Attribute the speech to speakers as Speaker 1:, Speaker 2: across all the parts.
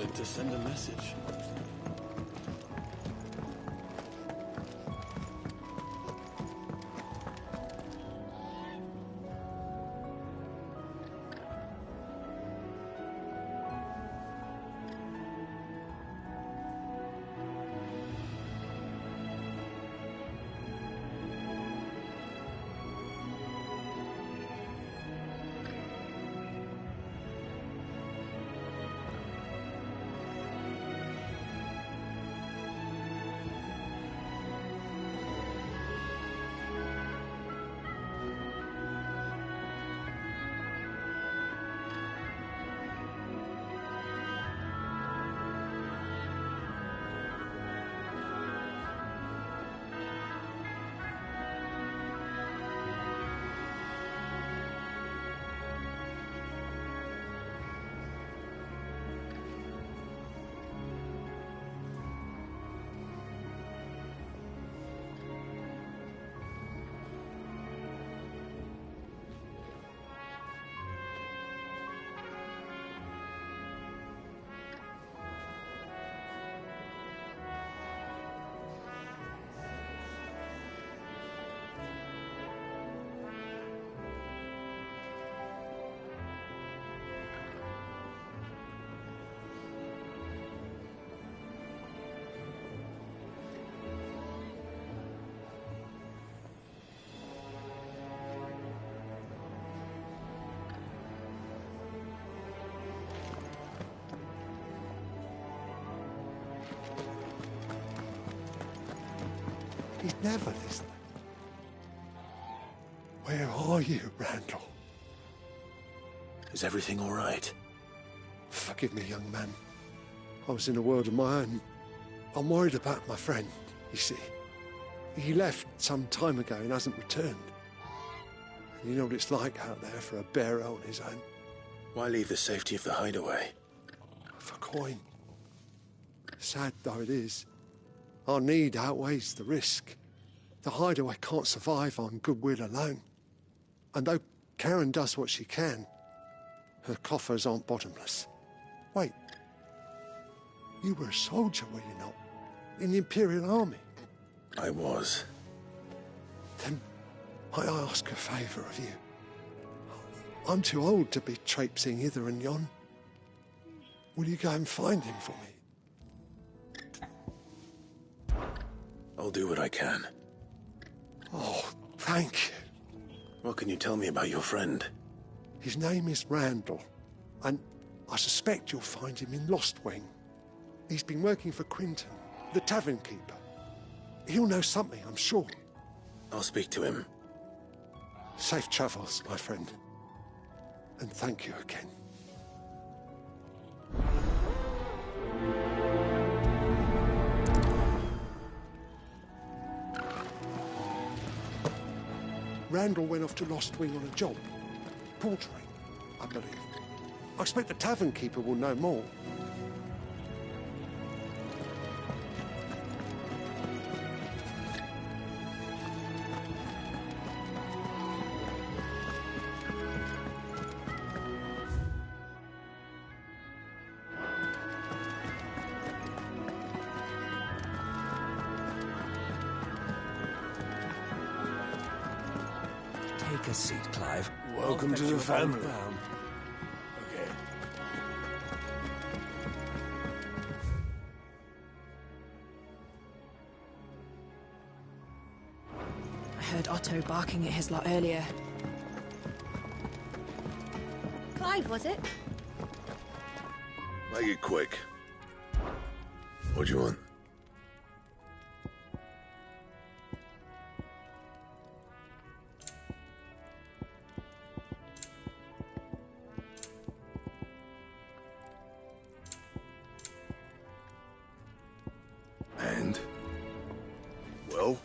Speaker 1: like to send a message.
Speaker 2: He's never listening. Where are you, Randall?
Speaker 1: Is everything all right?
Speaker 2: Forgive me, young man. I was in a world of my own. I'm worried about my friend, you see. He left some time ago and hasn't returned. You know what it's like out there for a bearer on his own.
Speaker 1: Why leave the safety of the hideaway?
Speaker 2: For coin. Sad though it is, our need outweighs the risk. The hideaway can't survive on goodwill alone. And though Karen does what she can, her coffers aren't bottomless. Wait, you were a soldier, were you not? In the Imperial Army?
Speaker 1: I was.
Speaker 2: Then might I ask a favour of you? I'm too old to be traipsing hither and yon. Will you go and find him for me?
Speaker 1: I'll do what I can.
Speaker 2: Oh, thank you.
Speaker 1: What can you tell me about your friend?
Speaker 2: His name is Randall, and I suspect you'll find him in Lost Wing. He's been working for Quinton, the tavern keeper. He'll know something, I'm sure.
Speaker 1: I'll speak to him.
Speaker 2: Safe travels, my friend. And thank you again. Randall went off to Lost Wing on a job. Portering, I believe. I expect the tavern keeper will know more.
Speaker 3: Take a seat, Clive.
Speaker 1: Welcome to the family.
Speaker 3: Okay.
Speaker 4: I heard Otto barking at his lot earlier.
Speaker 5: Clive, was it?
Speaker 1: Make it quick. What do you want? And? Well?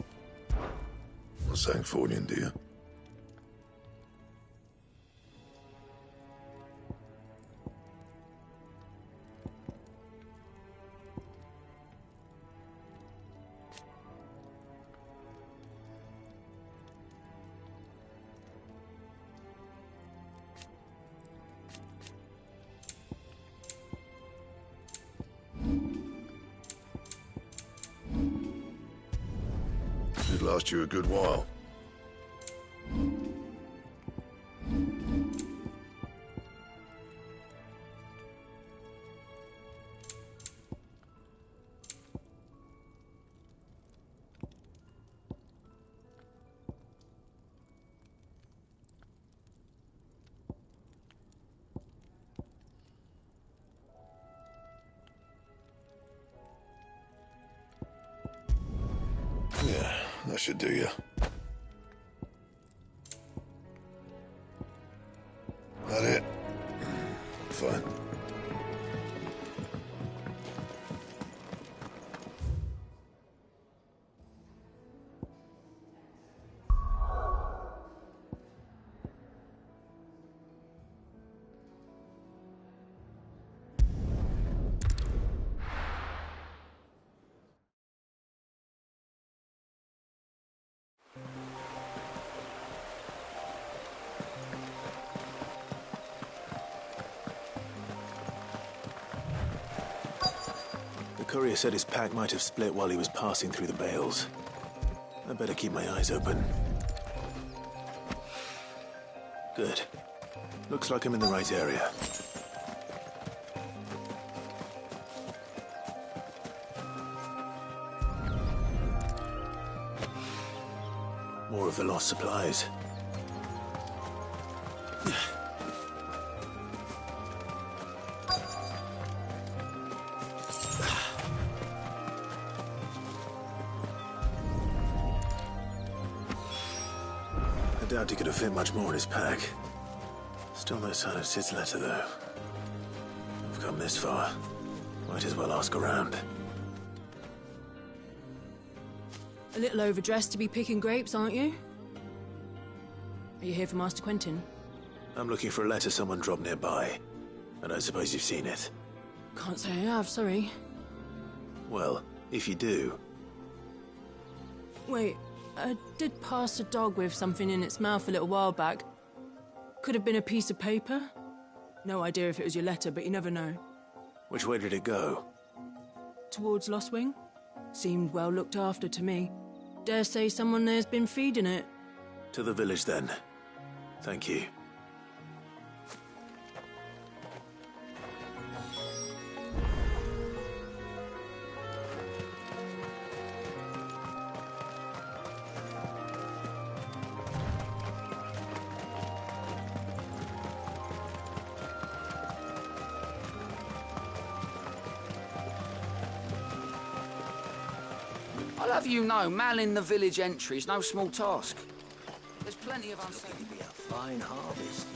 Speaker 1: Not saying Fordian, do you? last you a good while. Yeah, that should do you. That it? Fine.
Speaker 3: The courier said his pack might have split while he was passing through the bales. I better keep my eyes open. Good. Looks like I'm in the right area. More of the lost supplies. I doubt he could have fit much more in his pack. Still no sign of Sid's letter, though. I've come this far. Might as well ask around.
Speaker 4: A little overdressed to be picking grapes, aren't you? Are you here for Master Quentin?
Speaker 3: I'm looking for a letter someone dropped nearby. I don't suppose you've seen it.
Speaker 4: Can't say I have, sorry.
Speaker 3: Well, if you do...
Speaker 4: Wait, I did pass a dog with something in its mouth a little while back. Could have been a piece of paper. No idea if it was your letter, but you never know.
Speaker 3: Which way did it go?
Speaker 4: Towards Lostwing? Seemed well looked after to me. Dare say someone there's been feeding it.
Speaker 3: To the village, then. Thank you.
Speaker 6: I'll have you know, manning the village entry is no small task. There's plenty of uncertainty.
Speaker 7: It'll be a fine harvest.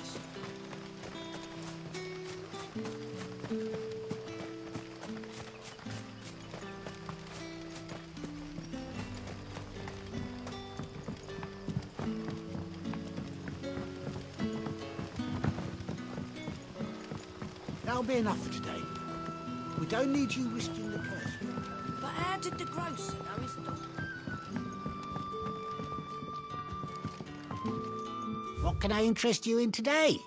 Speaker 7: That'll be enough for today. We don't need you risking the curse.
Speaker 5: But how did the grocer know his dog?
Speaker 7: What can I interest you in today?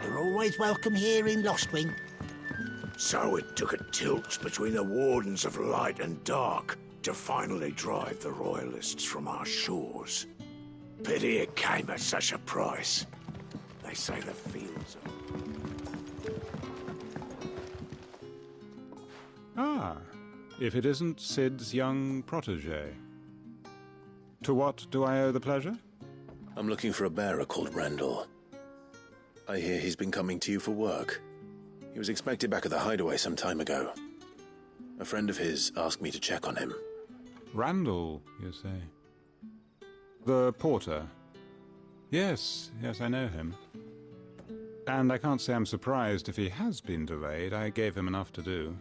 Speaker 7: You're always welcome here in Lostwing.
Speaker 8: So it took a tilt between the Wardens of Light and Dark to finally drive the Royalists from our shores. Pity it came at such a price. They say the fields are...
Speaker 9: Ah, if it isn't Sid's young protégé. To what do I owe the pleasure?
Speaker 3: I'm looking for a bearer called Randall. I hear he's been coming to you for work. He was expected back at the hideaway some time ago. A friend of his asked me to check on him.
Speaker 9: Randall, you say? The porter? Yes, I know him. And I can't say I'm surprised if he has been delayed. I gave him enough to do.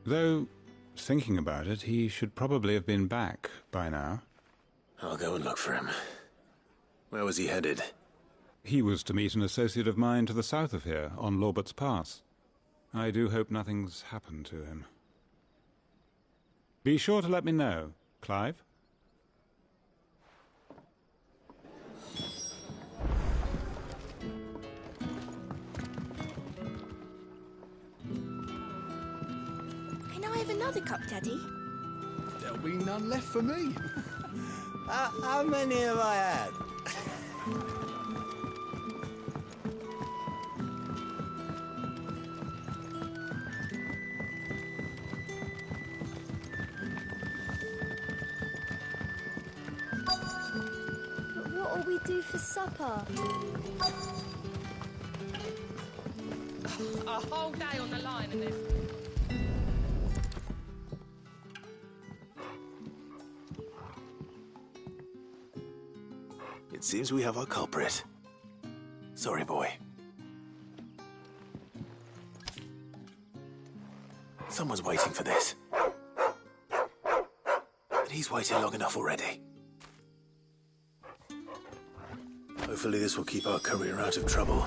Speaker 9: Though, thinking about it, he should probably have been back by now.
Speaker 3: I'll go and look for him. Where was he headed?
Speaker 9: He was to meet an associate of mine to the south of here, on Lorbert's Pass. I do hope nothing's happened to him. Be sure to let me know, Clive.
Speaker 5: another cup, Daddy?
Speaker 10: There'll be none left for me.
Speaker 7: How many have I had?
Speaker 11: But what'll we do for supper?
Speaker 12: A whole day on the line and this.
Speaker 3: It seems we have our culprit. Sorry, boy. Someone's waiting for this. But he's waited long enough already. Hopefully this will keep our career out of trouble.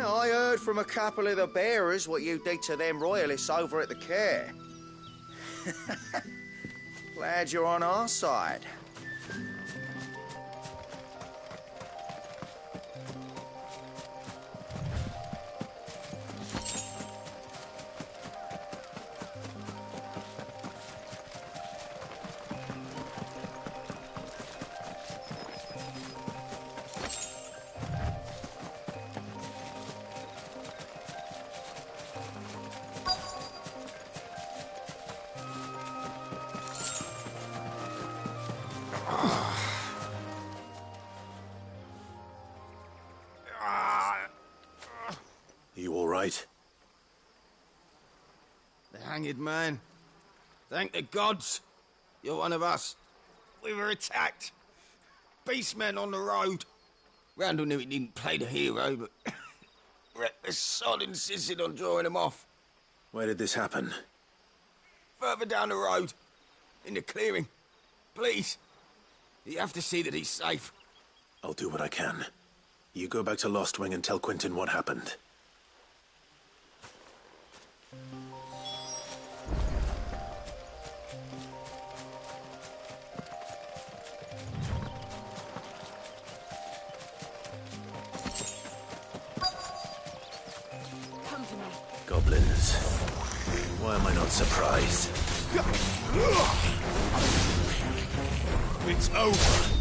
Speaker 13: I heard from a couple of the bearers what you did to them royalists over at the care. Glad you're on our side.
Speaker 3: You all right?
Speaker 13: The hanged man. Thank the gods. You're one of us. We were attacked. Beastmen on the road. Randall knew he didn't play the hero, but reckless sod insisted on drawing him off.
Speaker 3: Where did this happen?
Speaker 13: Further down the road. In the clearing. Please. You have to see that he's safe.
Speaker 3: I'll do what I can. You go back to Lost Wing and tell Quentin what happened.
Speaker 5: Come to me.
Speaker 3: Goblins. Why am I not surprised?
Speaker 8: It's over.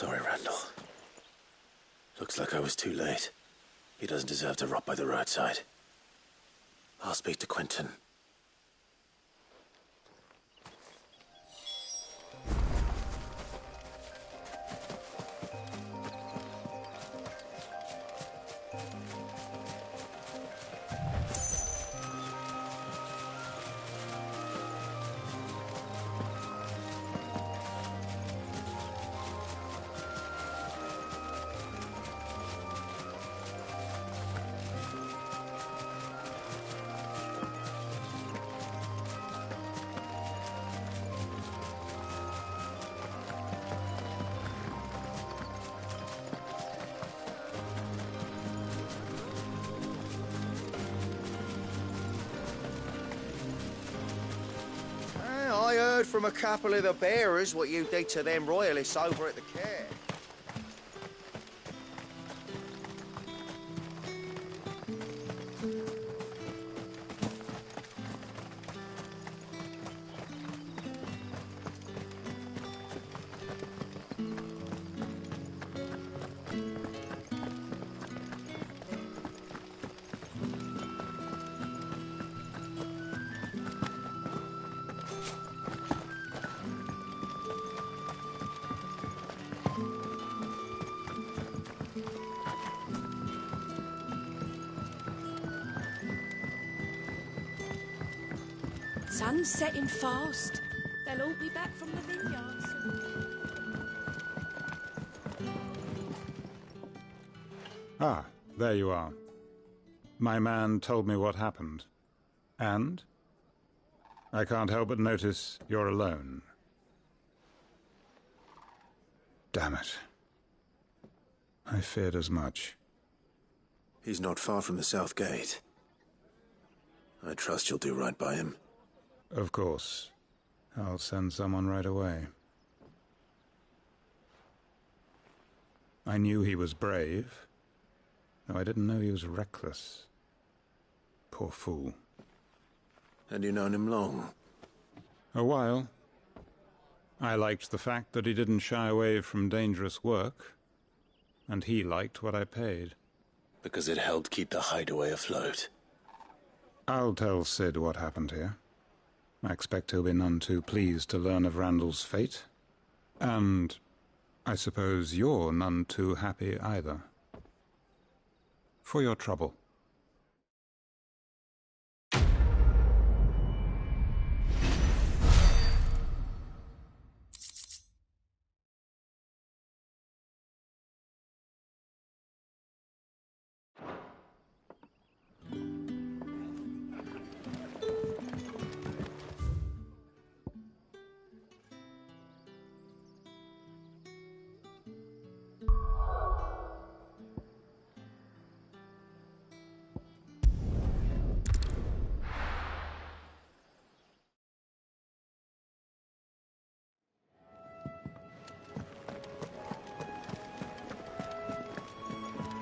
Speaker 3: Sorry, Randall. Looks like I was too late. He doesn't deserve to rot by the roadside. I'll speak to Quentin.
Speaker 14: I heard from a couple of the bearers what you did to them royalists over at the care.
Speaker 5: Sun's setting fast. They'll all be back from the vineyards.
Speaker 9: Ah, there you are. My man told me what happened. And? I can't help but notice you're alone. Damn it. I feared as much.
Speaker 3: He's not far from the south gate. I trust you'll do right by him.
Speaker 9: Of course. I'll send someone right away. I knew he was brave, though I didn't know he was reckless. Poor fool.
Speaker 3: And you known him long?
Speaker 9: A while. I liked the fact that he didn't shy away from dangerous work, and he liked what I paid.
Speaker 3: Because it helped keep the hideaway afloat.
Speaker 9: I'll tell Sid what happened here. I expect he'll be none too pleased to learn of Randall's fate. And I suppose you're none too happy either. For your trouble.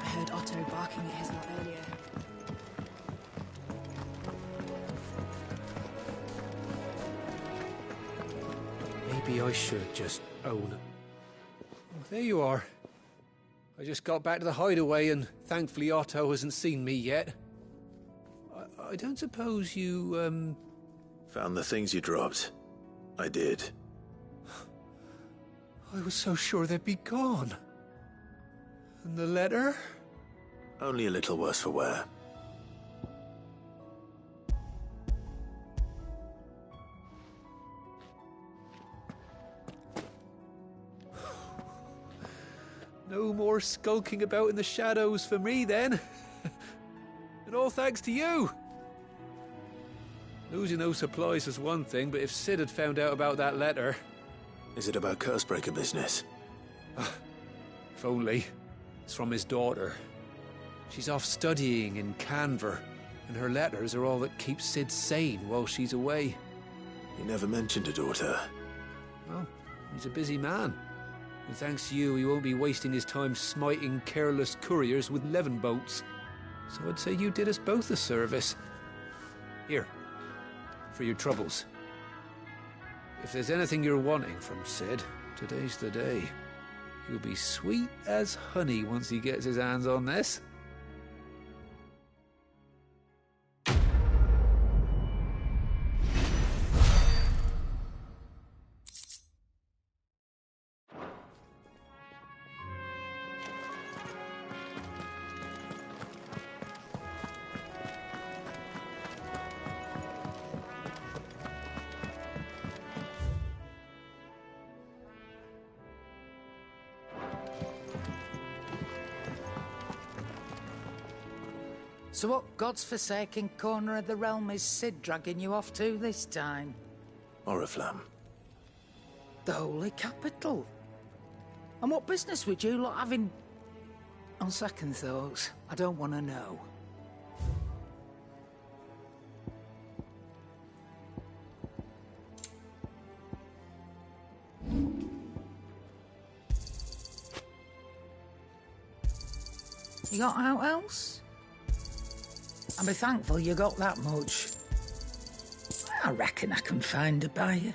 Speaker 5: I heard Otto barking at his lot earlier.
Speaker 15: Maybe I should just own it. Oh, there you are. I just got back to the hideaway and thankfully Otto hasn't seen me yet. I don't suppose you,
Speaker 3: Found the things you dropped. I did.
Speaker 15: I was so sure they'd be gone. And the letter?
Speaker 3: Only a little worse for wear.
Speaker 15: No more skulking about in the shadows for me, then. And all thanks to you. Losing those supplies is one thing, but if Sid had found out about that letter...
Speaker 3: Is it about Cursebreaker business?
Speaker 15: If only. It's from his daughter. She's off studying in Canver, and her letters are all that keeps Sid sane while she's away.
Speaker 3: He never mentioned a daughter.
Speaker 15: Well, he's a busy man. And thanks to you, he won't be wasting his time smiting careless couriers with levin boats. So I'd say you did us both a service. Here, for your troubles. If there's anything you're wanting from Sid, today's the day. He'll be sweet as honey once he gets his hands on this.
Speaker 16: So what God's forsaken corner of the realm is Sid dragging you off to this time?
Speaker 3: Oriflamme.
Speaker 16: The Holy Capital. And what business would you lot have in... On second thoughts, I don't want to know. You got out else? And be thankful you got that much. I reckon I can find a buyer.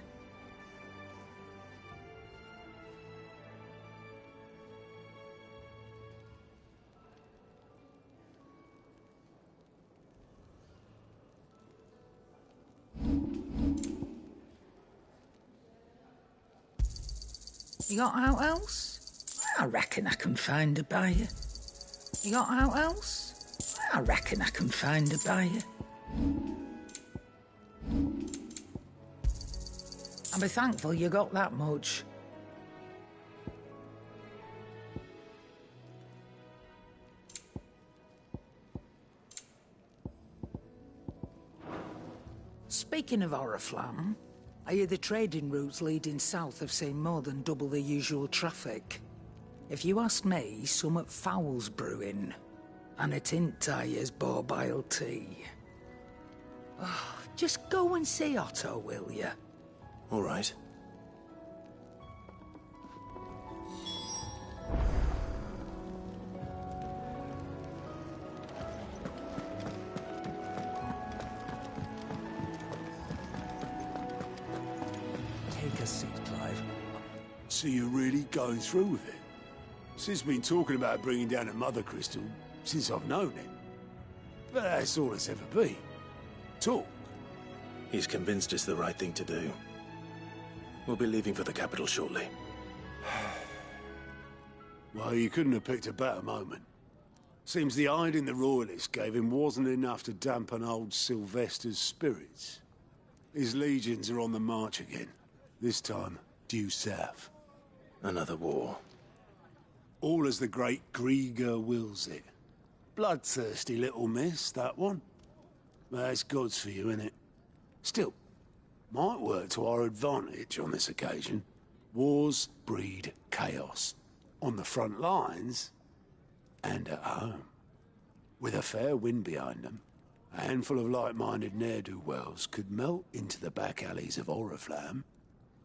Speaker 16: You got out else? I reckon I can find a buyer. You got out else? I reckon I can find a buyer. And be thankful you got that much. Speaking of Oriflamme, I hear the trading routes leading south have seen more than double the usual traffic. If you ask me, summat foul's brewing. And a tint tires borbile tea. Oh, just go and see Otto, will you?
Speaker 3: All right.
Speaker 2: Take a seat, Clive. So you're really going through with it? Sid's been talking about bringing down a mother crystal since I've known him. But that's all it's ever been. Talk.
Speaker 3: He's convinced it's the right thing to do. We'll be leaving for the capital shortly.
Speaker 2: Well, you couldn't have picked a better moment. Seems the hiding the Royalists gave him wasn't enough to dampen old Sylvester's spirits. His legions are on the march again. This time, due south.
Speaker 3: Another war.
Speaker 2: All as the great Grieger wills it. Bloodthirsty little miss, that one. That's God's for you, innit? Still, might work to our advantage on this occasion. Wars breed chaos. On the front lines, and at home. With a fair wind behind them, a handful of like-minded ne'er-do-wells could melt into the back alleys of Oriflamme.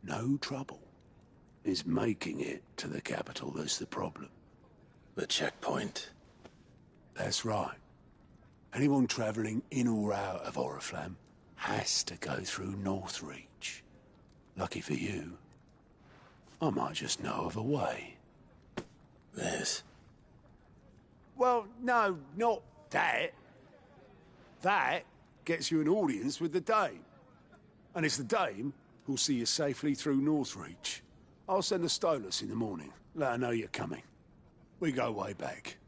Speaker 2: No trouble. Is making it to the capital that's the problem.
Speaker 3: The checkpoint?
Speaker 2: That's right. Anyone travelling in or out of Oriflamme has to go through Northreach. Lucky for you, I might just know of a way.
Speaker 3: This?
Speaker 2: Well, no, not that. That gets you an audience with the Dame. And it's the Dame who'll see you safely through Northreach. I'll send the Stolas in the morning. Let her know you're coming. We go way back.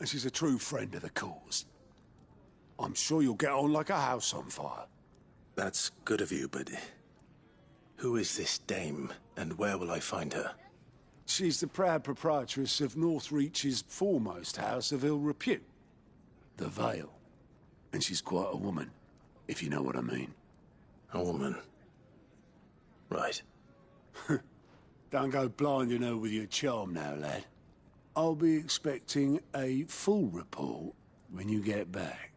Speaker 2: And she's a true friend of the cause. I'm sure you'll get on like a house on fire.
Speaker 3: That's good of you, but... who is this Dame, and where will I find her?
Speaker 2: She's the proud proprietress of Northreach's foremost house of ill repute. The Vale. And she's quite a woman, if you know what I mean.
Speaker 3: A woman? Right.
Speaker 2: Don't go blinding her with your charm now, lad. I'll be expecting a full report when you get back.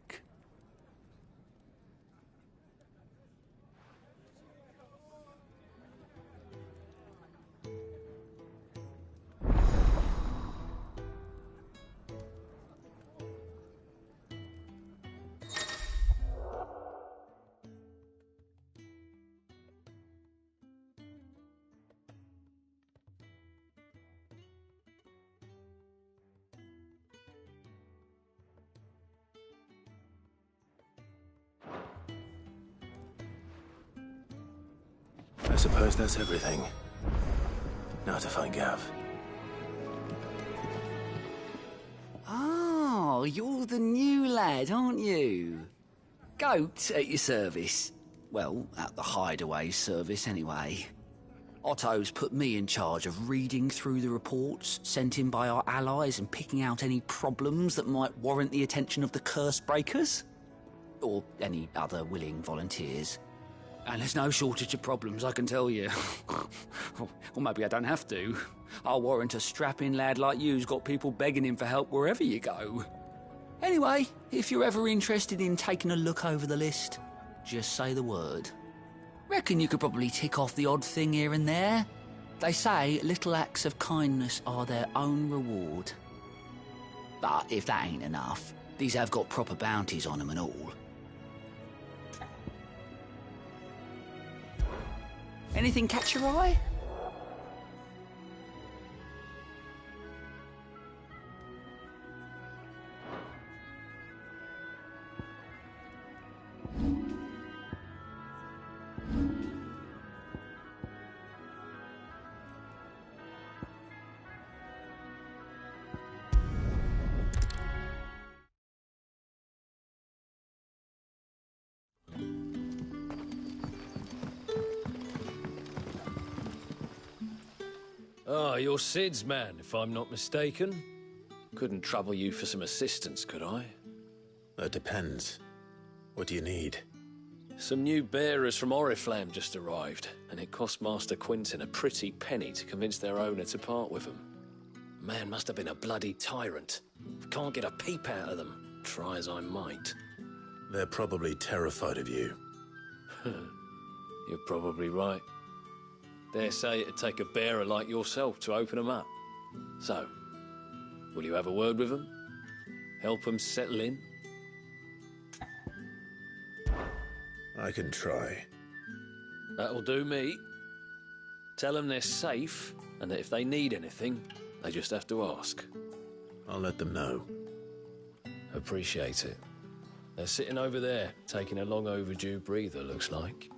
Speaker 3: suppose that's everything. Now to find Gav.
Speaker 6: Oh, you're the new lad, aren't you? Goat at your service. Well, at the hideaway service, anyway. Otto's put me in charge of reading through the reports sent in by our allies and picking out any problems that might warrant the attention of the curse breakers. Or any other willing volunteers. And there's no shortage of problems, I can tell you. Or maybe I don't have to. I'll warrant a strapping lad like you's got people begging him for help wherever you go. Anyway, if you're ever interested in taking a look over the list, just say the word. Reckon you could probably tick off the odd thing here and there. They say little acts of kindness are their own reward. But if that ain't enough, these have got proper bounties on them and all. Anything catch your eye?
Speaker 17: Ah, you're Sid's man, if I'm not mistaken. Couldn't trouble you for some assistance, could I?
Speaker 3: That depends. What do you need?
Speaker 17: Some new bearers from Oriflamme just arrived, and it cost Master Quinton a pretty penny to convince their owner to part with them. Man must have been a bloody tyrant. Can't get a peep out of them, try as I might.
Speaker 3: They're probably terrified of you.
Speaker 17: You're probably right. Dare say it'd take a bearer like yourself to open them up. So, will you have a word with them? Help them settle in?
Speaker 3: I can try.
Speaker 17: That'll do me. Tell them they're safe, and that if they need anything, they just have to ask.
Speaker 3: I'll let them know.
Speaker 17: Appreciate it. They're sitting over there, taking a long overdue breather, looks like.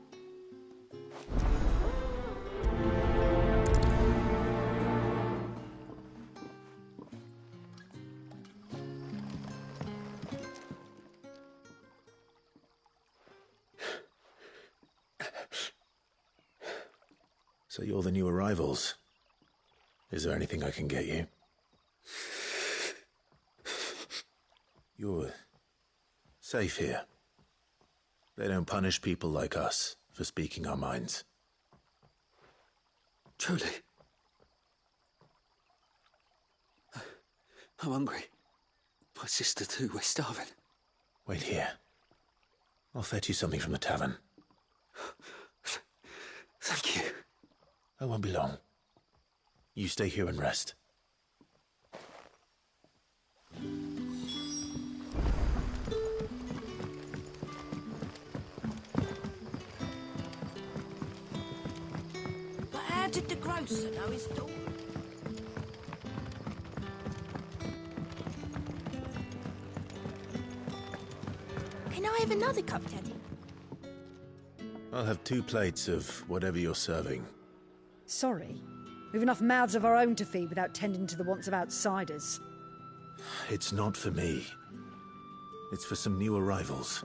Speaker 3: So you're the new arrivals. Is there anything I can get you? You're safe here. They don't punish people like us for speaking our minds.
Speaker 6: Truly. I'm hungry. My sister too, we're starving.
Speaker 3: Wait here. I'll fetch you something from the tavern.
Speaker 6: Thank you.
Speaker 3: I won't be long. You stay here and rest.
Speaker 5: But how did the grocer know his daughter?
Speaker 11: Can I have another cup, Teddy?
Speaker 3: I'll have 2 plates of whatever you're serving.
Speaker 18: Sorry. We've enough mouths of our own to feed without tending to the wants of outsiders.
Speaker 3: It's not for me. It's for some new arrivals.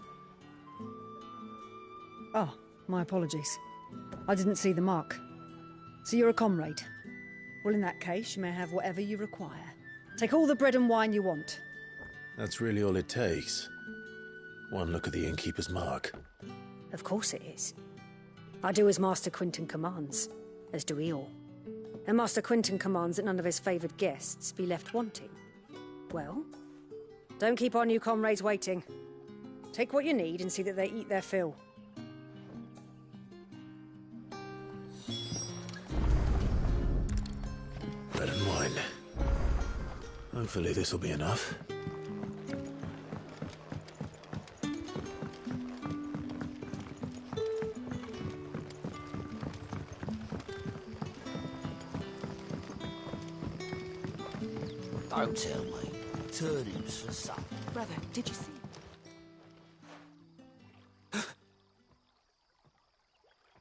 Speaker 18: Oh, my apologies. I didn't see the mark. So you're a comrade. Well, in that case, you may have whatever you require. Take all the bread and wine you want.
Speaker 3: That's really all it takes. One look at the innkeeper's mark.
Speaker 18: Of course it is. I do as Master Quinton commands, as do we all. And Master Quinton commands that none of his favoured guests be left wanting. Well, don't keep our new comrades waiting. Take what you need and see that they eat their fill.
Speaker 3: Bread and wine. Hopefully this will be enough.
Speaker 6: Don't tell me. Turnips for supper.
Speaker 5: Brother, did you see?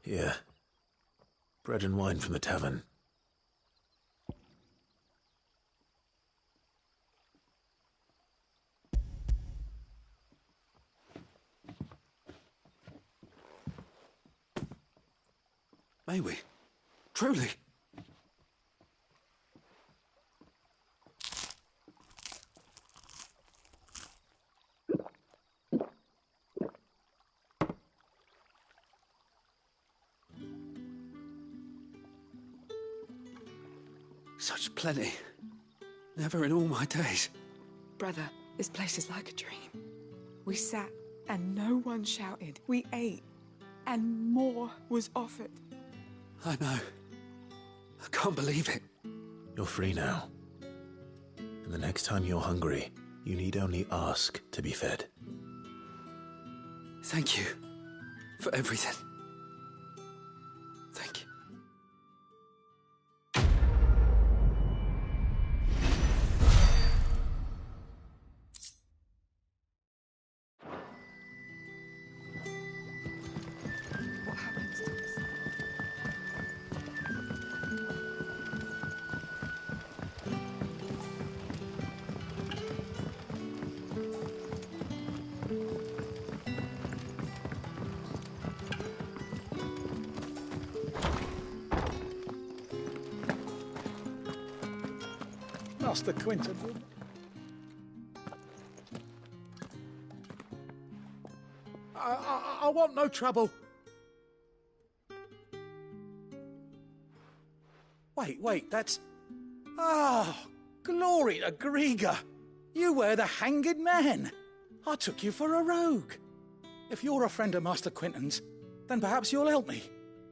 Speaker 3: Yeah. Bread and wine from the tavern.
Speaker 6: May we? Truly? Such plenty. Never in all my days.
Speaker 19: Brother, this place is like a dream. We sat and no one shouted. We ate and more was offered.
Speaker 6: I know. I can't believe it.
Speaker 3: You're free now. And the next time you're hungry, you need only ask to be fed.
Speaker 6: Thank you for everything. Thank you.
Speaker 19: What happens to us?
Speaker 10: Master Quinton. I want no trouble. Wait, that's... Oh, glory to Grieger. You were the hanged man. I took you for a rogue. If you're a friend of Master Quinton's, then perhaps you'll help me.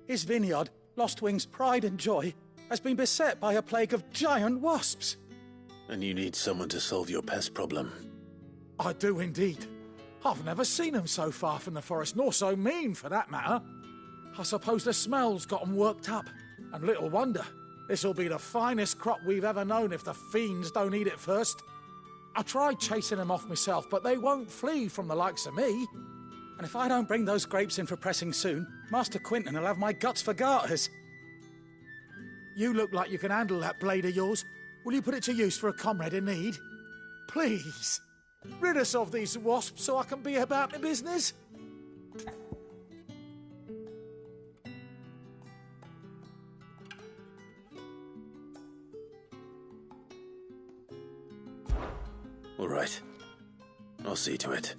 Speaker 10: His vineyard, Lostwing's pride and joy, has been beset by a plague of giant wasps.
Speaker 3: And you need someone to solve your pest problem.
Speaker 10: I do indeed. I've never seen them so far from the forest, nor so mean, for that matter. I suppose the smell's got 'em worked up. And little wonder. This'll be the finest crop we've ever known if the fiends don't eat it first. I tried chasing them off myself, but they won't flee from the likes of me. And if I don't bring those grapes in for pressing soon, Master Quinton will have my guts for garters. You look like you can handle that blade of yours. Will you put it to use for a comrade in need? Please, rid us of these wasps so I can be about my business.
Speaker 3: All right. I'll see to it.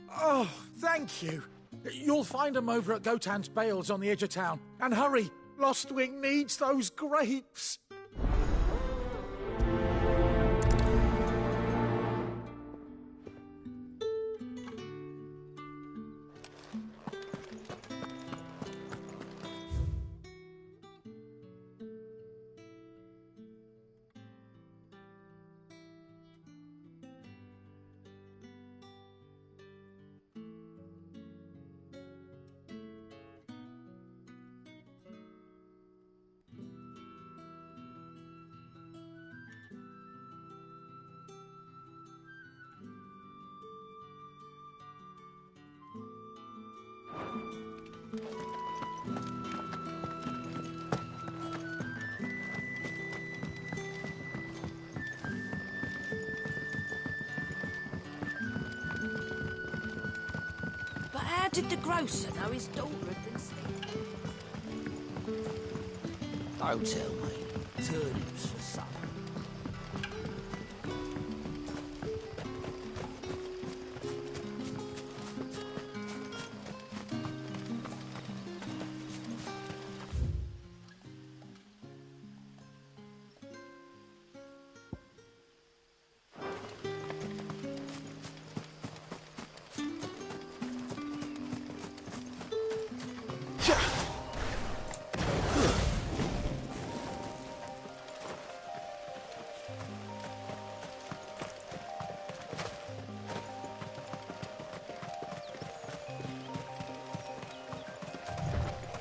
Speaker 10: Oh, thank you. You'll find them over at Gotan's Bales on the edge of town. And hurry, Lostwing needs those grapes.
Speaker 5: But how did the grocer know his daughter had been sleeping?
Speaker 6: Don't tell me. Turnips for supper.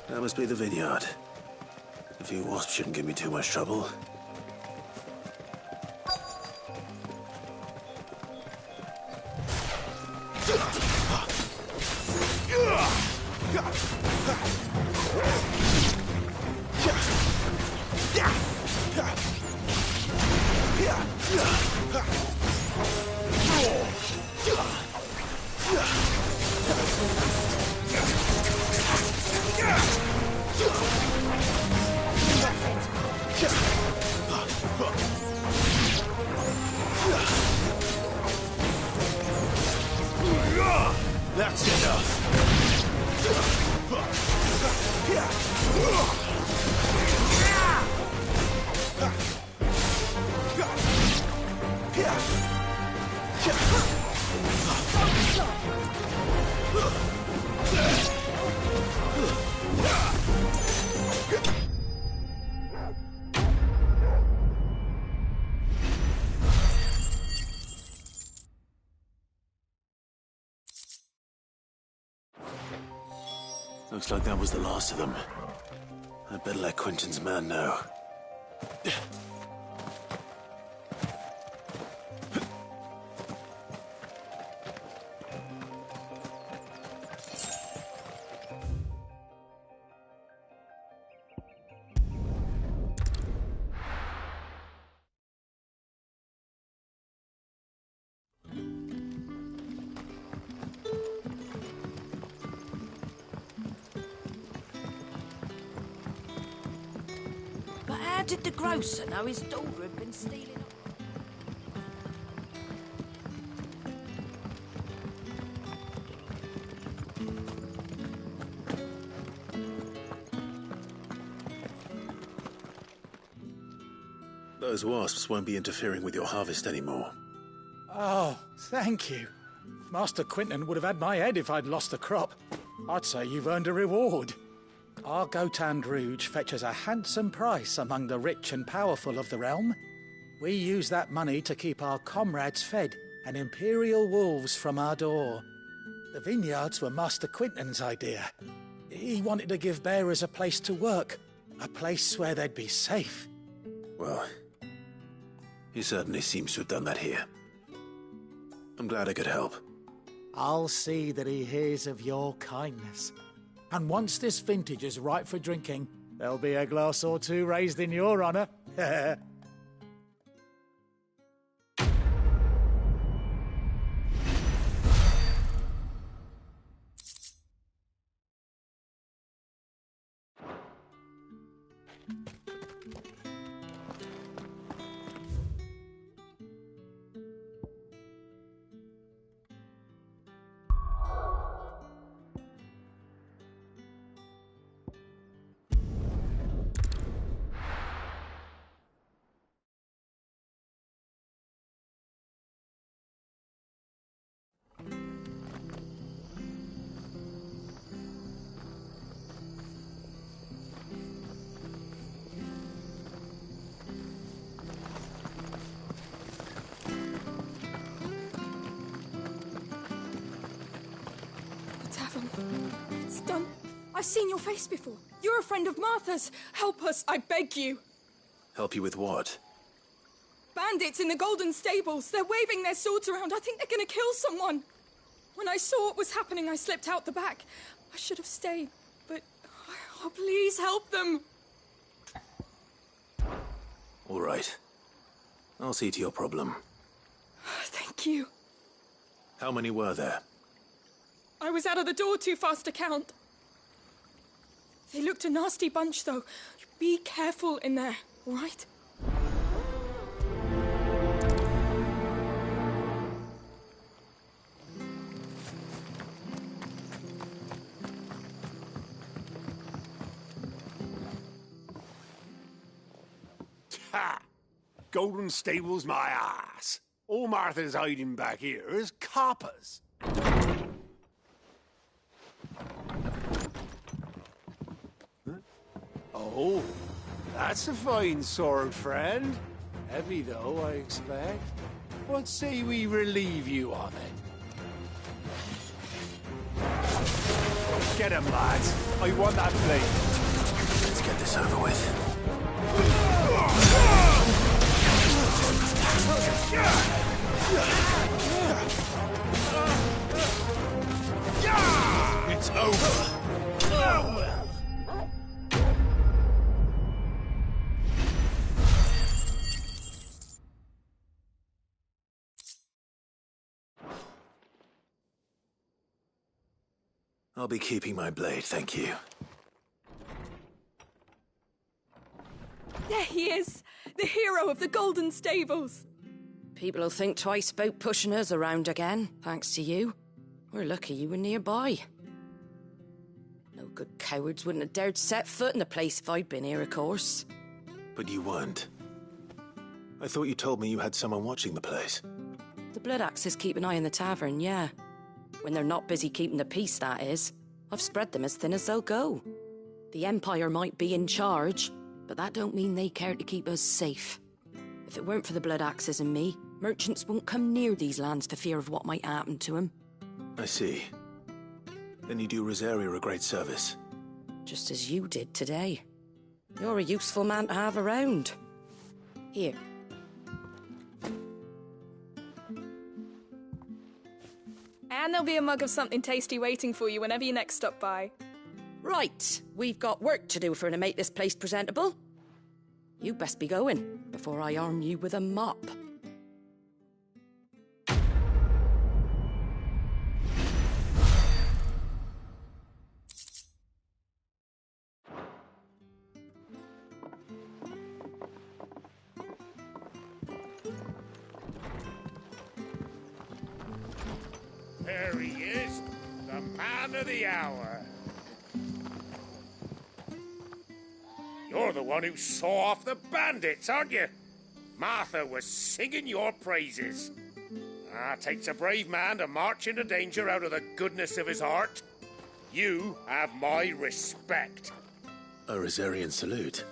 Speaker 3: That must be the vineyard. A few wasps shouldn't give me too much trouble.
Speaker 8: That's enough.
Speaker 3: Looks like that was the last of them. I'd better let Quentin's man know.
Speaker 5: But how did the grocer know his daughter had been stealing?
Speaker 3: Those wasps won't be interfering with your harvest anymore.
Speaker 10: Oh, thank you. Master Quentin would have had my head if I'd lost the crop. I'd say you've earned a reward. Our Gotand Rouge fetches a handsome price among the rich and powerful of the realm. We use that money to keep our comrades fed and imperial wolves from our door. The vineyards were Master Quentin's idea. He wanted to give bearers a place to work, a place where they'd be safe.
Speaker 3: Well, he certainly seems to have done that here. I'm glad I could help.
Speaker 10: I'll see that he hears of your kindness. And once this vintage is ripe for drinking, there'll be a glass or two raised in your honour.
Speaker 19: It's done. I've seen your face before. You're a friend of Martha's. Help us, I beg you.
Speaker 3: Help you with what?
Speaker 19: Bandits in the Golden Stables. They're waving their swords around. I think they're going to kill someone. When I saw what was happening, I slipped out the back. I should have stayed, but... Oh, please help them.
Speaker 3: All right. I'll see to your problem.
Speaker 19: Thank you.
Speaker 3: How many were there?
Speaker 19: I was out of the door too fast to count. They looked a nasty bunch, though. Be careful in there, all right?
Speaker 8: Ha! Golden Stables my ass. All Martha's hiding back here is coppers. Oh, that's a fine sword, friend. Heavy, though, I expect. What say we relieve you of it? Get him, lads. I want that blade.
Speaker 3: Let's get this over with.
Speaker 8: It's over.
Speaker 3: I'll be keeping my blade, thank you.
Speaker 19: There he is! The hero of the Golden Stables!
Speaker 5: People will think twice about pushing us around again, thanks to you. We're lucky you were nearby. No good cowards wouldn't have dared set foot in the place if I'd been here, of course.
Speaker 3: But you weren't. I thought you told me you had someone watching the place.
Speaker 5: The Blood Axes keep an eye on the tavern, yeah. When they're not busy keeping the peace, that is. I've spread them as thin as they'll go. The Empire might be in charge, but that don't mean they care to keep us safe. If it weren't for the Blood Axes and me, merchants won't come near these lands for fear of what might happen to them.
Speaker 3: I see. Then you do Rosaria a great service.
Speaker 5: Just as you did today. You're a useful man to have around. Here.
Speaker 19: And there'll be a mug of something tasty waiting for you whenever you next stop by.
Speaker 5: Right, we've got work to do if we're to make this place presentable. You best be going, before I arm you with a mop.
Speaker 8: There he is, the man of the hour. You're the one who saw off the bandits, aren't you? Martha was singing your praises. Takes a brave man to march into danger out of the goodness of his heart. You have my respect.
Speaker 3: A Rosarian salute.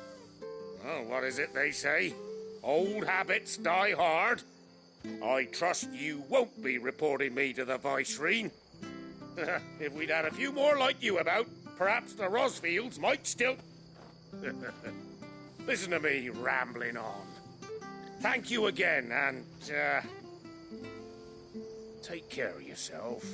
Speaker 8: Oh, what is it they say? Old habits die hard. I trust you won't be reporting me to the Viceroy. If we'd had a few more like you about, perhaps the Rosfields might still... Listen to me rambling on. Thank you again, and, take care of yourself.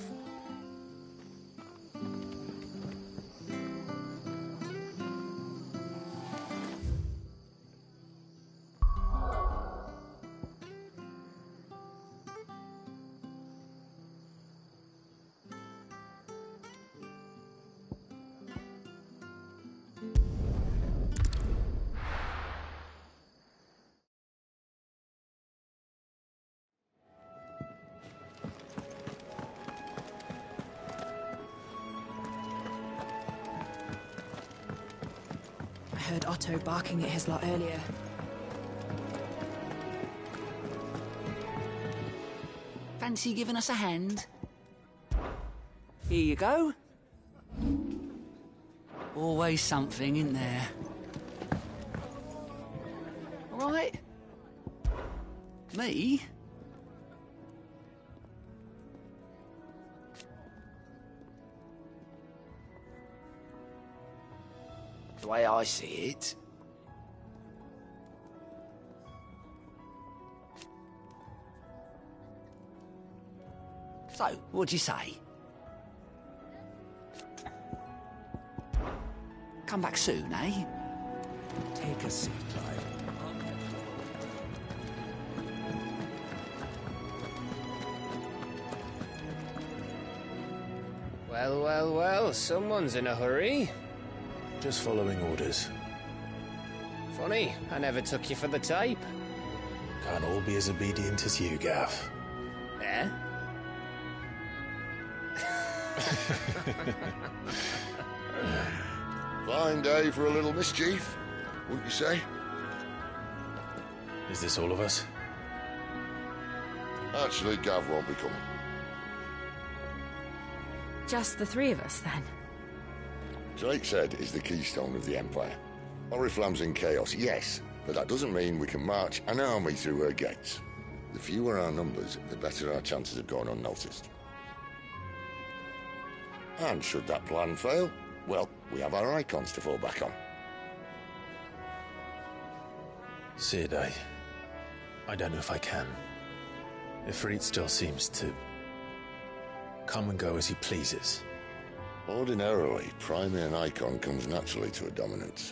Speaker 4: I heard Otto barking at his lot earlier.
Speaker 6: Fancy giving us a hand? Here you go. Always something in there. All right? Me? The way I see it, so, what'd you say? Come back soon, eh?
Speaker 7: Take a seat, Clive.
Speaker 20: Well, well, well, someone's in a hurry.
Speaker 3: Just following orders.
Speaker 20: Funny, I never took you for the type.
Speaker 3: Can't all be as obedient as you, Gaff.
Speaker 20: Eh?
Speaker 1: Fine day for a little mischief, wouldn't you say?
Speaker 3: Is this all of us?
Speaker 1: Actually, Gav won't be coming.
Speaker 4: Just the three of us, then?
Speaker 1: Drakeshead is the keystone of the Empire. Oriflamme's in chaos, yes, but that doesn't mean we can march an army through her gates. The fewer our numbers, the better our chances of going unnoticed. And should that plan fail, well, we have our icons to fall back on.
Speaker 3: Sid, I don't know if I can. Ifrit still seems to come and go as he pleases.
Speaker 1: Ordinarily, priming an icon comes naturally to a dominance.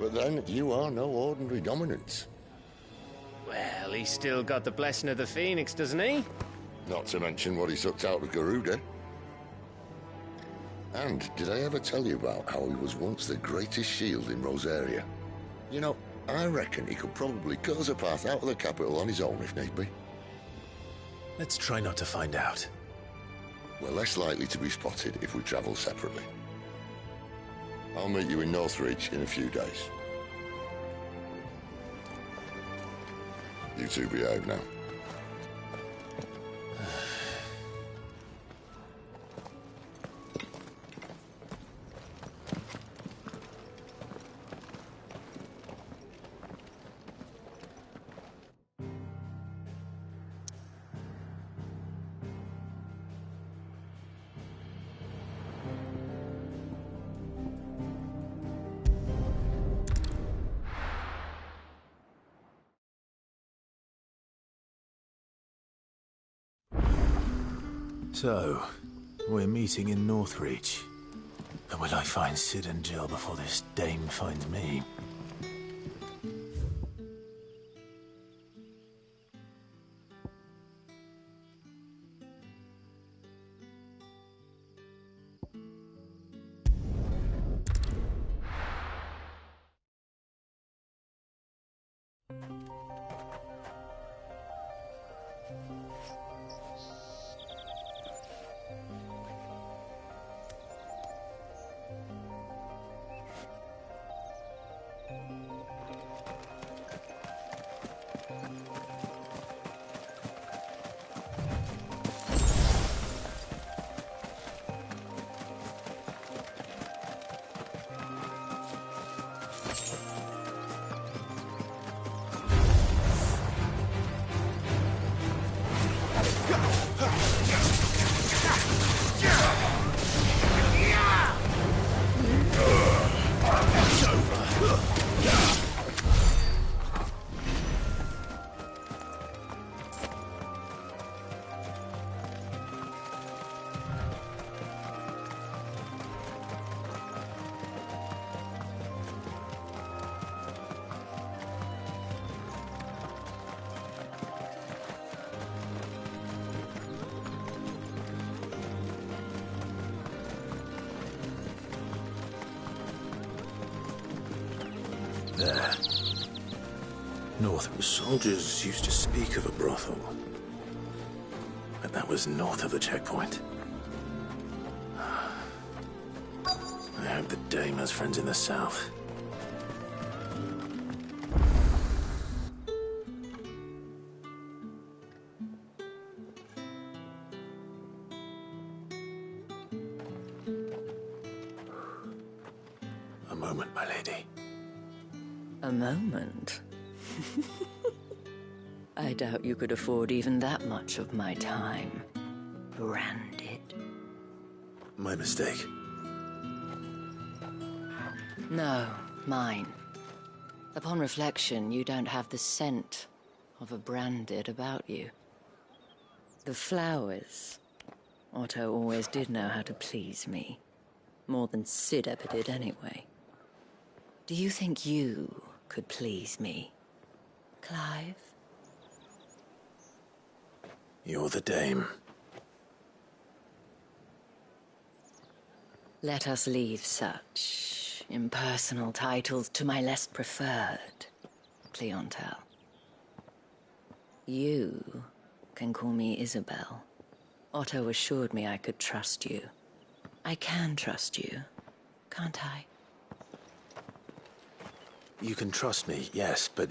Speaker 1: But then, you are no ordinary dominance.
Speaker 20: Well, he's still got the blessing of the Phoenix, doesn't he?
Speaker 1: Not to mention what he sucked out of Garuda. And did I ever tell you about how he was once the greatest shield in Rosaria? You know, I reckon he could probably cut us a path out of the capital on his own if need be.
Speaker 3: Let's try not to find out.
Speaker 1: We're less likely to be spotted if we travel separately. I'll meet you in Northridge in a few days. You two behave now.
Speaker 3: So, we're meeting in Northreach. But will I find Sid and Jill before this dame finds me? There. North. Soldiers used to speak of a brothel. But that was north of the checkpoint. I hope the dame has friends in the south. A moment, my lady.
Speaker 5: A moment? I doubt you could afford even that much of my time. Branded.
Speaker 3: My mistake.
Speaker 5: No, mine. Upon reflection, you don't have the scent of a branded about you. The flowers. Otto always did know how to please me. More than Sid ever did anyway. Do you think you could please me, Clive?
Speaker 3: You're the dame.
Speaker 5: Let us leave such impersonal titles to my less preferred clientele. You can call me Isabel. Otto assured me I could trust you. I can trust you, can't I?
Speaker 3: You can trust me, yes, but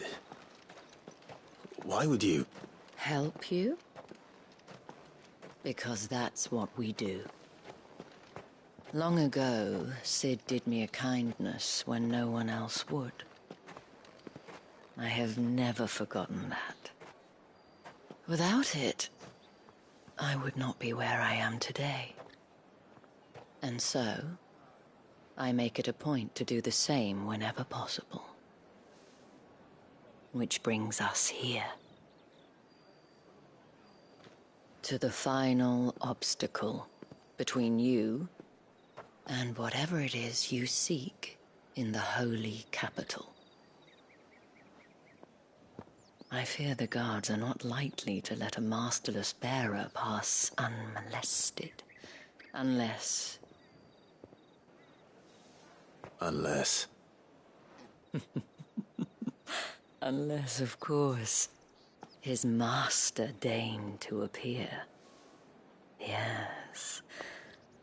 Speaker 3: why would you?
Speaker 5: Help you? Because that's what we do. Long ago, Sid did me a kindness when no one else would. I have never forgotten that. Without it, I would not be where I am today. And so, I make it a point to do the same whenever possible. Which brings us here. To the final obstacle between you and whatever it is you seek in the holy capital. I fear the guards are not likely to let a masterless bearer pass unmolested. Unless...
Speaker 3: Unless...
Speaker 5: Unless, of course, his master deigned to appear. Yes,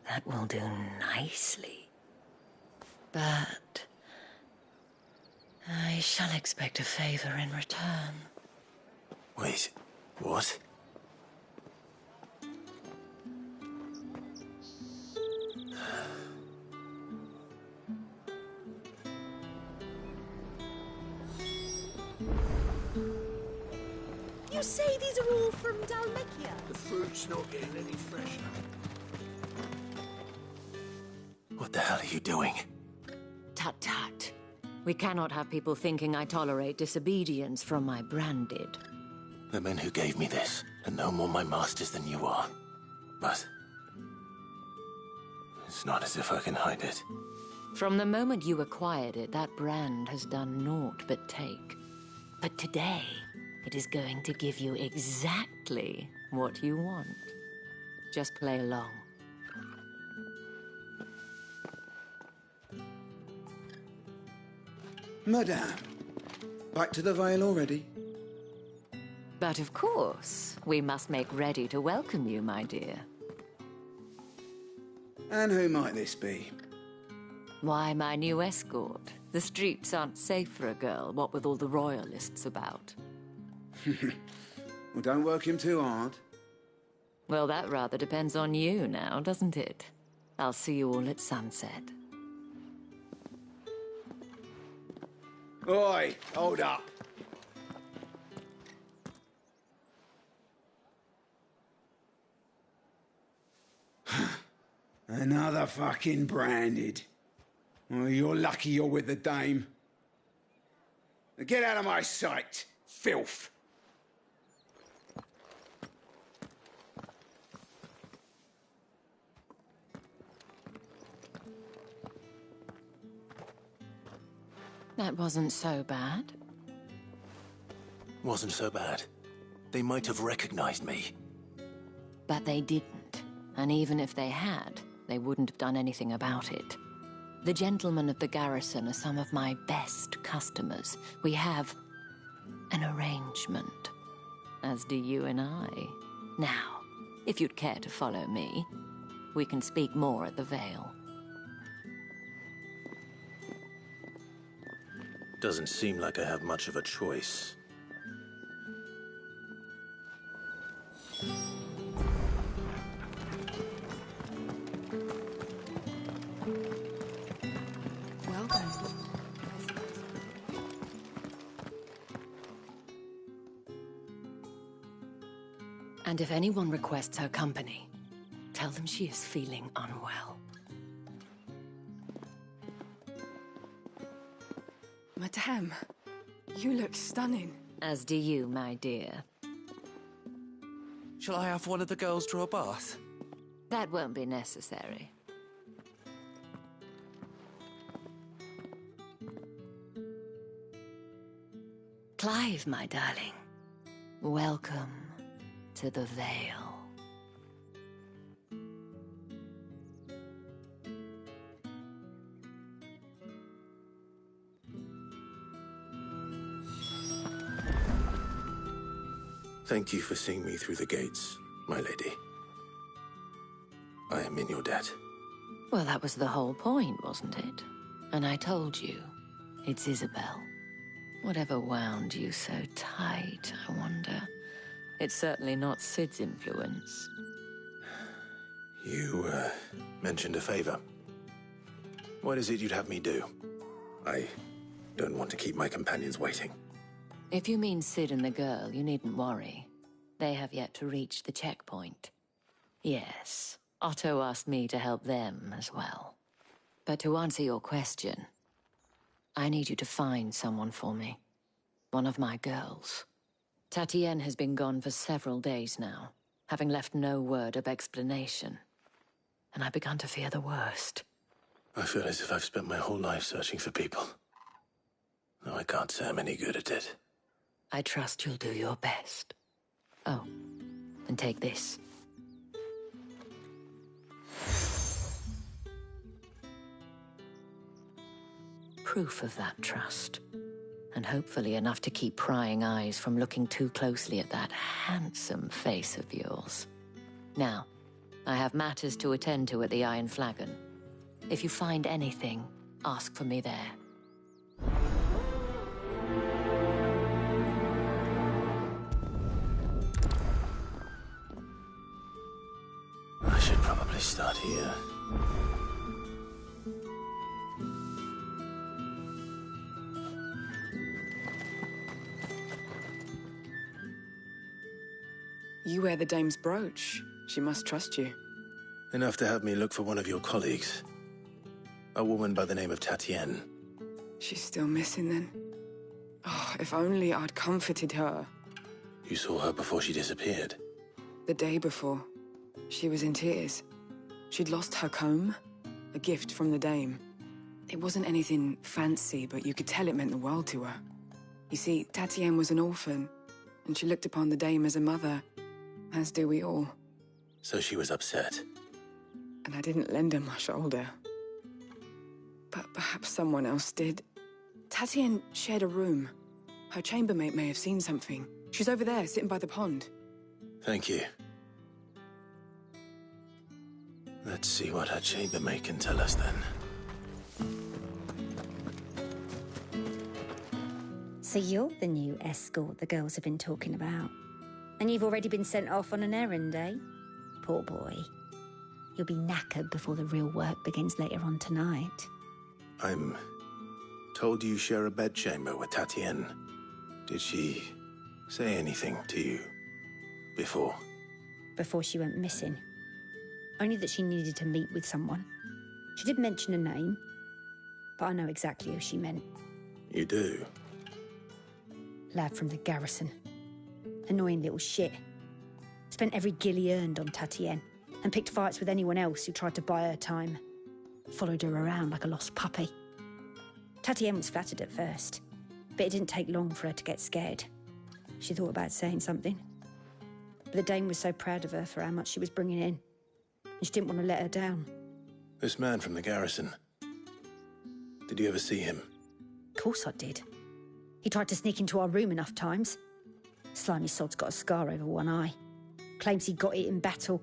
Speaker 5: that will do nicely. But... I shall expect a favor in return.
Speaker 3: Wait, what?
Speaker 11: You say these are all from Dalmekia?
Speaker 8: The fruit's not getting any fresher.
Speaker 3: What the hell are you doing?
Speaker 5: Tut tut. We cannot have people thinking I tolerate disobedience from my branded.
Speaker 3: The men who gave me this are no more my masters than you are. But... it's not as if I can hide it.
Speaker 5: From the moment you acquired it, that brand has done naught but take. But today, it is going to give you exactly what you want. Just play along.
Speaker 21: Madame, back to the Vale already?
Speaker 5: But of course, we must make ready to welcome you, my dear.
Speaker 21: And who might this be?
Speaker 5: Why, my new escort. The streets aren't safe for a girl, what with all the royalists about.
Speaker 21: Well, don't work him too hard.
Speaker 5: Well, that rather depends on you now, doesn't it? I'll see you all at sunset.
Speaker 21: Oi, hold up. Another fucking branded. Well, you're lucky you're with the dame. Now get out of my sight, filth.
Speaker 5: That wasn't so bad.
Speaker 3: Wasn't so bad. They might have recognized me.
Speaker 5: But they didn't. And even if they had, they wouldn't have done anything about it. The gentlemen of the garrison are some of my best customers. We have an arrangement, as do you and I. Now, if you'd care to follow me, we can speak more at the Vale.
Speaker 3: Doesn't seem like I have much of a choice.
Speaker 19: Welcome.
Speaker 5: And if anyone requests her company, tell them she is feeling unwell.
Speaker 19: Madame, you look stunning.
Speaker 5: As do you, my dear.
Speaker 22: Shall I have one of the girls draw a bath?
Speaker 5: That won't be necessary. Clive, my darling. Welcome to the Vale.
Speaker 3: Thank you for seeing me through the gates, my lady. I am in your debt.
Speaker 5: Well, that was the whole point, wasn't it? And I told you, it's Isabel. Whatever wound you so tight, I wonder. It's certainly not Sid's influence.
Speaker 3: You, mentioned a favor. What is it you'd have me do? I don't want to keep my companions waiting.
Speaker 5: If you mean Sid and the girl, you needn't worry. They have yet to reach the checkpoint. Yes, Otto asked me to help them as well. But to answer your question, I need you to find someone for me. One of my girls. Tatienne has been gone for several days now, having left no word of explanation. And I've begun to fear the worst.
Speaker 3: I feel as if I've spent my whole life searching for people. Though I can't say I'm any good at it.
Speaker 12: I trust you'll do your best. Oh, and take this. Proof of that trust. And hopefully enough to keep prying eyes from looking too closely at that handsome face of yours. Now, I have matters to attend to at the Iron Flagon. If you find anything, ask for me there.
Speaker 3: I should probably start here.
Speaker 13: You wear the dame's brooch. She must trust you.
Speaker 3: Enough to have me look for one of your colleagues. A woman by the name of Tatienne.
Speaker 13: She's still missing then. Oh, if only I'd comforted her.
Speaker 3: You saw her before she disappeared.
Speaker 13: The day before. She was in tears. She'd lost her comb, a gift from the dame. It wasn't anything fancy, but you could tell it meant the world to her. You see, Tatienne was an orphan, and she looked upon the dame as a mother, as do we all.
Speaker 3: So she was upset.
Speaker 13: And I didn't lend her my shoulder. But perhaps someone else did. Tatienne shared a room. Her chambermaid may have seen something. She's over there, sitting by the pond.
Speaker 3: Thank you. Let's see what her chambermaid can tell us then.
Speaker 18: So you're the new escort the girls have been talking about. And you've already been sent off on an errand, eh? Poor boy. You'll be knackered before the real work begins later on tonight.
Speaker 3: I'm told you share a bedchamber with Tatienne. Did she say anything to you before?
Speaker 18: Before she went missing. Only that she needed to meet with someone. She did mention a name, but I know exactly who she meant.
Speaker 3: You do?
Speaker 18: Lad from the garrison. Annoying little shit. Spent every guil he earned on Tatienne, and picked fights with anyone else who tried to buy her time. Followed her around like a lost puppy. Tatienne was flattered at first, but it didn't take long for her to get scared. She thought about saying something. But the dame was so proud of her for how much she was bringing in, and she didn't want to let her down.
Speaker 3: This man from the garrison. Did you ever see him?
Speaker 18: Of course I did. He tried to sneak into our room enough times. Slimy sod's got a scar over one eye. Claims he got it in battle.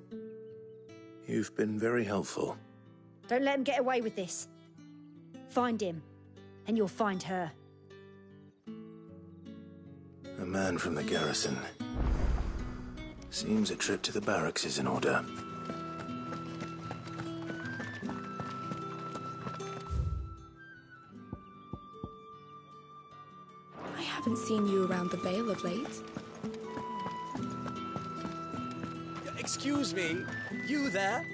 Speaker 3: You've been very helpful.
Speaker 18: Don't let him get away with this. Find him, and you'll find her.
Speaker 3: A man from the garrison. Seems a trip to the barracks is in order.
Speaker 19: I haven't seen you around the Vale of late.
Speaker 23: Excuse me, you there?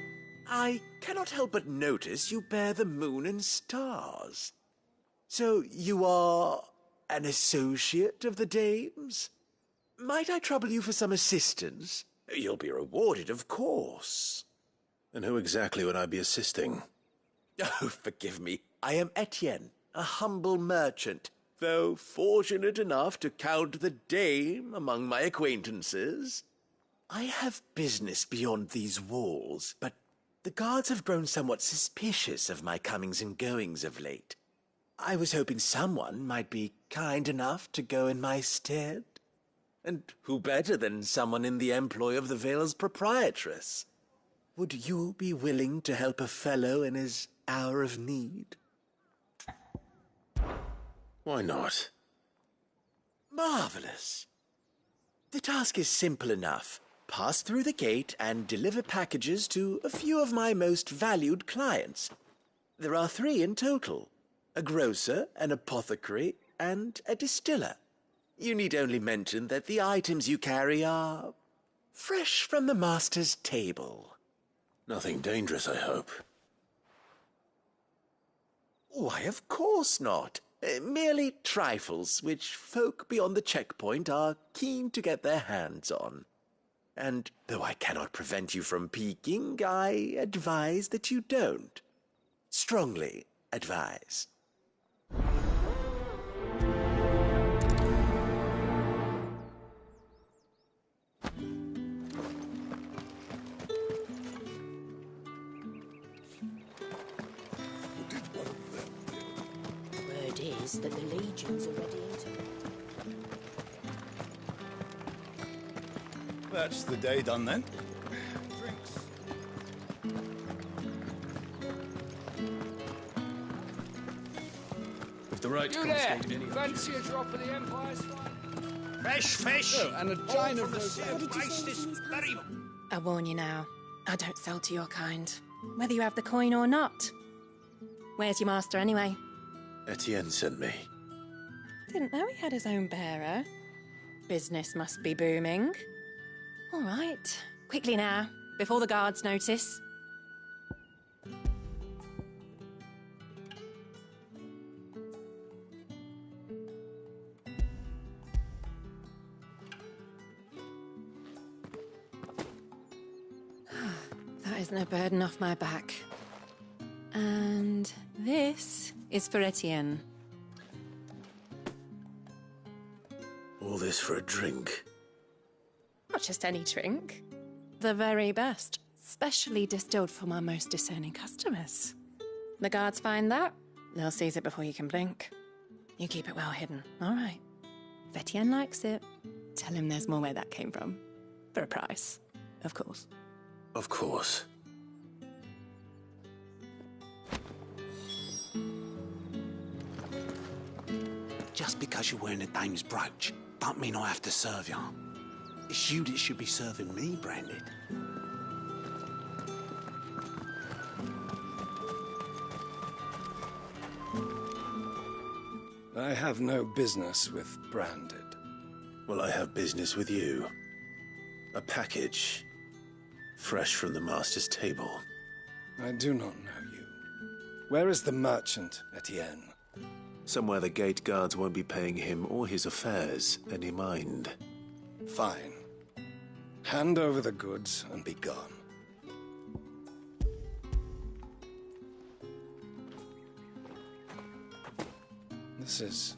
Speaker 23: I cannot help but notice you bear the moon and stars. So you are an associate of the dame's? Might I trouble you for some assistance? You'll be rewarded, of course.
Speaker 3: And who exactly would I be assisting?
Speaker 23: Oh, forgive me. I am Etienne, a humble merchant, though fortunate enough to count the dame among my acquaintances. I have business beyond these walls, but the guards have grown somewhat suspicious of my comings and goings of late. I was hoping someone might be kind enough to go in my stead. And who better than someone in the employ of the Vale's proprietress? Would you be willing to help a fellow in his hour of need?
Speaker 3: Why not?
Speaker 23: Marvelous. The task is simple enough. Pass through the gate and deliver packages to a few of my most valued clients. There are 3 in total. A grocer, an apothecary, and a distiller. You need only mention that the items you carry are fresh from the master's table.
Speaker 3: Nothing dangerous, I hope.
Speaker 23: Why, of course not. Merely trifles which folk beyond the checkpoint are keen to get their hands on. And though I cannot prevent you from peeking, I advise that you don't. Strongly advise.
Speaker 18: is that the legions are ready to...
Speaker 9: That's the day done then. Drinks.
Speaker 3: If the right
Speaker 14: You there! Fancy a drop of the Empire's fine?
Speaker 21: Fresh fish!
Speaker 14: Oh, and a china
Speaker 21: from the
Speaker 14: rose.
Speaker 21: sea of Isis, very...
Speaker 19: I warn you now, I don't sell to your kind, whether you have the coin or not. Where's your master anyway?
Speaker 3: Etienne sent me.
Speaker 19: Didn't know he had his own bearer. Business must be booming. All right, quickly now, before the guards notice. That is no burden off my back. And this is for Etienne.
Speaker 3: All this for a drink.
Speaker 19: Not just any drink. The very best, specially distilled for my most discerning customers. The guards find that, they'll seize it before you can blink. You keep it well hidden, all right? If Etienne likes it, tell him there's more where that came from. For a price, of course.
Speaker 3: Of course.
Speaker 6: Just because you're wearing a dame's brooch, don't mean I have to serve you. It's you that should be serving me, Branded.
Speaker 9: I have no business with Branded.
Speaker 3: Well, I have business with you. A package. Fresh from the master's table.
Speaker 9: I do not know you. Where is the merchant, Etienne?
Speaker 3: Somewhere the gate guards won't be paying him or his affairs any mind.
Speaker 9: Fine. Hand over the goods and be gone. This is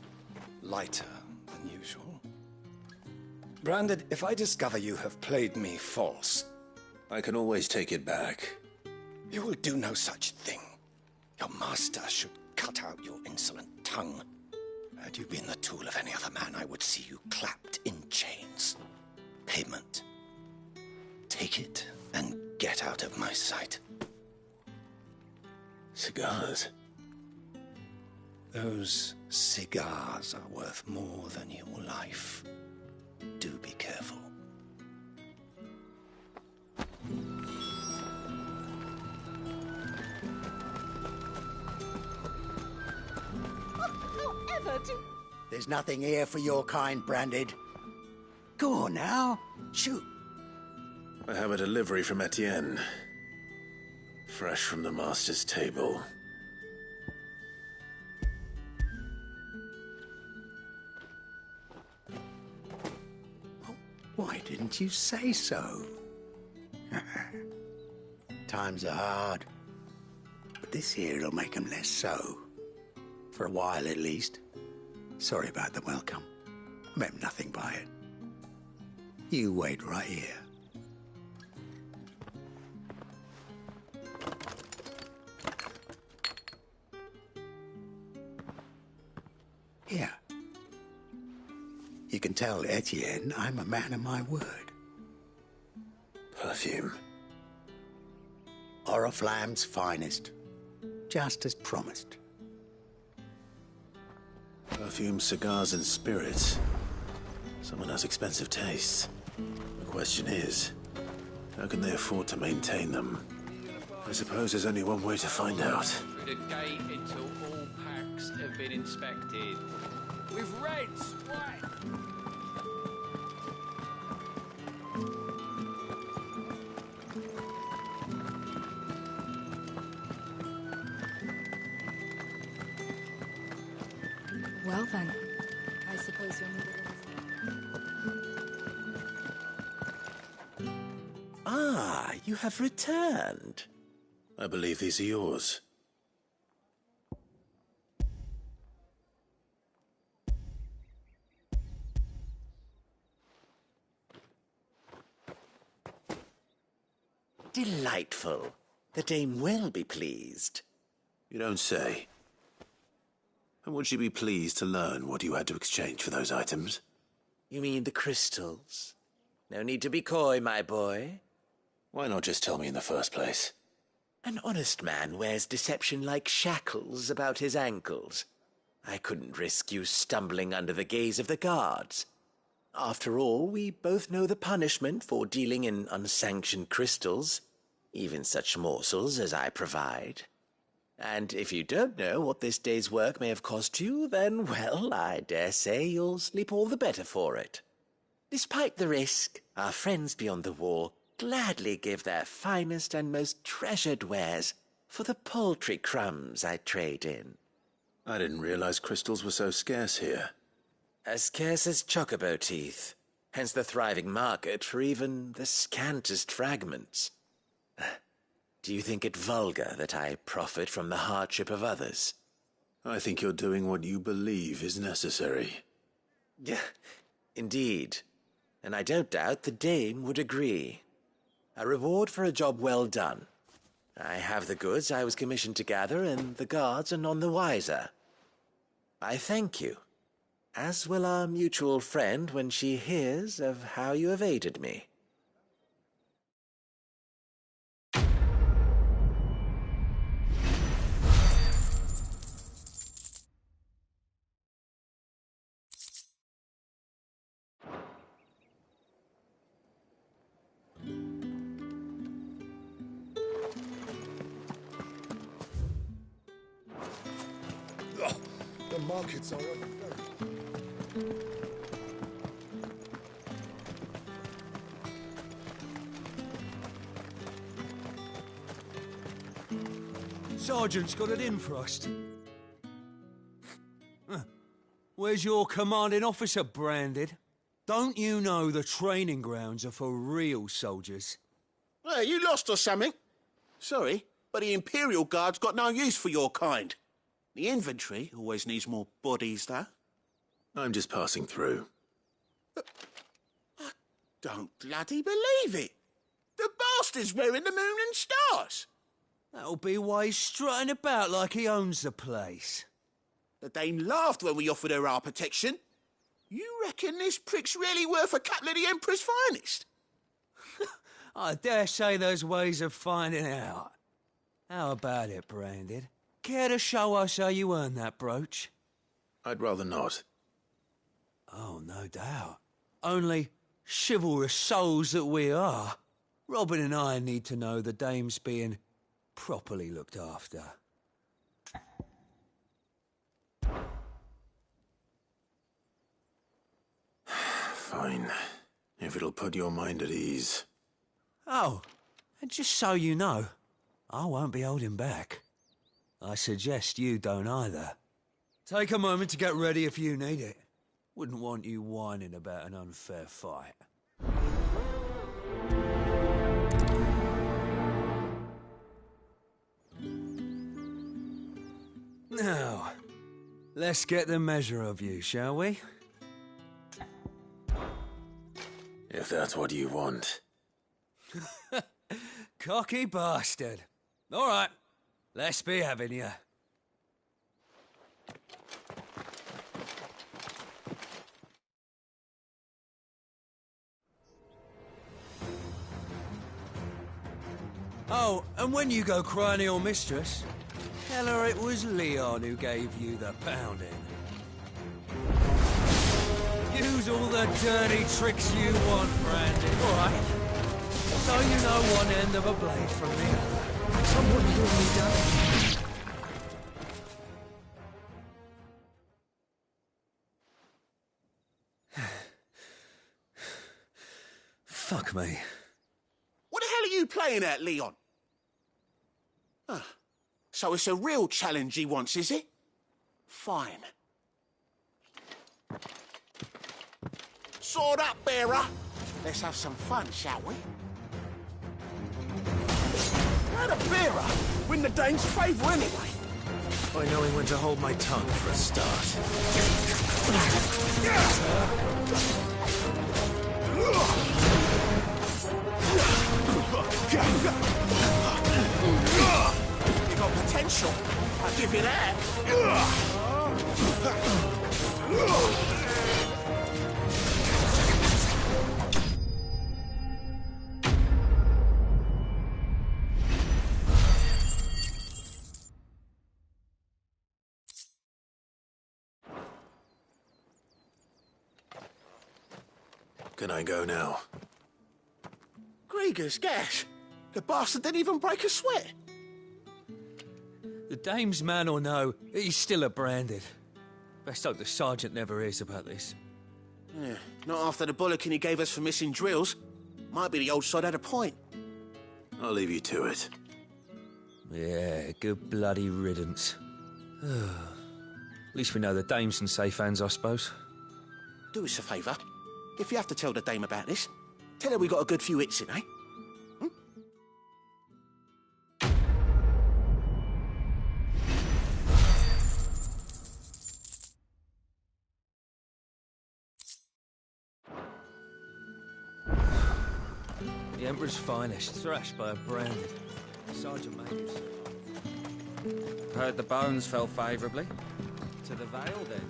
Speaker 9: lighter than usual. Branded, if I discover you have played me false...
Speaker 3: I can always take it back.
Speaker 9: You will do no such thing. Your master should cut out your insolent tongue. Had you been the tool of any other man, I would see you clapped in chains. Payment. Take it and get out of my sight.
Speaker 3: Cigars?
Speaker 9: Those cigars are worth more than your life. Do be careful.
Speaker 7: There's nothing here for your kind, Branded. Go on now. Shoot.
Speaker 3: I have a delivery from Etienne. Fresh from the master's table.
Speaker 7: Why didn't you say so? Times are hard. But this here'll make 'em less so. For a while, at least. Sorry about the welcome. Meant nothing by it. You wait right here. Here. You can tell Etienne I'm a man of my word.
Speaker 3: Perfume.
Speaker 7: Oriflamme's finest. Just as promised.
Speaker 3: Perfume, cigars, and spirits. Someone has expensive tastes. The question is, how can they afford to maintain them? I suppose there's only one way to find out.
Speaker 14: Through the gate until all packs have been inspected. With reds, white.
Speaker 19: Well then, I suppose you'll need it.
Speaker 3: Ah, you have returned. I believe these are yours.
Speaker 23: Delightful. The dame will be pleased.
Speaker 3: You don't say. And would she be pleased to learn what you had to exchange for those items?
Speaker 23: You mean the crystals? No need to be coy, my boy.
Speaker 3: Why not just tell me in the first place?
Speaker 23: An honest man wears deception like shackles about his ankles. I couldn't risk you stumbling under the gaze of the guards. After all, we both know the punishment for dealing in unsanctioned crystals, even such morsels as I provide. And if you don't know what this day's work may have cost you, then, well, I dare say you'll sleep all the better for it. Despite the risk, our friends beyond the wall gladly give their finest and most treasured wares for the paltry crumbs I trade in.
Speaker 3: I didn't realize crystals were so scarce here.
Speaker 23: As scarce as chocobo teeth, hence the thriving market for even the scantest fragments. Do you think it vulgar that I profit from the hardship of others?
Speaker 3: I think you're doing what you believe is necessary.
Speaker 23: Yeah, indeed. And I don't doubt the dame would agree. A reward for a job well done. I have the goods I was commissioned to gather, and the guards are none the wiser. I thank you, as will our mutual friend when she hears of how you have aided me.
Speaker 1: The markets are very...
Speaker 2: Sergeant's got it in for us. Where's your commanding officer, Branded? Don't you know the training grounds are for real soldiers?
Speaker 15: Hey, you lost or something? Sorry, but the Imperial Guard's got no use for your kind. The infantry always needs more bodies, though.
Speaker 3: I'm just passing through.
Speaker 15: I don't bloody believe it. The bastard's wearing the moon and stars.
Speaker 2: That'll be why he's strutting about like he owns the place.
Speaker 15: The dame laughed when we offered her our protection. You reckon this prick's really worth a couple of the Emperor's finest?
Speaker 2: I dare say there's ways of finding out. How about it, Branded? Care to show us how you earned that brooch?
Speaker 3: I'd rather not.
Speaker 2: Oh, no doubt. Only chivalrous souls that we are, Robin and I need to know the dame's being properly looked after.
Speaker 3: Fine. If it'll put your mind at ease.
Speaker 2: Oh, and just so you know, I won't be holding back. I suggest you don't either. Take a moment to get ready if you need it. Wouldn't want you whining about an unfair fight. Now, let's get the measure of you, shall we?
Speaker 3: If that's what you want.
Speaker 2: Cocky bastard. All right, let's be having you. Oh, and when you go crying to your mistress, tell her it was Leon who gave you the pounding. Use all the dirty tricks you want, Brandon. All right. So you know one end of a blade from the other. Someone really does. Fuck me.
Speaker 15: What the hell are you playing at, Leon? So it's a real challenge he wants, is it? Fine. Sword up, bearer. Let's have some fun, shall we? How the bearer win the Dane's favour anyway?
Speaker 3: By knowing when to hold my tongue for a start.
Speaker 15: You got potential. I'll give you that.
Speaker 3: Can I go now?
Speaker 15: Gregor's gas! The bastard didn't even break a sweat!
Speaker 2: The dame's man or no, he's still a branded. Best hope the sergeant never hears about this.
Speaker 15: Yeah, not after the bollocking he gave us for missing drills. Might be the old sod had a point.
Speaker 3: I'll leave you to it.
Speaker 2: Yeah, good bloody riddance. At least we know the dame's in safe hands, I suppose.
Speaker 15: Do us a favour. If you have to tell the dame about this, tell her we got a good few hits in, eh?
Speaker 2: The Emperor's finest, thrashed by a branded. Sergeant Major's.
Speaker 10: Heard the bones fell favourably. To the Vale, then.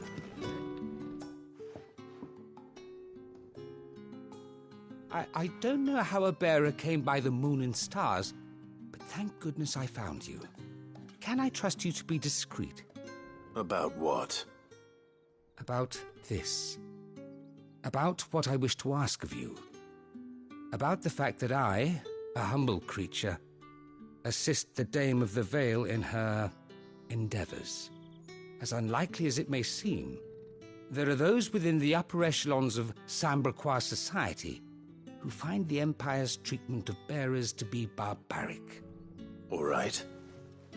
Speaker 16: I don't know how a bearer came by the moon and stars, but thank goodness I found you. Can I trust you to be discreet?
Speaker 3: About what?
Speaker 16: About this. About what I wish to ask of you. About the fact that I, a humble creature, assist the Dame of the Vale in her endeavours. As unlikely as it may seem, there are those within the upper echelons of Sambraquois society who find the Empire's treatment of bearers to be barbaric.
Speaker 3: All right.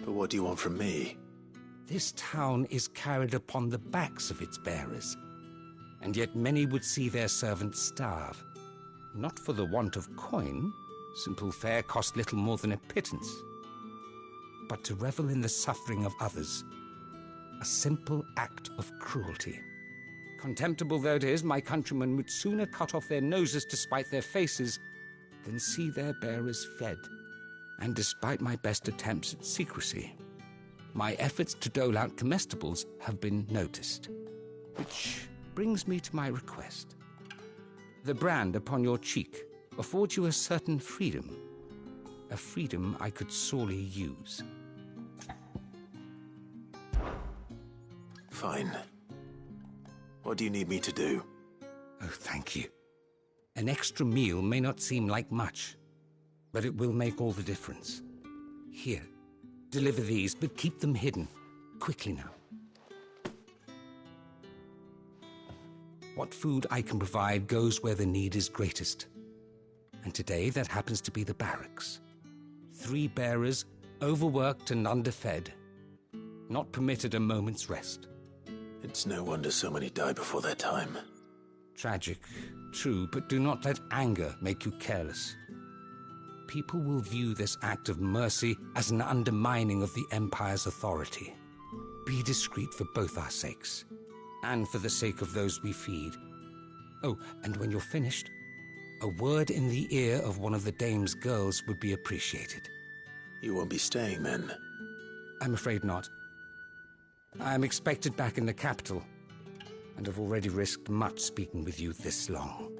Speaker 3: But what do you want from me?
Speaker 16: This town is carried upon the backs of its bearers, and yet many would see their servants starve. Not for the want of coin, simple fare cost little more than a pittance, but to revel in the suffering of others, a simple act of cruelty. Contemptible though it is, my countrymen would sooner cut off their noses to spite their faces than see their bearers fed. And despite my best attempts at secrecy, my efforts to dole out comestibles have been noticed. Which brings me to my request. The brand upon your cheek affords you a certain freedom. A freedom I could sorely use.
Speaker 3: Fine. What do you need me to do?
Speaker 16: Oh, thank you. An extra meal may not seem like much, but it will make all the difference. Here, deliver these, but keep them hidden. Quickly now. What food I can provide goes where the need is greatest. And today that happens to be the barracks. 3 bearers, overworked and underfed, not permitted a moment's rest.
Speaker 3: It's no wonder so many die before their time.
Speaker 16: Tragic, true, but do not let anger make you careless. People will view this act of mercy as an undermining of the Empire's authority. Be discreet for both our sakes, and for the sake of those we feed. Oh, and when you're finished, a word in the ear of one of the Dame's girls would be appreciated.
Speaker 3: You won't be staying, then?
Speaker 16: I'm afraid not. I'm expected back in the capital, and have already risked much speaking with you this long.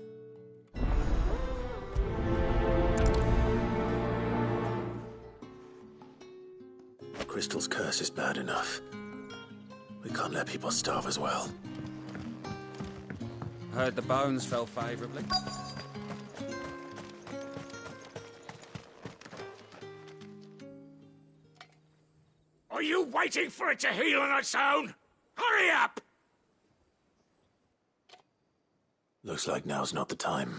Speaker 3: Crystal's curse is bad enough. We can't let people starve as well.
Speaker 10: Heard the bones fell favourably.
Speaker 8: Are you waiting for it to heal on its own? Hurry up!
Speaker 3: Looks like now's not the time.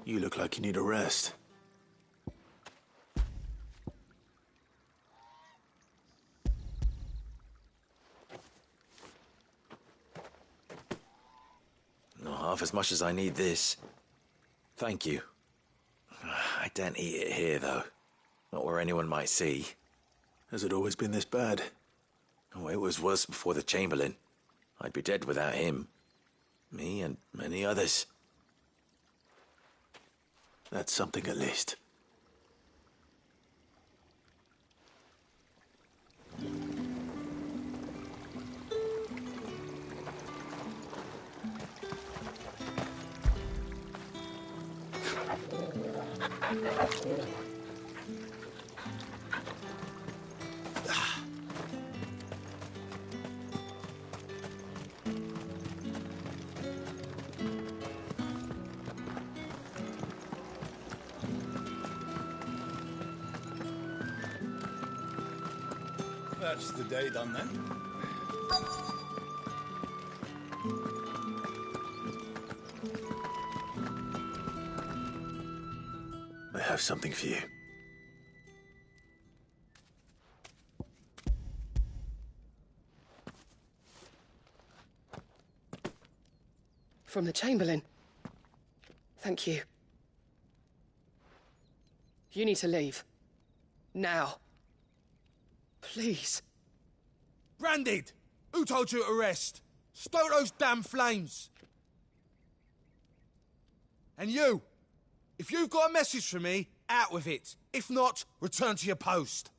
Speaker 3: You look like you need a rest.
Speaker 23: Not half as much as I need this. Thank you. I daren't eat it here, though. Not where anyone might see.
Speaker 3: Has it always been this bad?
Speaker 23: Oh, it was worse before the Chamberlain. I'd be dead without him. Me and many others.
Speaker 3: That's something at least.
Speaker 4: That's the day done then.
Speaker 3: I have something for you.
Speaker 17: From the Chamberlain. Thank you. You need to leave. Now. Please.
Speaker 20: Branded! Who told you to rest? Stoke those damn flames! And you! If you've got a message for me, out with it. If not, return to your post.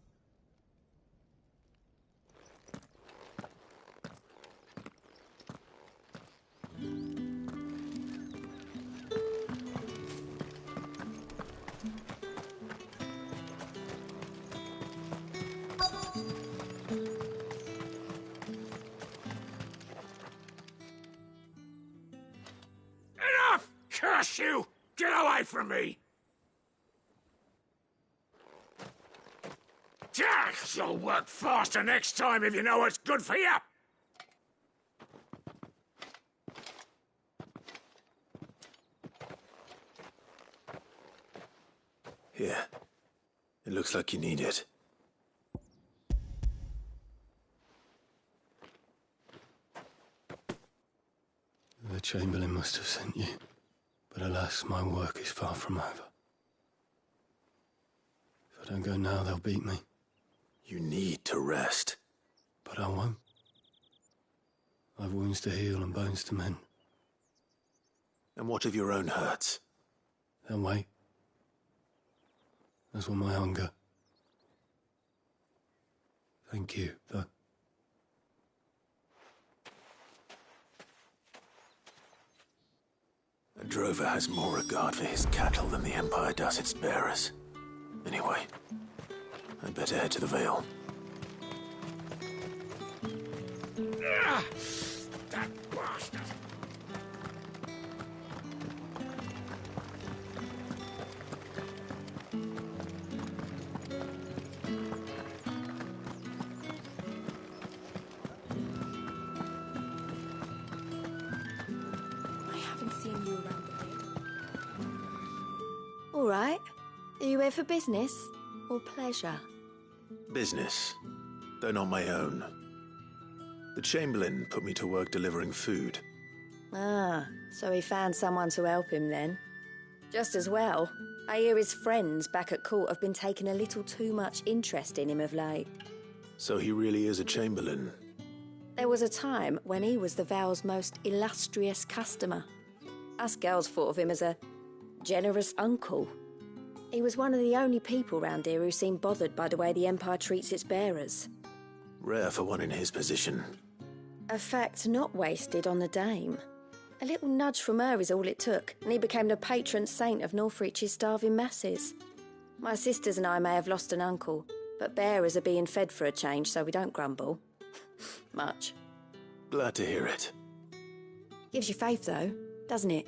Speaker 8: Enough! Curse you! Get away from me! You'll work faster next time if you know what's good for you!
Speaker 3: Here. It looks like you need it. The Chamberlain must have sent you. But alas, my work is far from over. If I don't go now, they'll beat me. You need to rest. But I won't. I've wounds to heal and bones to mend. And what of your own hurts? They'll wait. As will my hunger. Thank you, though. A drover has more regard for his cattle than the Empire does its bearers. Anyway, I'd better head to the Vale.
Speaker 8: That bastard!
Speaker 11: I haven't seen you around the Vale.
Speaker 24: All right. Are you here for business or pleasure?
Speaker 3: Business, though not my own. The Chamberlain put me to work delivering food.
Speaker 24: Ah, so he found someone to help him then. Just as well. I hear his friends back at court have been taking a little too much interest in him of late.
Speaker 3: So he really is a Chamberlain.
Speaker 24: There was a time when he was the Vale's most illustrious customer. Us girls thought of him as a generous uncle. He was one of the only people round here who seemed bothered by the way the Empire treats its bearers.
Speaker 3: Rare for one in his position.
Speaker 24: A fact not wasted on the Dame. A little nudge from her is all it took, and he became the patron saint of Northreach's starving masses. My sisters and I may have lost an uncle, but bearers are being fed for a change, so we don't grumble. Much.
Speaker 3: Glad to hear it.
Speaker 24: Gives you faith, though, doesn't it?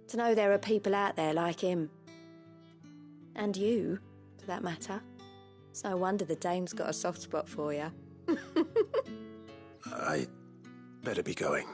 Speaker 24: To know there are people out there like him. And you, for that matter. It's no wonder the Dame's got a soft spot for you.
Speaker 3: I better be going.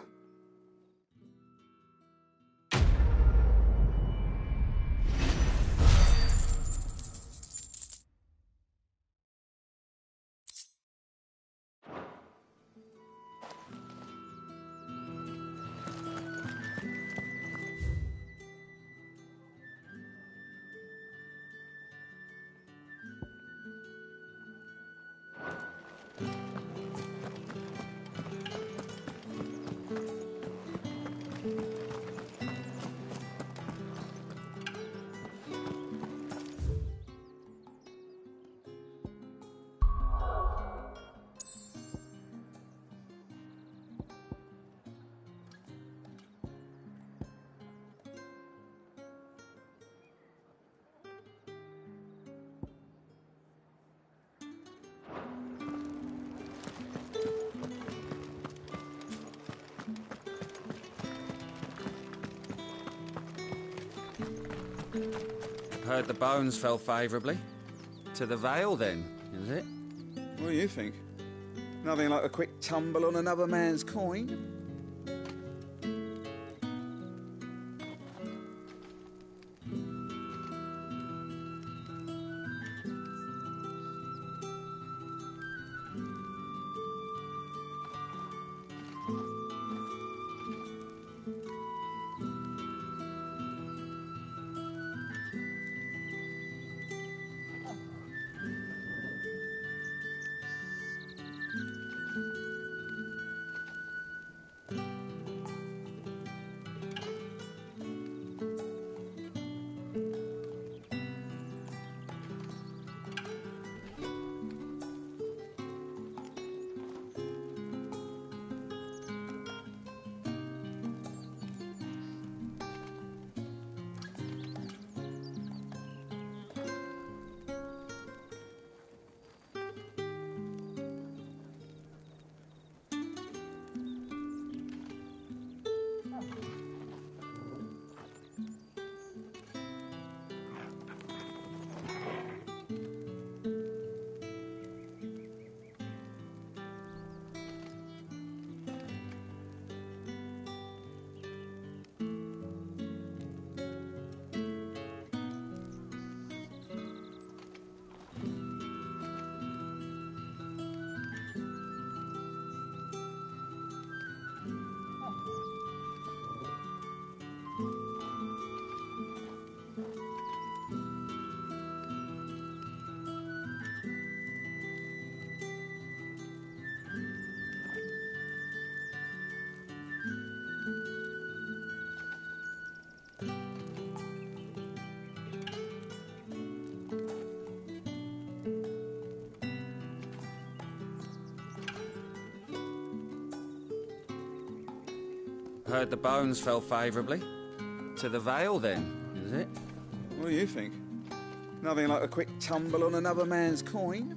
Speaker 10: Heard the bones fell favourably. To the Vale, then, is it?
Speaker 21: What do you think? Nothing like a quick tumble on another man's coin?
Speaker 10: Heard the bones fell favourably. To the Vale, then, is it?
Speaker 21: What do you think? Nothing like a quick tumble on another man's coin?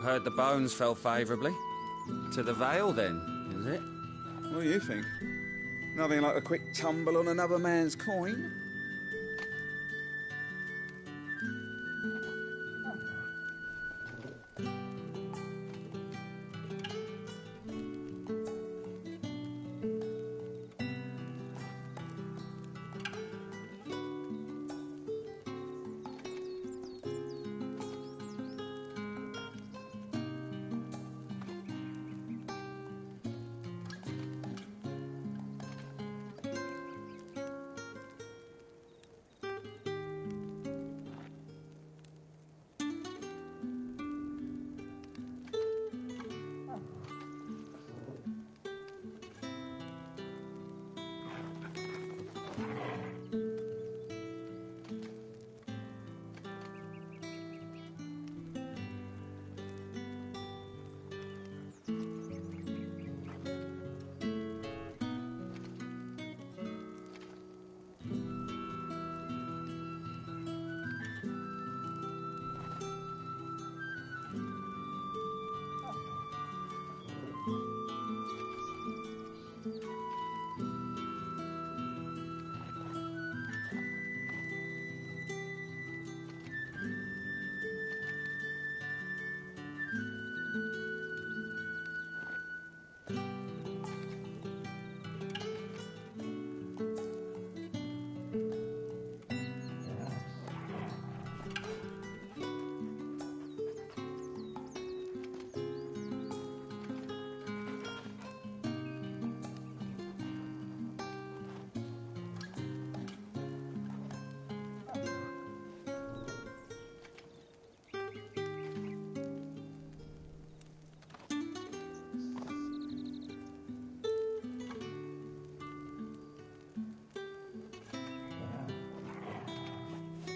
Speaker 10: Heard the bones fell favourably. To the Vale, then, is it?
Speaker 21: What do you think? Nothing like a quick tumble on another man's coin?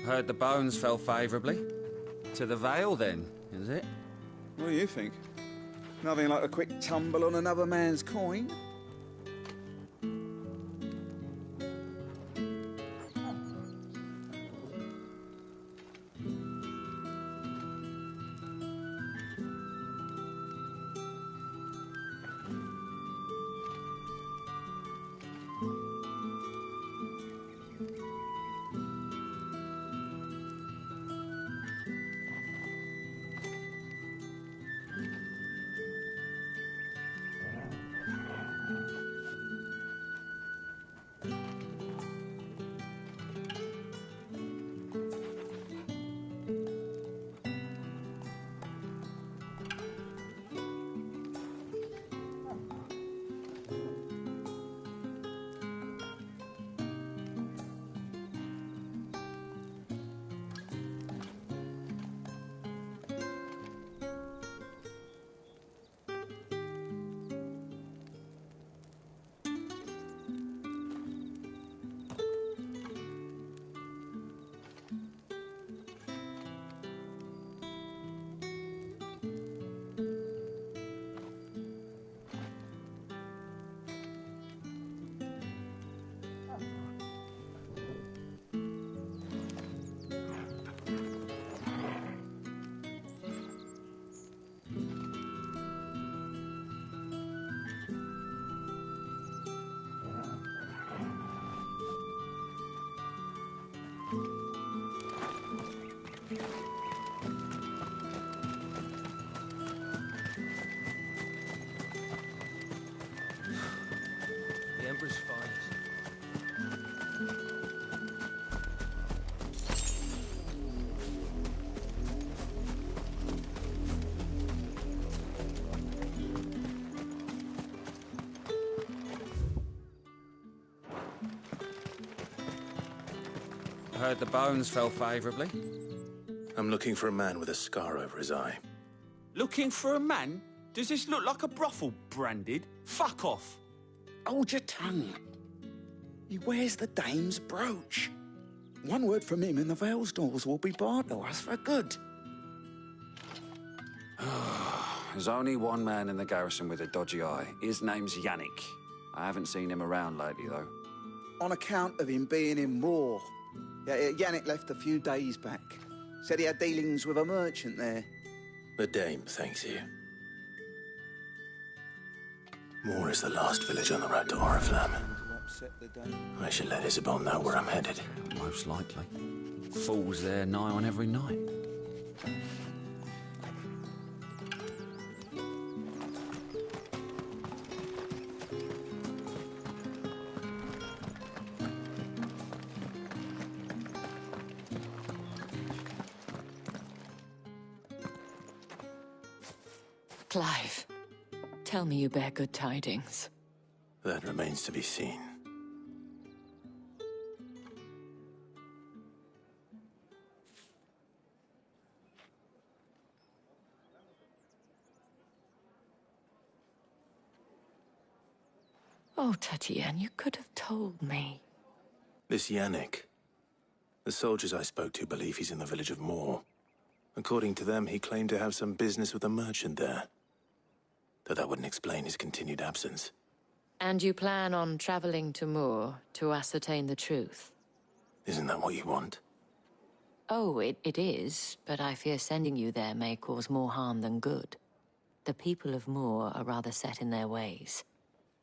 Speaker 10: Heard the bones fell favourably. To the Vale, then, is it?
Speaker 5: What do you think? Nothing like a quick tumble on another man's coin?
Speaker 2: The Emperor's finest.
Speaker 10: Heard the bones fell favourably.
Speaker 3: I'm looking for a man with a scar over his eye.
Speaker 15: Looking for a man? Does this look like a brothel, Branded? Fuck off.
Speaker 21: Hold your tongue. He wears the dame's brooch. One word from him and the Vale's doors will be barred to us for good.
Speaker 6: There's only one man in the garrison with a dodgy eye. His name's Yannick. I haven't seen him around lately, though.
Speaker 21: On account of him being in war. Yannick left a few days back. Said he had dealings with a merchant there.
Speaker 3: The dame thanks you. Moor is the last village on the road to Oriflamme. I should let Isabel know where I'm headed.
Speaker 6: Most likely. Fools there nigh on every night.
Speaker 12: Clive, tell me you bear good tidings.
Speaker 3: That remains to be seen.
Speaker 12: Oh, Tatienne, you could have told me.
Speaker 3: This Yannick. The soldiers I spoke to believe he's in the village of Moor. According to them, he claimed to have some business with a merchant there. Though that wouldn't explain his continued absence.
Speaker 12: And you plan on traveling to Moor to ascertain the truth?
Speaker 3: Isn't that what you want?
Speaker 12: Oh, it is, but I fear sending you there may cause more harm than good. The people of Moor are rather set in their ways.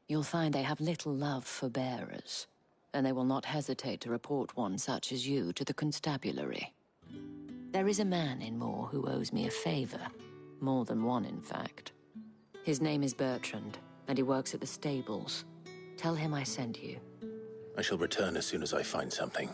Speaker 12: You'll find they have little love for bearers, and they will not hesitate to report one such as you to the constabulary. There is a man in Moor who owes me a favor. More than one, in fact. His name is Bertrand, and he works at the stables. Tell him I sent you.
Speaker 3: I shall return as soon as I find something.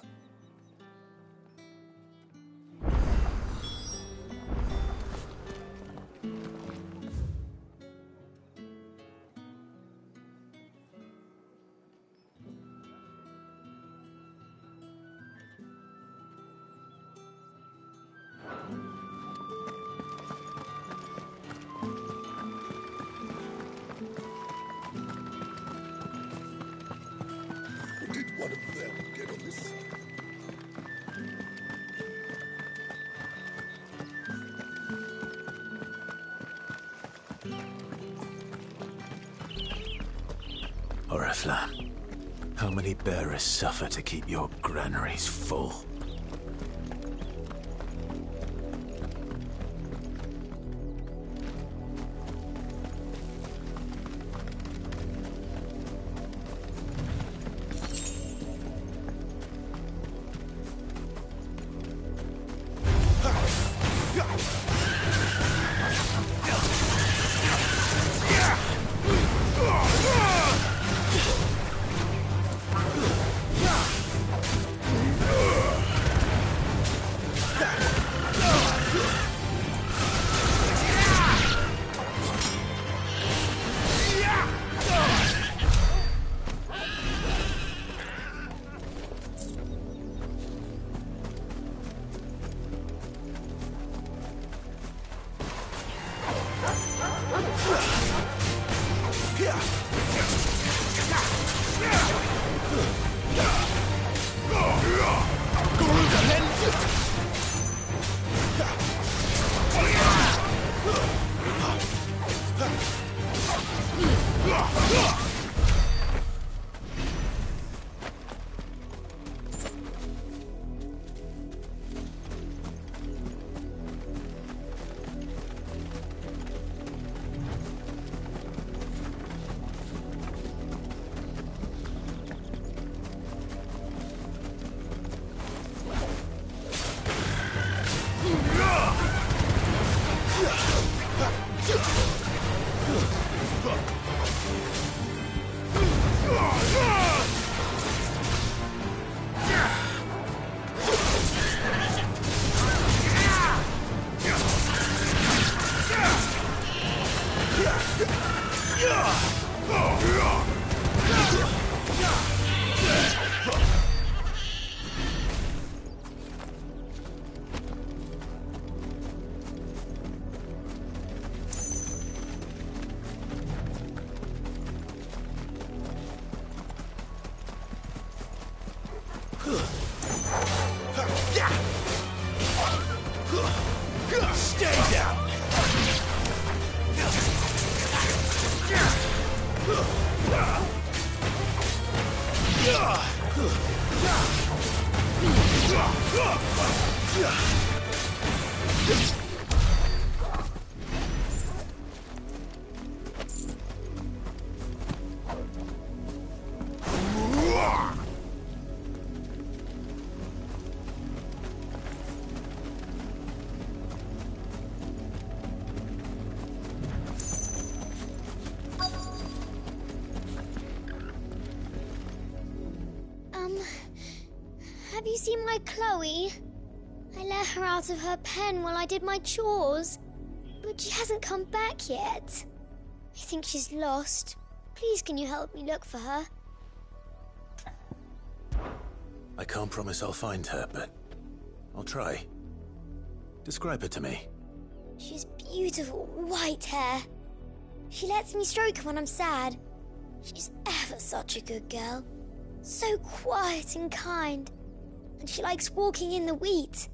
Speaker 1: Did one of them get on this side?
Speaker 3: Oriflamme, how many bearers suffer to keep your granaries full?
Speaker 8: Stay down!
Speaker 9: Have you seen my Chloe? I let her out of her pen while I did my chores, but she hasn't come back yet. I think she's lost. Please, can you help me look for her?
Speaker 3: I can't promise I'll find her, but I'll try. Describe her to me.
Speaker 9: She's beautiful white hair. She lets me stroke her when I'm sad. She's ever such a good girl. So quiet and kind. And she likes walking in the wheat.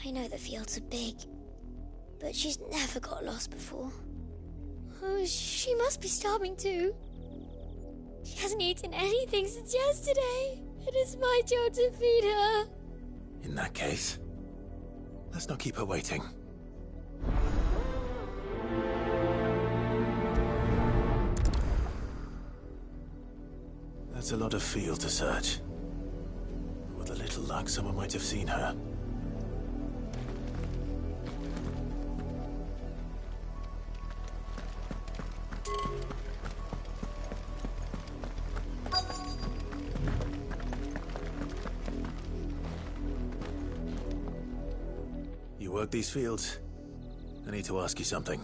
Speaker 9: I know the fields are big, but she's never got lost before. Oh, she must be starving too. She hasn't eaten anything since yesterday. It is my job to feed her.
Speaker 3: In that case, let's not keep her waiting. That's a lot of field to search. With a little luck, someone might have seen her. You work these fields? I need to ask you something.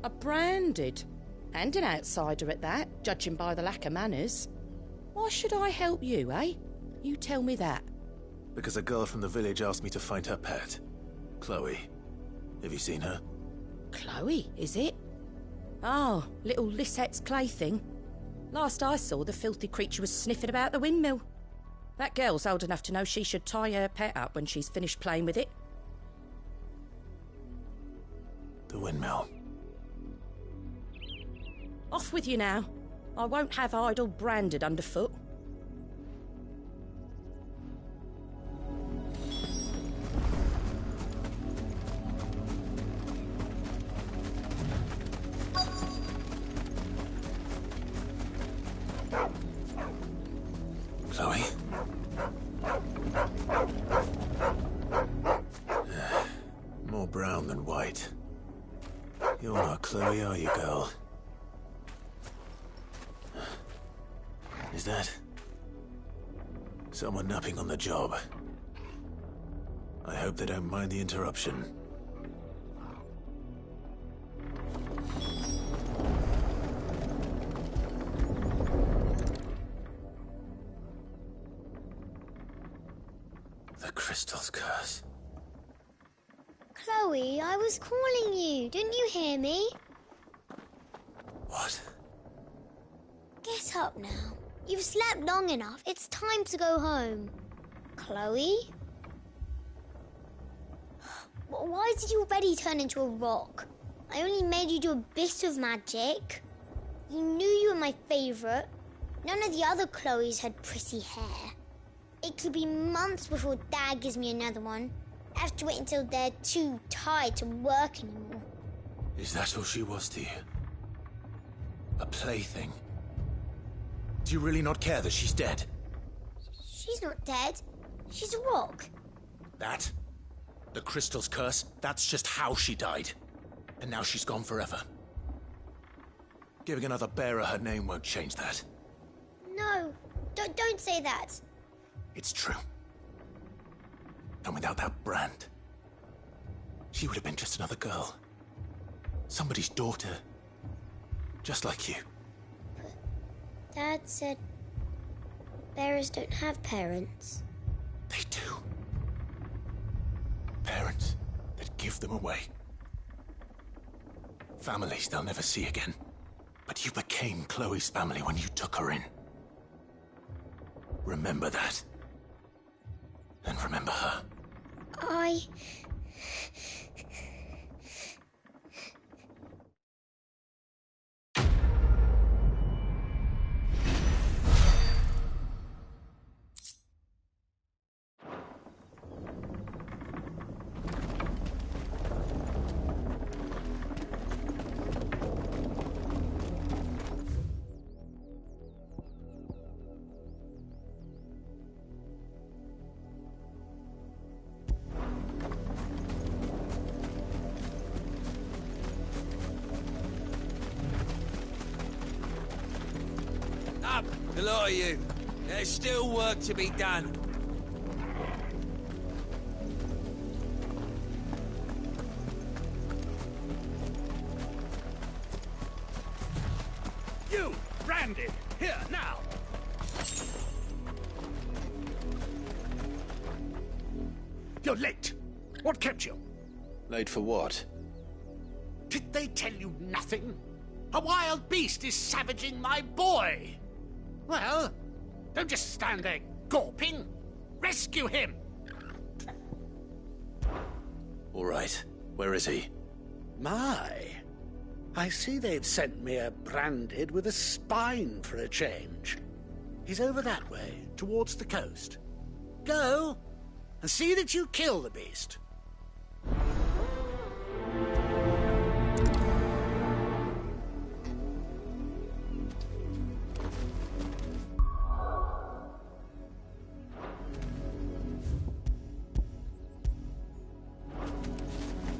Speaker 13: A branded. And an outsider at that, judging by the lack of manners. Why should I help you, eh? You tell me that.
Speaker 3: Because a girl from the village asked me to find her pet. Chloe. Have you seen her?
Speaker 13: Chloe, is it? Oh, little Lisette's plaything. Last I saw, the filthy creature was sniffing about the windmill. That girl's old enough to know she should tie her pet up when she's finished playing with it.
Speaker 3: The windmill.
Speaker 13: Off with you now. I won't have idle branded underfoot.
Speaker 3: Chloe? More brown than white. You're not Chloe, are you, girl? Is that someone napping on the job? I hope they don't mind the interruption. The crystal's curse.
Speaker 9: Chloe, I was calling you. Didn't you hear me?
Speaker 3: What?
Speaker 9: Get up now. You've slept long enough. It's time to go home. Chloe? Why did you already turn into a rock? I only made you do a bit of magic. You knew you were my favourite. None of the other Chloes had pretty hair. It could be months before Dad gives me another one. I have to wait until they're too tired to work anymore.
Speaker 3: Is that all she was to you? A plaything? Do you really not care that she's dead?
Speaker 9: She's not dead. She's a rock.
Speaker 3: That? The crystal's curse? That's just how she died. And now she's gone forever. Giving another bearer her name won't change that.
Speaker 9: No, don't say that.
Speaker 3: It's true. And without that brand, she would have been just another girl. Somebody's daughter. Just like you.
Speaker 9: Dad said bearers don't have parents.
Speaker 3: They do. Parents that give them away. Families they'll never see again. But you became Chloe's family when you took her in. Remember that. And remember her.
Speaker 2: Up, the lot of you. There's still work to be done.
Speaker 8: You, branded, here, now! You're late. What kept you?
Speaker 3: Late for what?
Speaker 8: Did they tell you nothing? A wild beast is savaging my boy! Well, don't just stand there gawping. Rescue him!
Speaker 3: All right. Where is he?
Speaker 8: My, I see they've sent me a branded with a spine for a change. He's over that way, towards the coast. Go, and see that you kill the beast.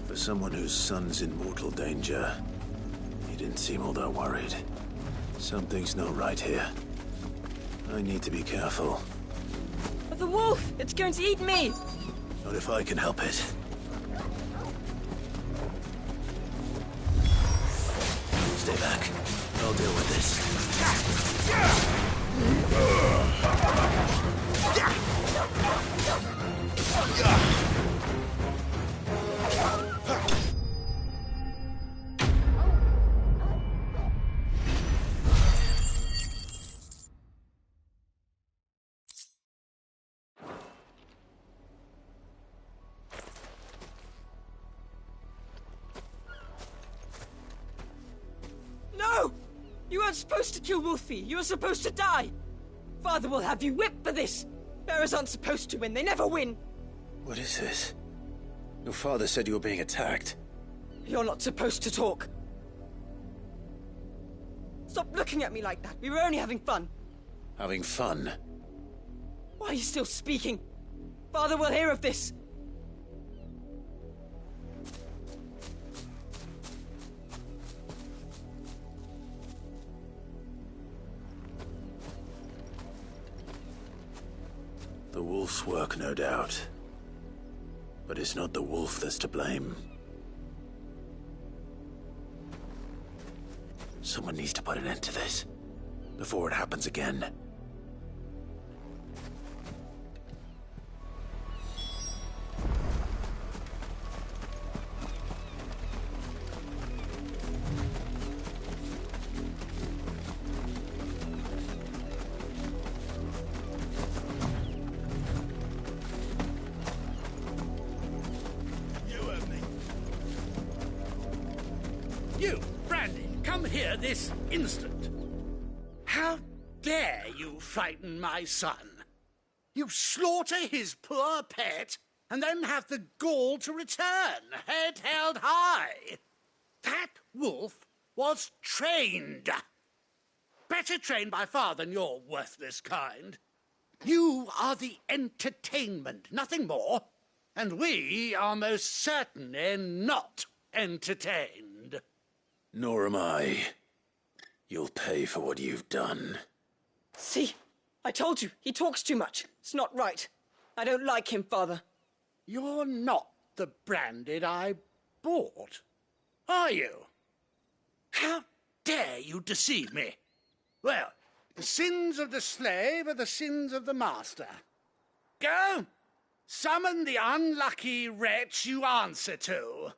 Speaker 3: For someone whose son's in mortal danger, he didn't seem all that worried. Something's not right here. I need to be careful.
Speaker 11: The wolf! It's going to eat me!
Speaker 3: Not if I can help it. Stay back. I'll deal with this.
Speaker 11: No!
Speaker 7: weren't supposed to kill Wolfie. You were supposed to die. Father will have you whipped for this. Bearers aren't supposed to win. They never win.
Speaker 3: What is this? Your father said you were being attacked.
Speaker 7: You're not supposed to talk. Stop looking at me like that. We were only having fun.
Speaker 3: Having fun?
Speaker 7: Why are you still speaking? Father will hear of this.
Speaker 3: The wolf's work, no doubt. But it's not the wolf that's to blame. Someone needs to put an end to this, before it happens again.
Speaker 8: You, Brandy, come here this instant. How dare you frighten my son? You slaughter his poor pet, and then have the gall to return, head held high. That wolf was trained. Better trained by far than your worthless kind. You are the entertainment, nothing more. And we are most certainly not entertained.
Speaker 3: Nor am I. You'll pay for what you've done.
Speaker 7: See? I told you, he talks too much. It's not right. I don't like him, Father.
Speaker 8: You're not the Branded I bought, are you? How dare you deceive me? Well, the sins of the slave are the sins of the master. Go, summon the unlucky wretch you answer to.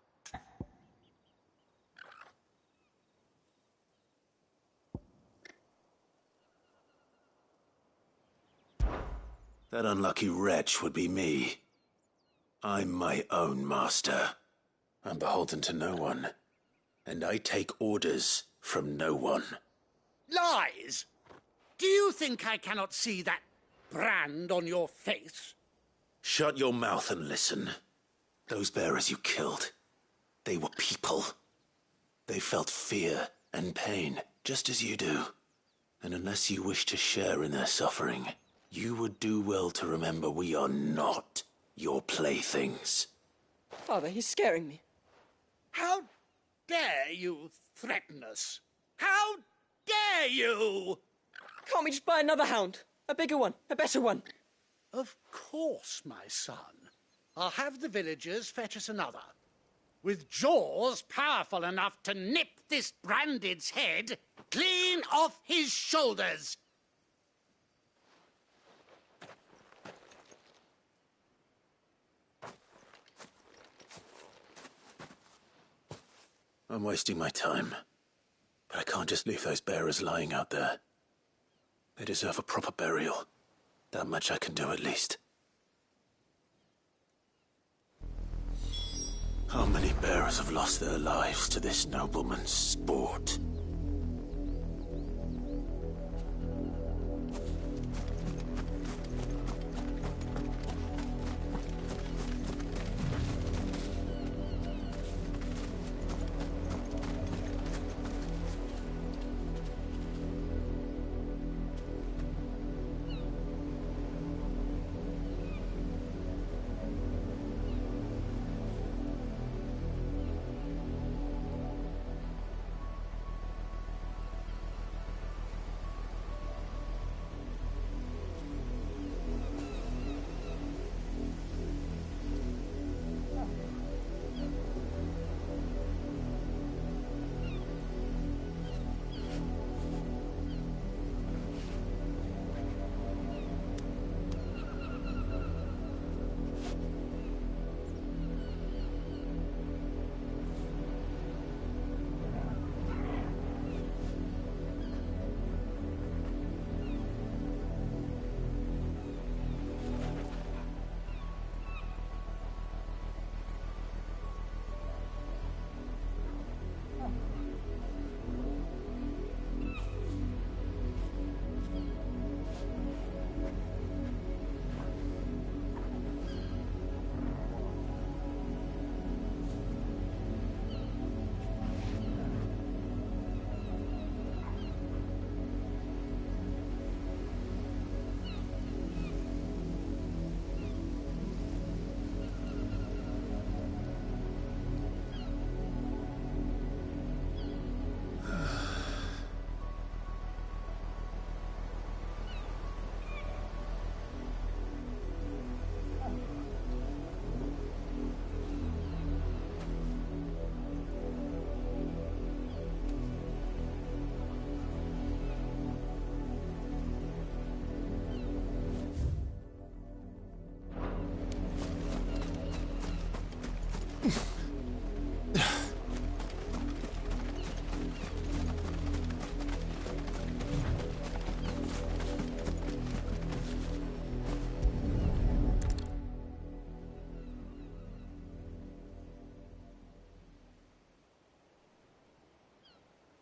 Speaker 3: That unlucky wretch would be me. I'm my own master. I'm beholden to no one. And I take orders from no one.
Speaker 8: Lies! Do you think I cannot see that brand on your face?
Speaker 3: Shut your mouth and listen. Those bearers you killed, they were people. They felt fear and pain, just as you do. And unless you wish to share in their suffering, you would do well to remember we are not your playthings.
Speaker 7: Father, he's scaring me.
Speaker 8: How dare you threaten us? How dare you?
Speaker 7: Can't we just buy another hound? A bigger one, a better one.
Speaker 8: Of course, my son. I'll have the villagers fetch us another. With jaws powerful enough to nip this Branded's head clean off his shoulders.
Speaker 3: I'm wasting my time. But I can't just leave those bearers lying out there. They deserve a proper burial. That much I can do at least. How many bearers have lost their lives to this nobleman's sport?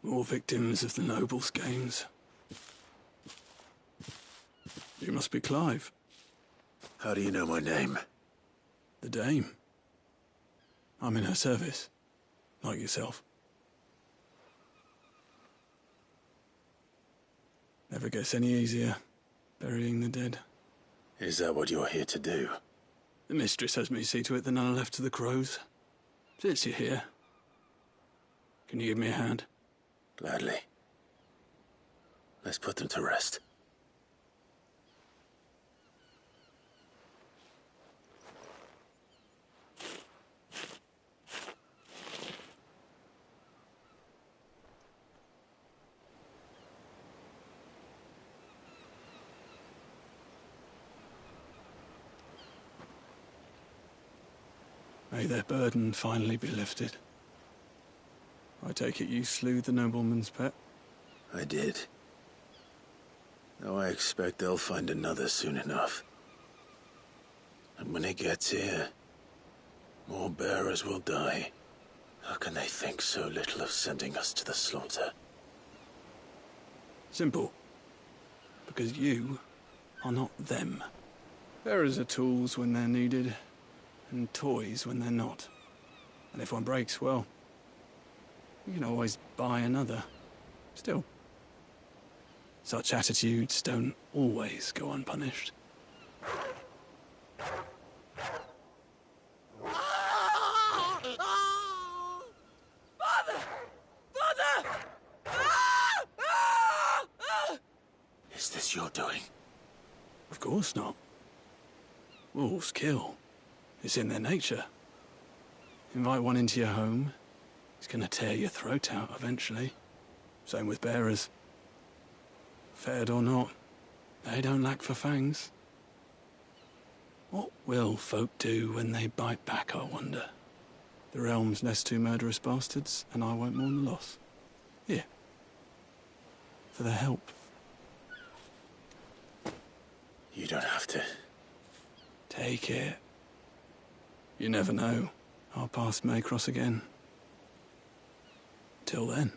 Speaker 4: More victims of the nobles' games. You must be Clive.
Speaker 3: How do you know my name?
Speaker 4: The Dame. I'm in her service, like yourself. Never gets any easier, burying the dead.
Speaker 3: Is that what you're here to do?
Speaker 4: The mistress has me see to it that none are left to the crows. Since you're here, can you give me a hand?
Speaker 3: Gladly. Let's put them to rest.
Speaker 4: May their burden finally be lifted. I take it you slew the nobleman's pet?
Speaker 3: I did. Though I expect they'll find another soon enough. And when it gets here, more bearers will die. How can they think so little of sending us to the slaughter?
Speaker 4: Simple. Because you are not them. Bearers are tools when they're needed, and toys when they're not. And if one breaks, well, you can always buy another. Still, such attitudes don't always go unpunished.
Speaker 7: Father! Father!
Speaker 3: Is this your doing?
Speaker 4: Of course not. Wolves kill. It's in their nature. Invite one into your home, he's gonna tear your throat out eventually. Same with bearers. Fed or not, they don't lack for fangs. What will folk do when they bite back, I wonder? The realm's nest two murderous bastards, and I won't mourn the loss. Here. For their help.
Speaker 3: You don't have to.
Speaker 4: Take it. You never know. Our paths may cross again. Till then.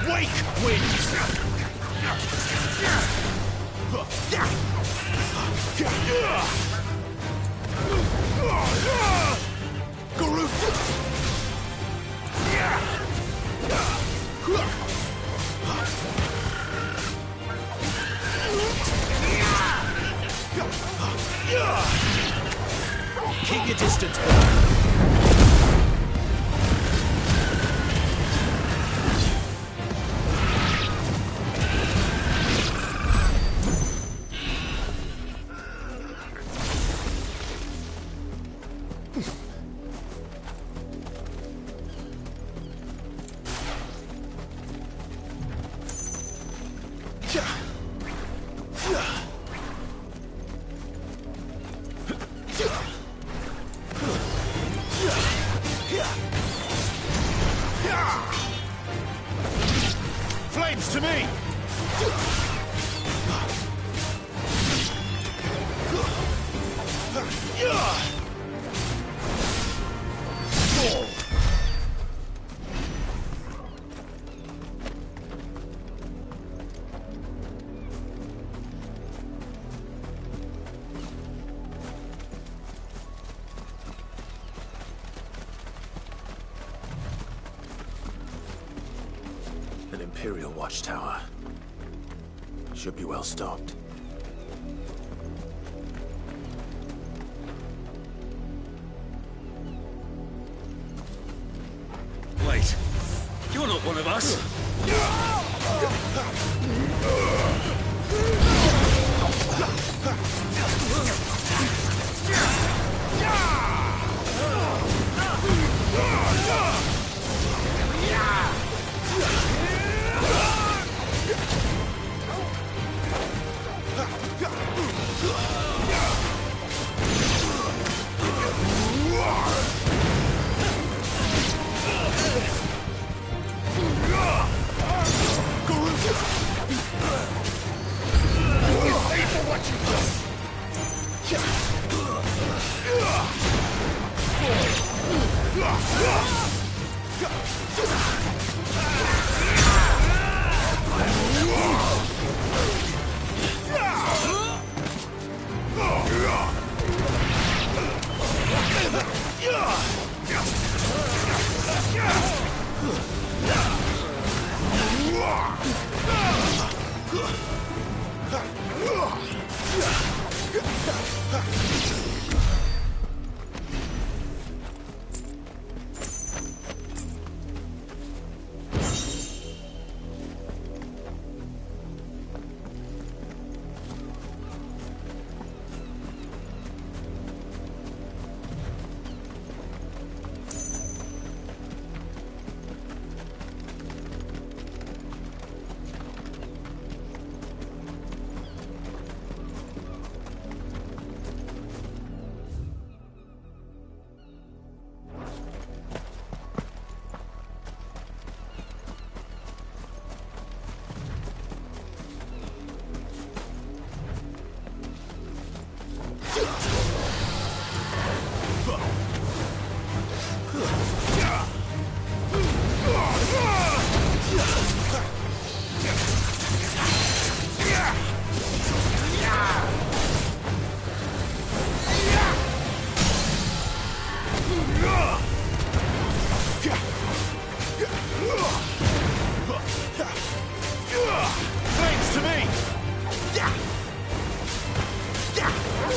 Speaker 8: Wake winds!
Speaker 3: Keep your distance.
Speaker 8: Flames to me!
Speaker 3: Imperial Watchtower. Should be well stocked.
Speaker 2: Wait, you're not one of us!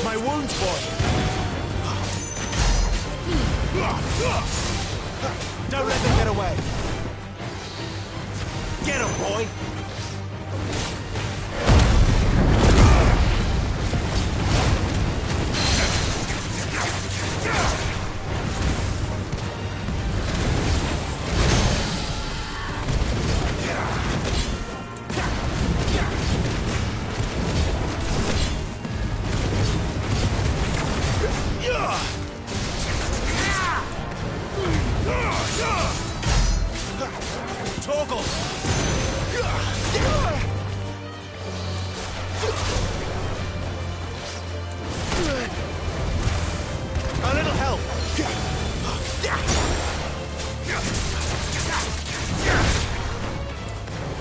Speaker 15: My wounds, boy! Don't let them get away! Get him, boy!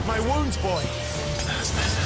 Speaker 15: My wounds, boy! That's better.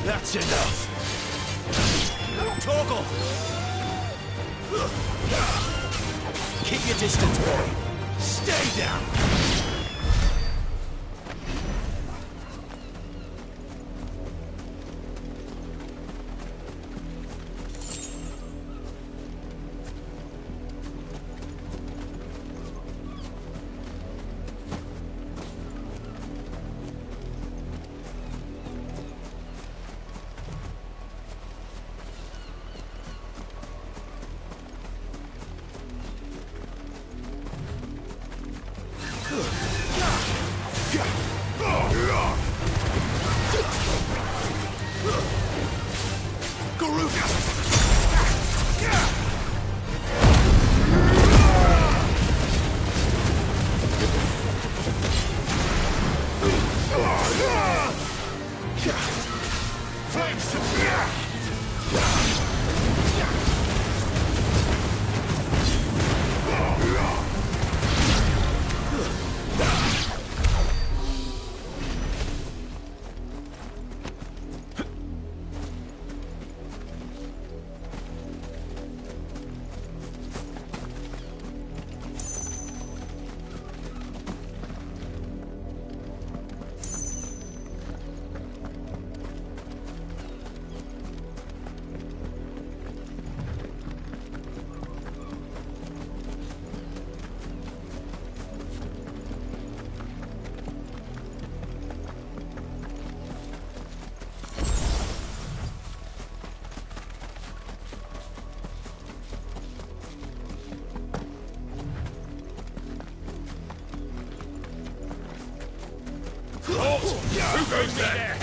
Speaker 15: That's enough. Torgal!
Speaker 8: Keep your distance, boy. Stay down. Who goes there?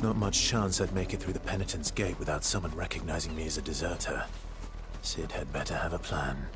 Speaker 3: Not much chance I'd make it through the Penitent's Gate without someone recognizing me as a deserter. Sid had better have a plan.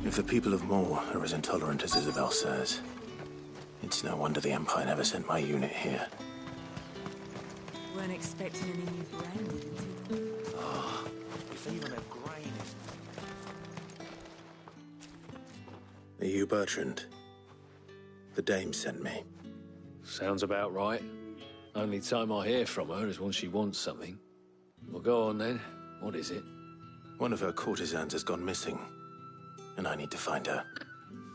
Speaker 3: If the people of Moor are as intolerant as Isabel says, it's no wonder the Empire never sent my unit here.
Speaker 11: Weren't expecting any new branding.
Speaker 3: Oh, if even a grain is... Are you Bertrand? The Dame sent me.
Speaker 14: Sounds about right. Only time I hear from her is when she wants something. Well, go on then. What is it?
Speaker 3: One of her courtesans has gone missing, and I need to find her.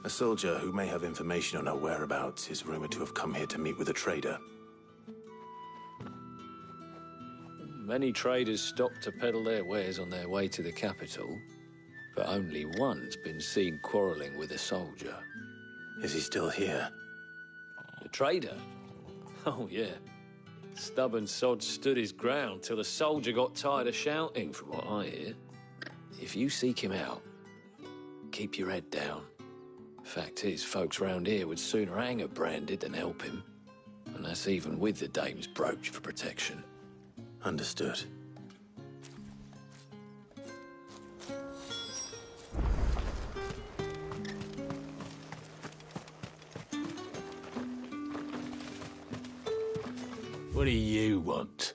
Speaker 3: A soldier who may have information on her whereabouts is rumored to have come here to meet with a trader.
Speaker 14: Many traders stop to peddle their wares on their way to the capital, but only one's been seen quarrelling with a soldier.
Speaker 3: Is he still here?
Speaker 14: The trader? Oh, yeah. Stubborn sod stood his ground till the soldier got tired of shouting, from what I hear. If you seek him out, keep your head down. Fact is, folks round here would sooner hang a branded than help him. And that's even with the dame's brooch for protection.
Speaker 3: Understood.
Speaker 8: What do you want?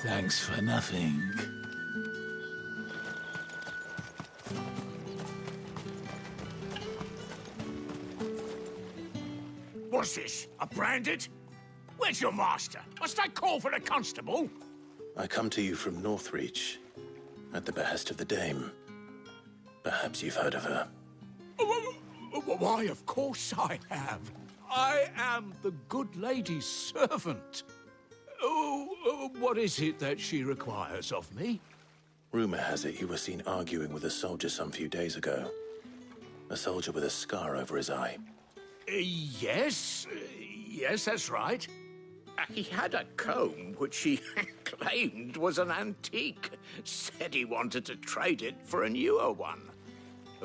Speaker 8: Thanks for nothing. What's this? A branded? Where's your master? Must I call for the constable?
Speaker 3: I come to you from Northreach, at the behest of the dame. Perhaps you've heard of her.
Speaker 8: Why, of course I have. I am the good lady's servant. What is it that she requires of me?
Speaker 3: Rumor has it you were seen arguing with a soldier some few days ago. A soldier with a scar over his eye.
Speaker 8: Yes, that's right. He had a comb which he claimed was an antique. Said he wanted to trade it for a newer one.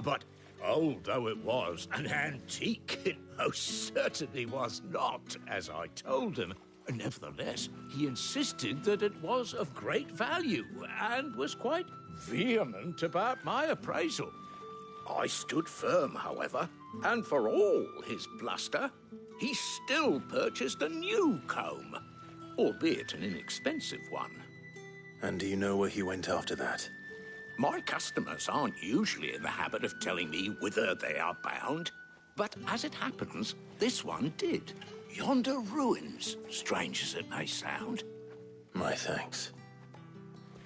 Speaker 8: But old though it was, an antique it most certainly was not, as I told him. Nevertheless, he insisted that it was of great value and was quite vehement about my appraisal. I stood firm, however, and for all his bluster, he still purchased a new comb, albeit an inexpensive one.
Speaker 3: And do you know where he went after that?
Speaker 8: My customers aren't usually in the habit of telling me whither they are bound, but as it happens, this one did. Yonder ruins, strange as it may sound.
Speaker 3: My thanks.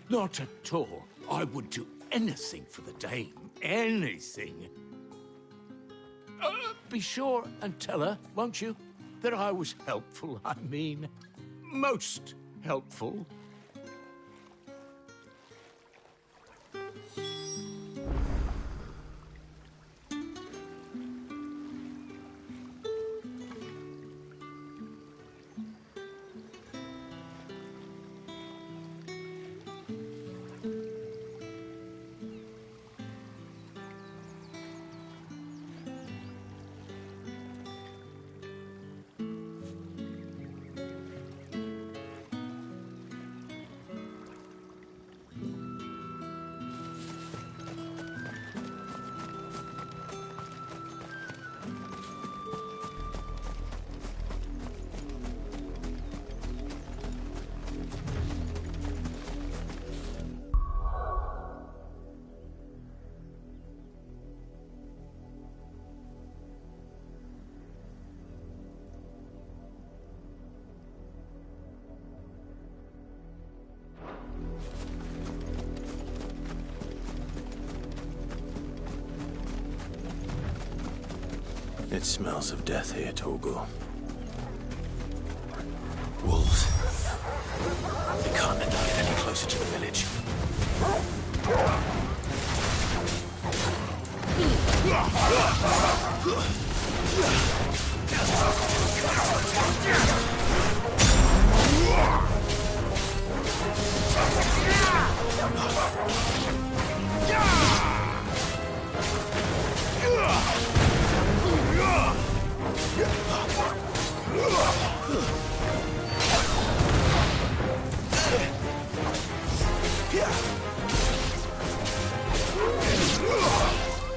Speaker 8: Not at all. I would do anything for the dame. Anything. Be sure and tell her, won't you, that I was helpful. I mean, most helpful.
Speaker 3: It smells of death here, Torgal. Wolves. They can't let them get any closer to the village.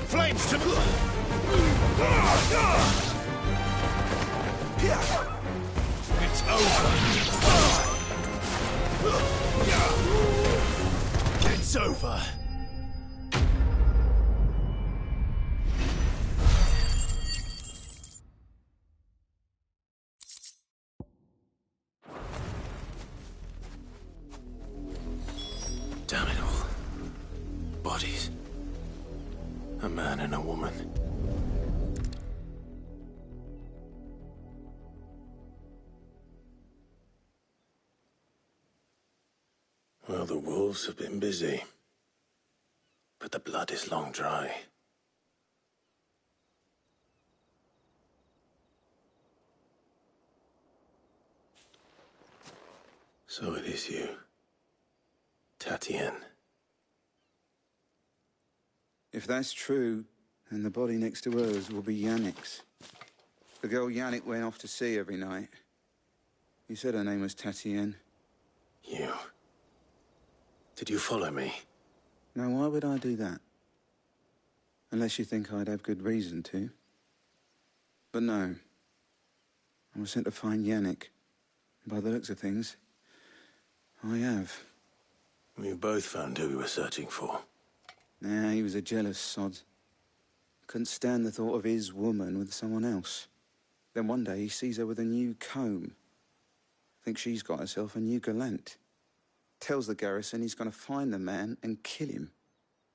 Speaker 8: Flames to... It's over. It's over.
Speaker 3: Damn it all. Bodies. A man and a woman. Well, the wolves have been busy. But the blood is long dry. So it is you, Tatienne.
Speaker 5: If that's true, then the body next to hers will be Yannick's. The girl Yannick went off to see every night. You said her name was Tatienne.
Speaker 3: You. Did you follow me?
Speaker 5: Now, why would I do that? Unless you think I'd have good reason to. But no. I was sent to find Yannick. By the looks of things, I have.
Speaker 3: We both found who we were searching for.
Speaker 5: Nah, he was a jealous sod. Couldn't stand the thought of his woman with someone else. Then one day he sees her with a new comb. Thinks she's got herself a new gallant. Tells the garrison he's going to find the man and kill him.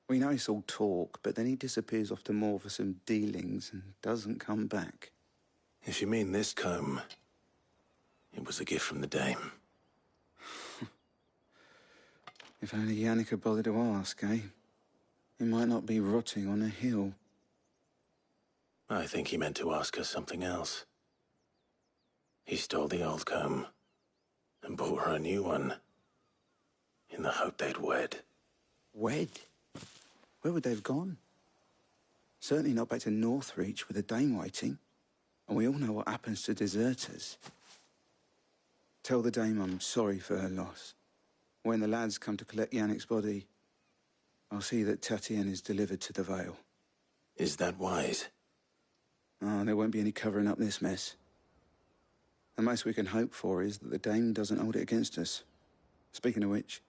Speaker 5: We know it's all talk, but then he disappears off to Moor for some dealings and doesn't come back.
Speaker 3: If you mean this comb, it was a gift from the dame.
Speaker 5: If only Yannick had bothered to ask, eh? He might not be rotting on a hill.
Speaker 3: I think he meant to ask her something else. He stole the old comb and bought her a new one in the hope they'd wed.
Speaker 5: Wed? Where would they have gone? Certainly not back to Northreach with a dame waiting. And we all know what happens to deserters. Tell the dame I'm sorry for her loss. When the lads come to collect Yannick's body, I'll see that Tatienne is delivered to the Vale.
Speaker 3: Is that wise?
Speaker 5: Oh, there won't be any covering up this mess. The most we can hope for is that the dame doesn't hold it against us. Speaking of which,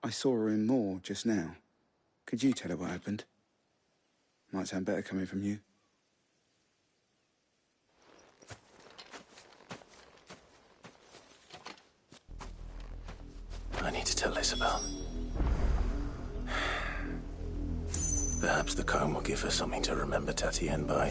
Speaker 5: I saw her in Moor just now. Could you tell her what happened? Might sound better coming from you.
Speaker 3: I need to tell Isabel. Perhaps the comb will give her something to remember Tatienne by.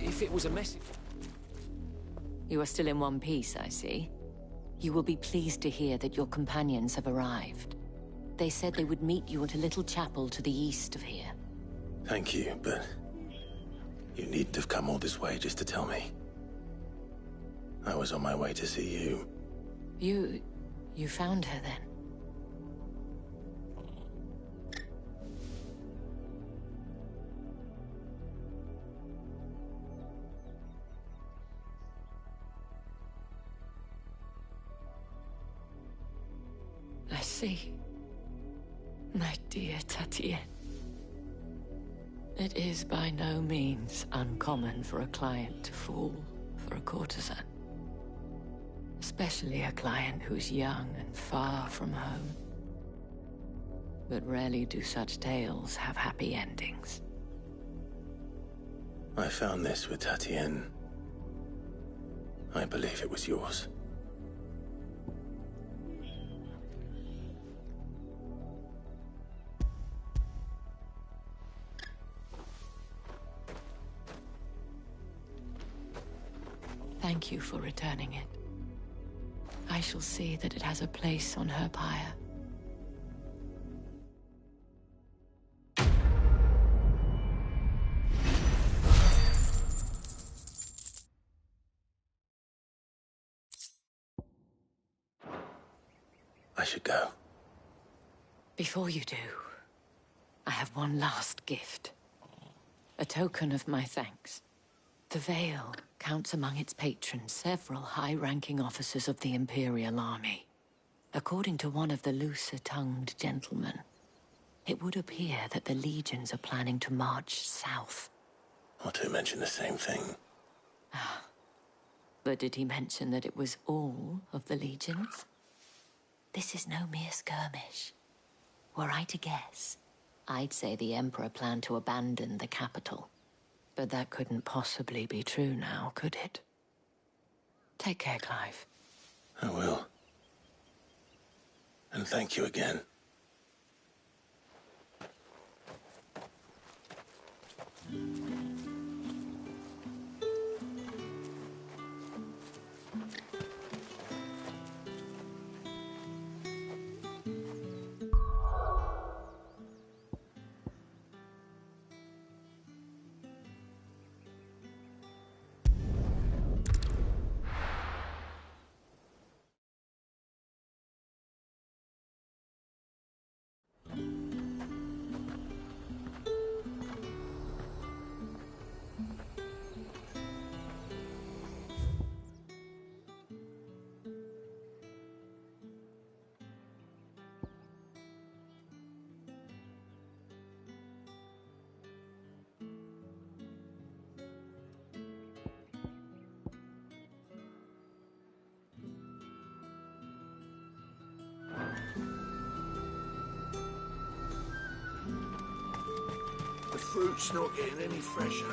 Speaker 14: If it was a message...
Speaker 12: You are still in one piece, I see. You will be pleased to hear that your companions have arrived. They said they would meet you at a little chapel to the east of here.
Speaker 3: Thank you, but you needn't have come all this way just to tell me. I was on my way to see you.
Speaker 12: You found her then? I see. My dear Tatienne. It is by no means uncommon for a client to fall for a courtesan. Especially a client who's young and far from home. But rarely do such tales have happy endings.
Speaker 3: I found this with Tatienne. I believe it was yours.
Speaker 12: Thank you for returning it. I shall see that it has a place on her pyre.
Speaker 3: I should go.
Speaker 12: Before you do, I have one last gift. A token of my thanks. The Vale counts among its patrons several high-ranking officers of the Imperial Army. According to one of the looser-tongued gentlemen, it would appear that the legions are planning to march south.
Speaker 3: Otto mentioned the same thing.
Speaker 12: But did he mention that it was all of the legions? This is no mere skirmish. Were I to guess, I'd say the Emperor planned to abandon the capital. But that couldn't possibly be true now, could it? Take care, Clive.
Speaker 3: I will. And thank you again.
Speaker 8: The fruit's not getting any fresher.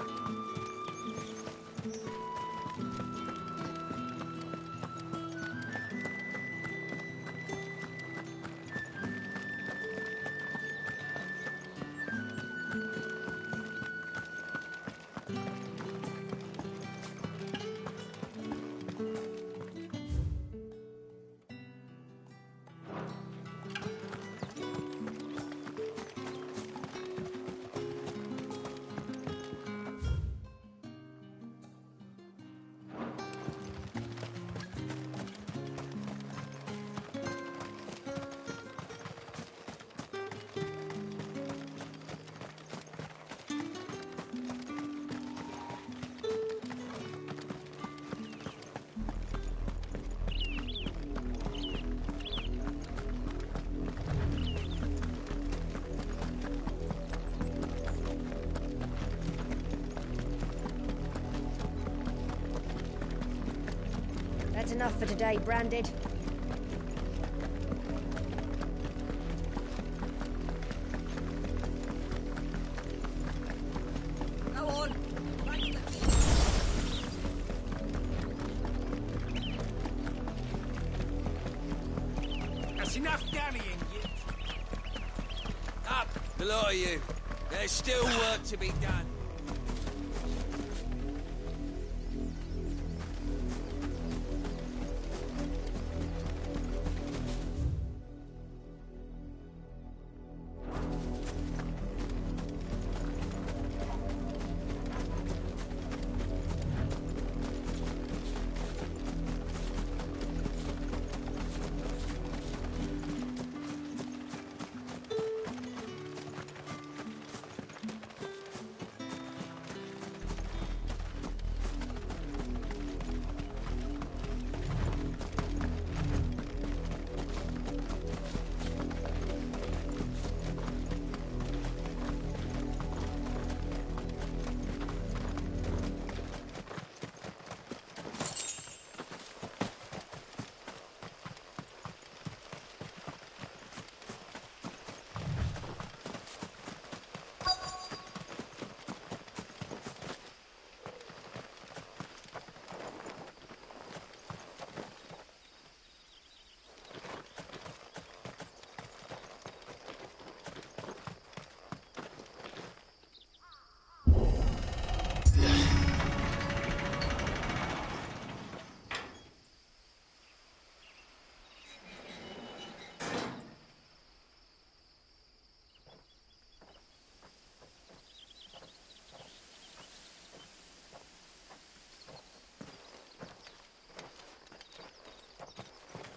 Speaker 16: That's enough for today, Branded.
Speaker 7: Go on.
Speaker 2: That's enough dallying, you. Up, the lot of you. There's still work to be done.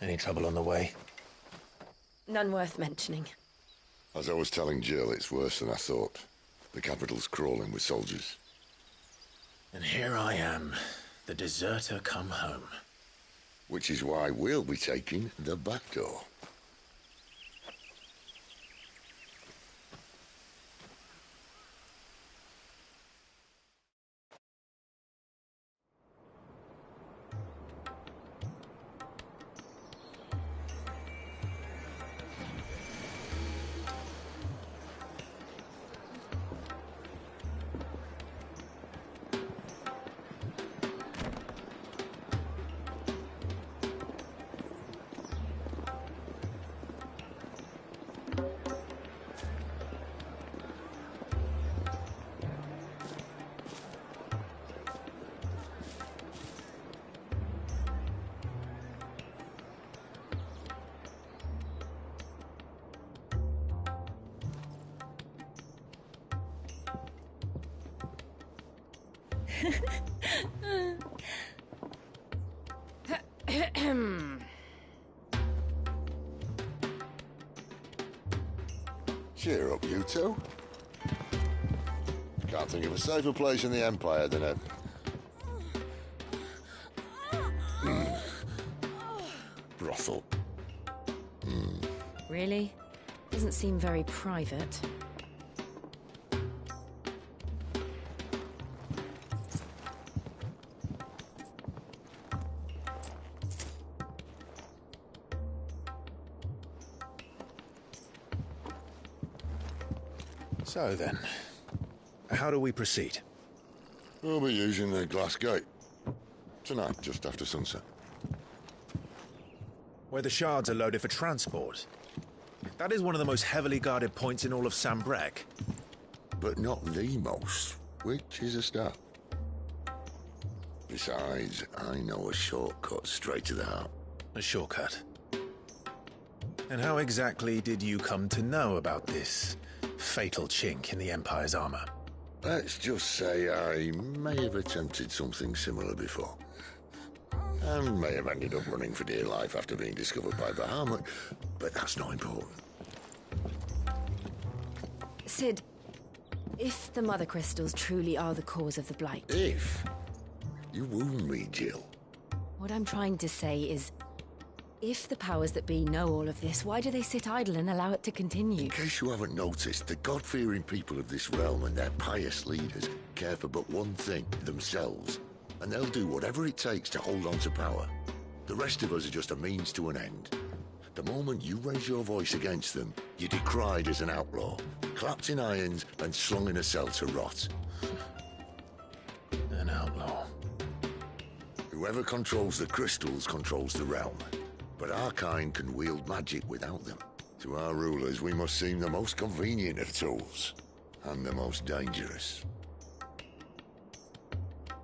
Speaker 3: Any trouble on the way?
Speaker 24: None worth mentioning.
Speaker 1: As I was telling Jill, it's worse than I thought. The capital's crawling with soldiers.
Speaker 3: And here I am, the deserter come home.
Speaker 1: Which is why we'll be taking the back door. Cheer up, you two. Can't think of a safer place in the Empire than a... brothel.
Speaker 24: Really? Doesn't seem very private.
Speaker 3: So then, how do we proceed?
Speaker 1: We'll be using the glass gate. Tonight, just after sunset.
Speaker 3: Where the shards are loaded for transport. That is one of the most heavily guarded points in all of Sambrec.
Speaker 1: But not the most, which is a start. Besides, I know a shortcut straight to the heart.
Speaker 3: A shortcut? And how exactly did you come to know about this fatal chink in the Empire's armor?
Speaker 1: Let's just say I may have attempted something similar before. And may have ended up running for dear life after being discovered by Bahamut, but that's not important.
Speaker 24: Sid, if the Mother Crystals truly are the cause of the Blight...
Speaker 1: If? You wound me, Jill.
Speaker 24: What I'm trying to say is, if the powers that be know all of this, why do they sit idle and allow it to continue?
Speaker 1: In case you haven't noticed, the God-fearing people of this realm and their pious leaders care for but one thing, themselves. And they'll do whatever it takes to hold on to power. The rest of us are just a means to an end. The moment you raise your voice against them, you're decried as an outlaw, clapped in irons and slung in a cell to rot.
Speaker 3: An outlaw.
Speaker 1: Whoever controls the crystals controls the realm. But our kind can wield magic without them. To our rulers, we must seem the most convenient of tools. And the most dangerous.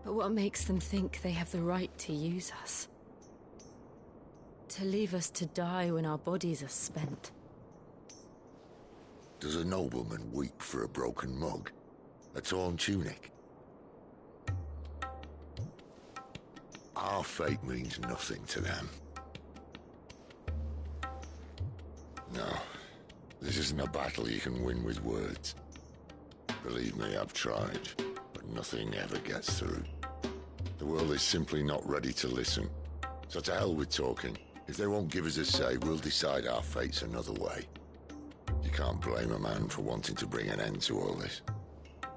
Speaker 24: But what makes them think they have the right to use us? To leave us to die when our bodies are spent?
Speaker 1: Does a nobleman weep for a broken mug? A torn tunic? Our fate means nothing to them. No, this isn't a battle you can win with words. Believe me, I've tried, but nothing ever gets through. The world is simply not ready to listen. So to hell with talking. If they won't give us a say, we'll decide our fates another way. You can't blame a man for wanting to bring an end to all this,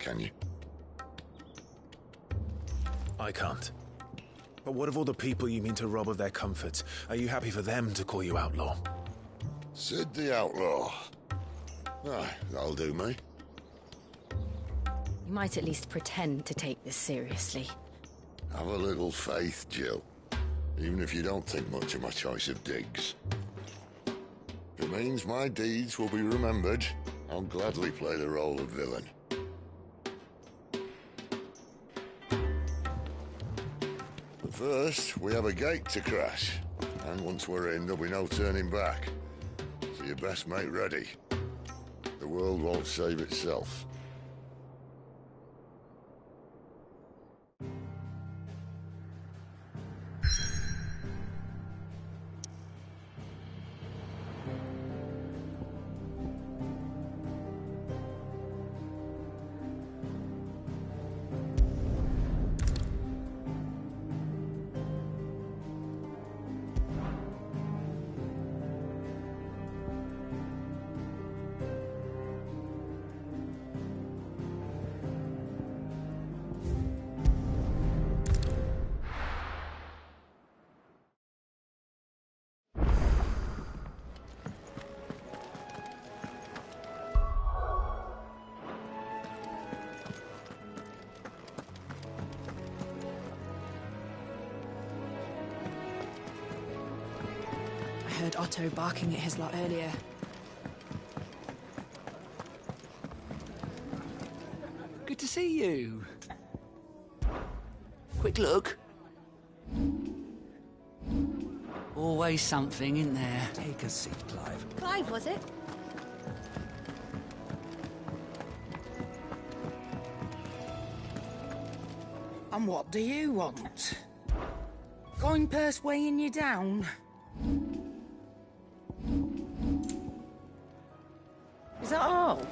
Speaker 1: can you?
Speaker 3: I can't. But what of all the people you mean to rob of their comforts? Are you happy for them to call you outlaw?
Speaker 1: Sid the Outlaw. Aye, that'll do me.
Speaker 24: You might at least pretend to take this seriously.
Speaker 1: Have a little faith, Jill. Even if you don't think much of my choice of digs. If it means my deeds will be remembered, I'll gladly play the role of villain. But first, we have a gate to crash. And once we're in, there'll be no turning back. So you best make ready. The world won't save itself.
Speaker 7: heard Otto barking at his lot earlier.
Speaker 6: Good to see you. Quick look. Always something in there.
Speaker 2: Take a seat, Clive.
Speaker 16: Clive, was it?
Speaker 13: And what do you want? Going purse weighing you down? Is that all?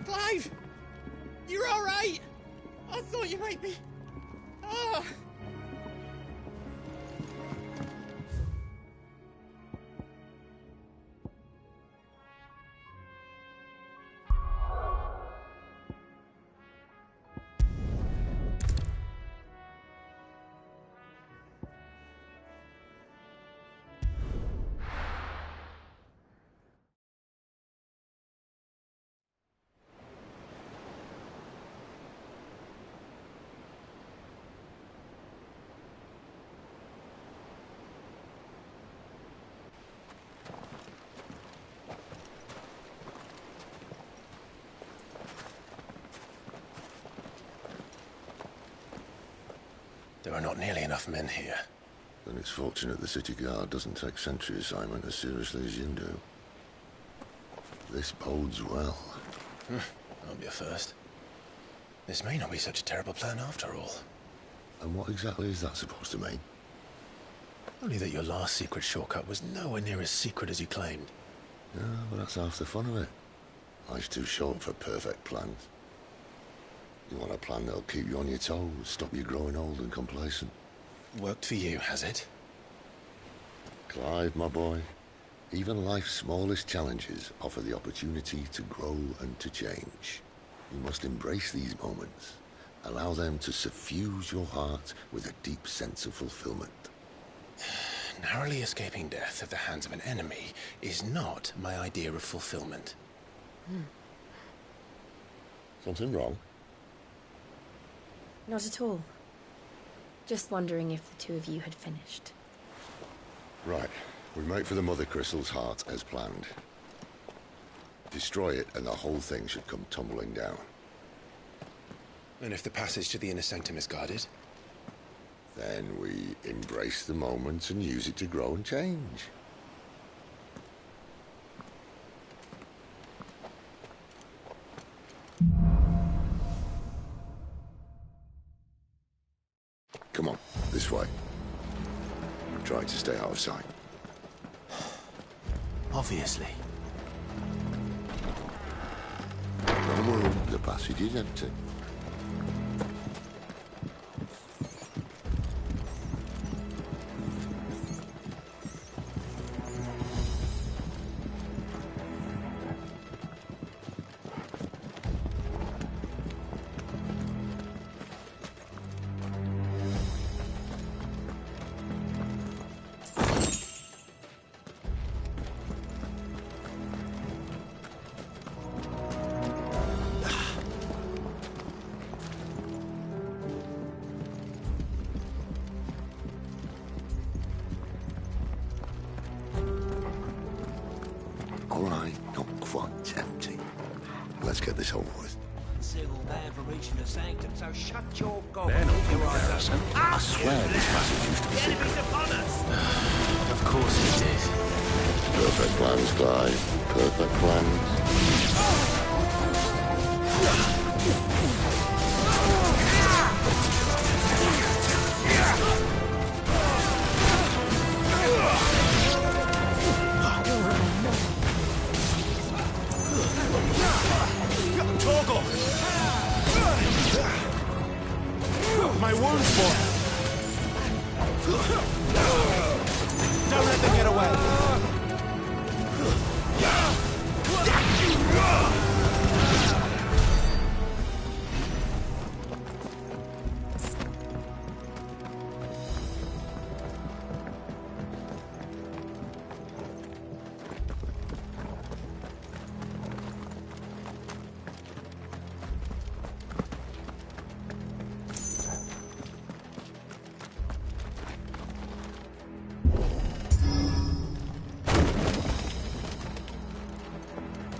Speaker 18: Clive! You're all right! I thought you might be... Ah!
Speaker 3: There are not nearly enough men here.
Speaker 1: Then it's fortunate the city guard doesn't take sentry assignment as seriously as you do. This bodes well.
Speaker 3: That'll be a first. This may not be such a terrible plan after all.
Speaker 1: And what exactly is that supposed to mean?
Speaker 3: Only that your last secret shortcut was nowhere near as secret as you claimed.
Speaker 1: Yeah, but that's half the fun of it. Life's too short for perfect plans. You want a plan that'll keep you on your toes, stop you growing old and complacent.
Speaker 3: Worked for you, has it?
Speaker 1: Clive, my boy, even life's smallest challenges offer the opportunity to grow and to change. You must embrace these moments. Allow them to suffuse your heart with a deep sense of fulfillment.
Speaker 3: Narrowly escaping death at the hands of an enemy is not my idea of fulfillment.
Speaker 1: Something wrong?
Speaker 24: Not at all. Just wondering if the two of you had finished.
Speaker 1: Right. We make for the Mother Crystal's heart as planned. Destroy it and the whole thing should come tumbling down.
Speaker 3: And if the passage to the inner sanctum is guarded?
Speaker 1: Then we embrace the moment and use it to grow and change. Come on, this way. Try to stay out of sight.
Speaker 3: Obviously.
Speaker 1: No room, the passage is empty. All right, not quite tempting. Let's get this over with.
Speaker 19: Civil ban for reaching the sanctum, so shut your gob.
Speaker 3: They're not comparison.
Speaker 1: I swear this passage used to be secret.
Speaker 19: Enemies upon us!
Speaker 3: Of course it did.
Speaker 1: Perfect plans, Clive. Perfect plans.
Speaker 15: Don't let them get away.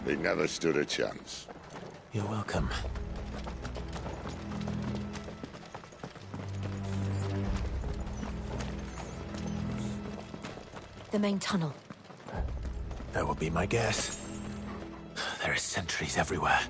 Speaker 1: They never stood a chance.
Speaker 3: You're welcome.
Speaker 12: The main tunnel.
Speaker 3: That would be my guess. There are sentries everywhere.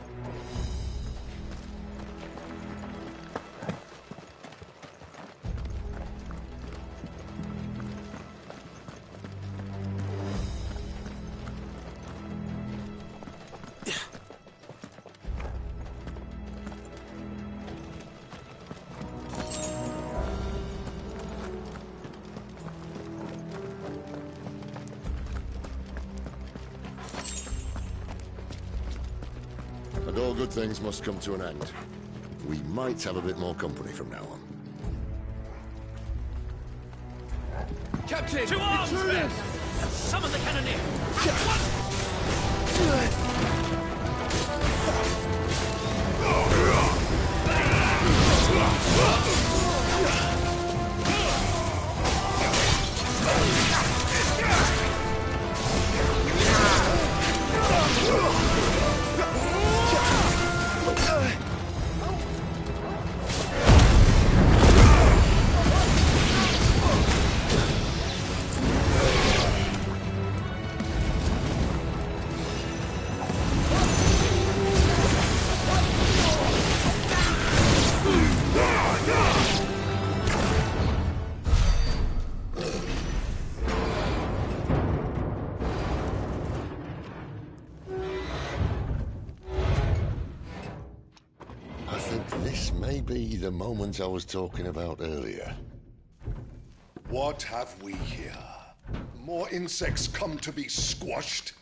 Speaker 1: And all good things must come to an end. We might have a bit more company from now on.
Speaker 14: Captain! To arms, men! Summon the cannoneer!
Speaker 1: I think this may be the moment I was talking about earlier.
Speaker 17: What have we here? More insects come to be squashed?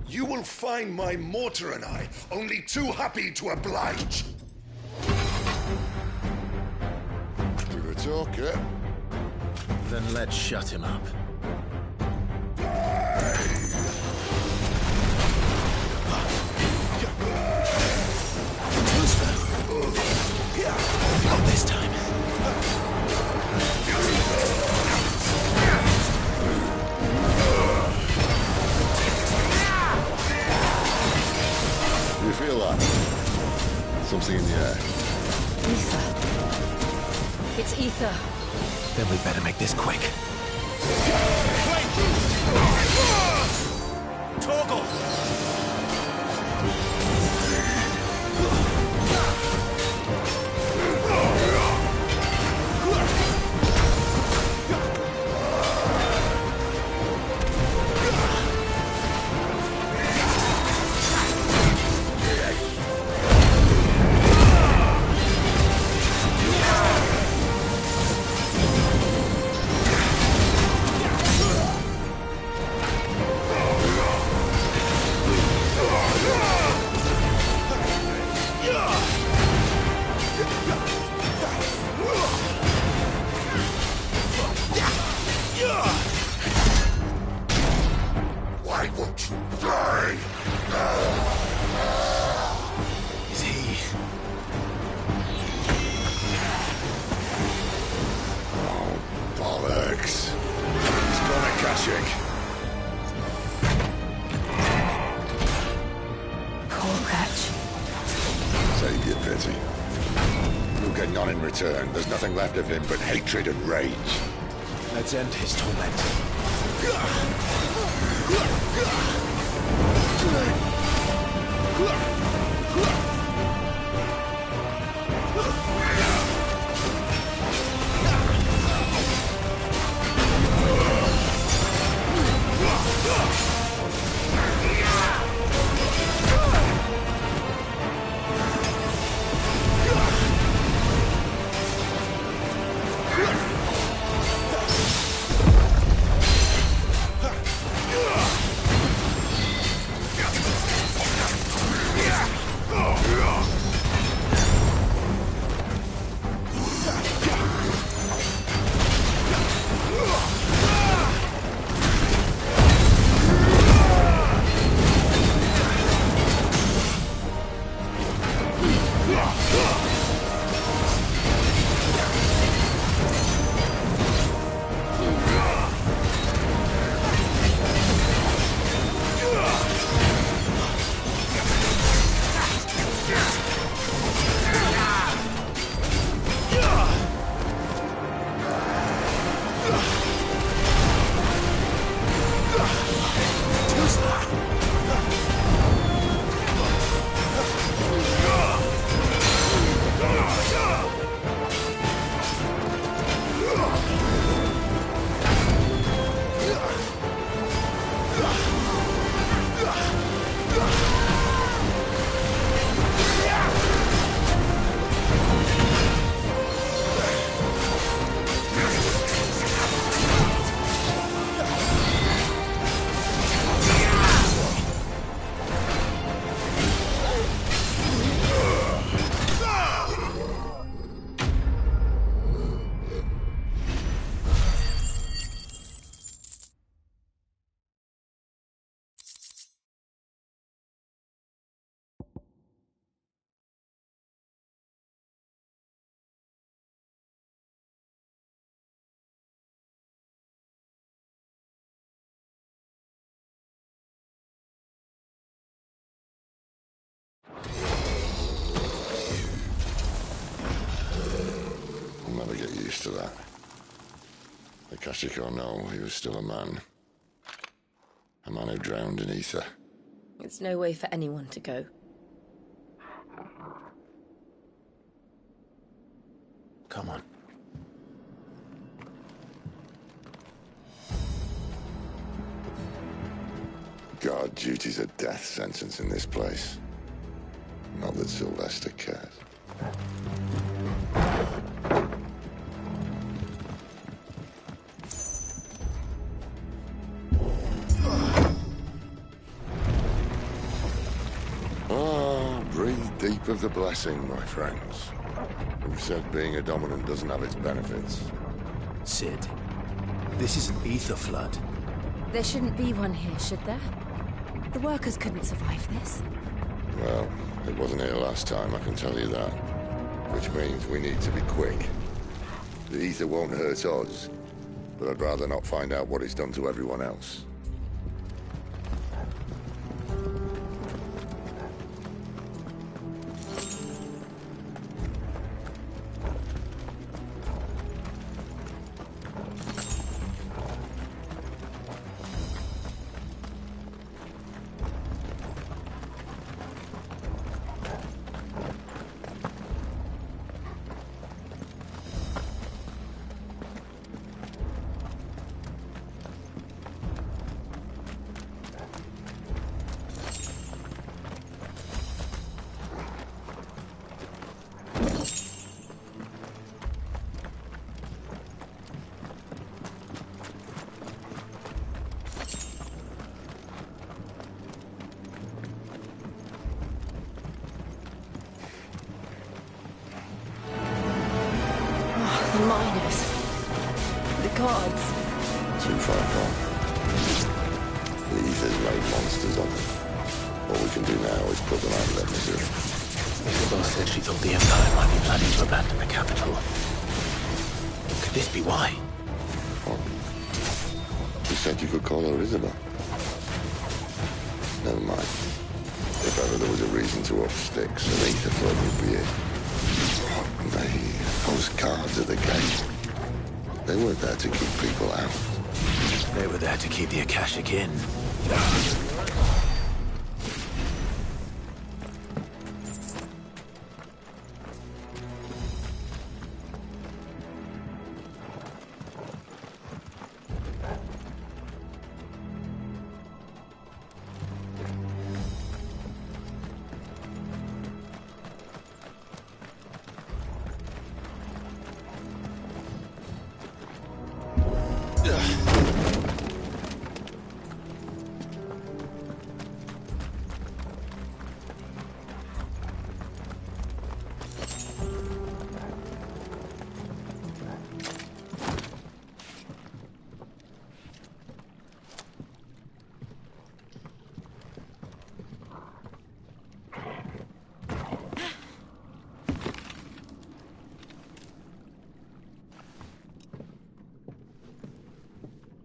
Speaker 17: You will find my mortar and I only too happy to oblige.
Speaker 1: To the talker.
Speaker 3: Then let's shut him up. Not this time.
Speaker 1: Do you feel that? Something in the air.
Speaker 12: Ether. It's ether.
Speaker 3: Then we better make this quick.
Speaker 15: Torgal!
Speaker 1: Why won't you die?
Speaker 3: Is he?
Speaker 1: Oh, bollocks. He's gone Akashic.
Speaker 12: Poor wretch.
Speaker 1: Save your pity. You'll get none in return. There's nothing left of him but hatred and rage.
Speaker 3: Let's end his torment.
Speaker 1: to that. Akashic or no, he was still a man. A man who drowned in ether.
Speaker 24: It's no way for anyone to go.
Speaker 3: Come on.
Speaker 1: God, duty's a death sentence in this place. Not that Sylvester cares. Breathe deep of the blessing, my friends. Who said being a dominant doesn't have its benefits?
Speaker 3: Sid, this is an ether flood.
Speaker 24: There shouldn't be one here, should there? The workers couldn't survive this.
Speaker 1: Well, it wasn't here last time, I can tell you that. Which means we need to be quick. The ether won't hurt us, but I'd rather not find out what it's done to everyone else.
Speaker 24: The miners. The gods.
Speaker 1: Too far gone. The ether's made monsters of them. All we can do now is put them out of their misery.
Speaker 3: Isabel said she thought the Empire might be planning to abandon the capital. Could this be why?
Speaker 1: What? You said you could call her Isabel. Never mind. If ever there was a reason to up sticks, an ether flood would be it. Those guards at the gate. They weren't there to keep people out.
Speaker 3: They were there to keep the Akashic in.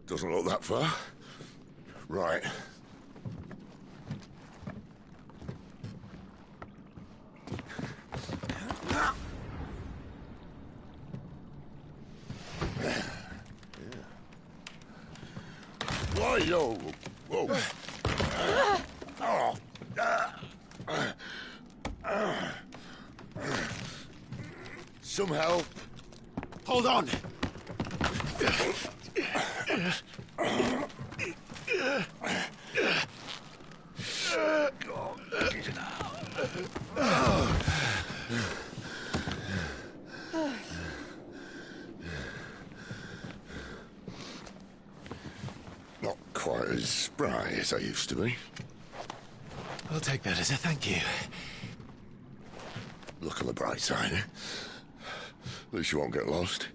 Speaker 1: Doesn't look that far. Right. Why, yo? Whoa. Some help.
Speaker 15: Hold on.
Speaker 1: Not quite as spry as I used to be.
Speaker 3: I'll take that as a thank you.
Speaker 1: Look on the bright side, eh? At least you won't get lost.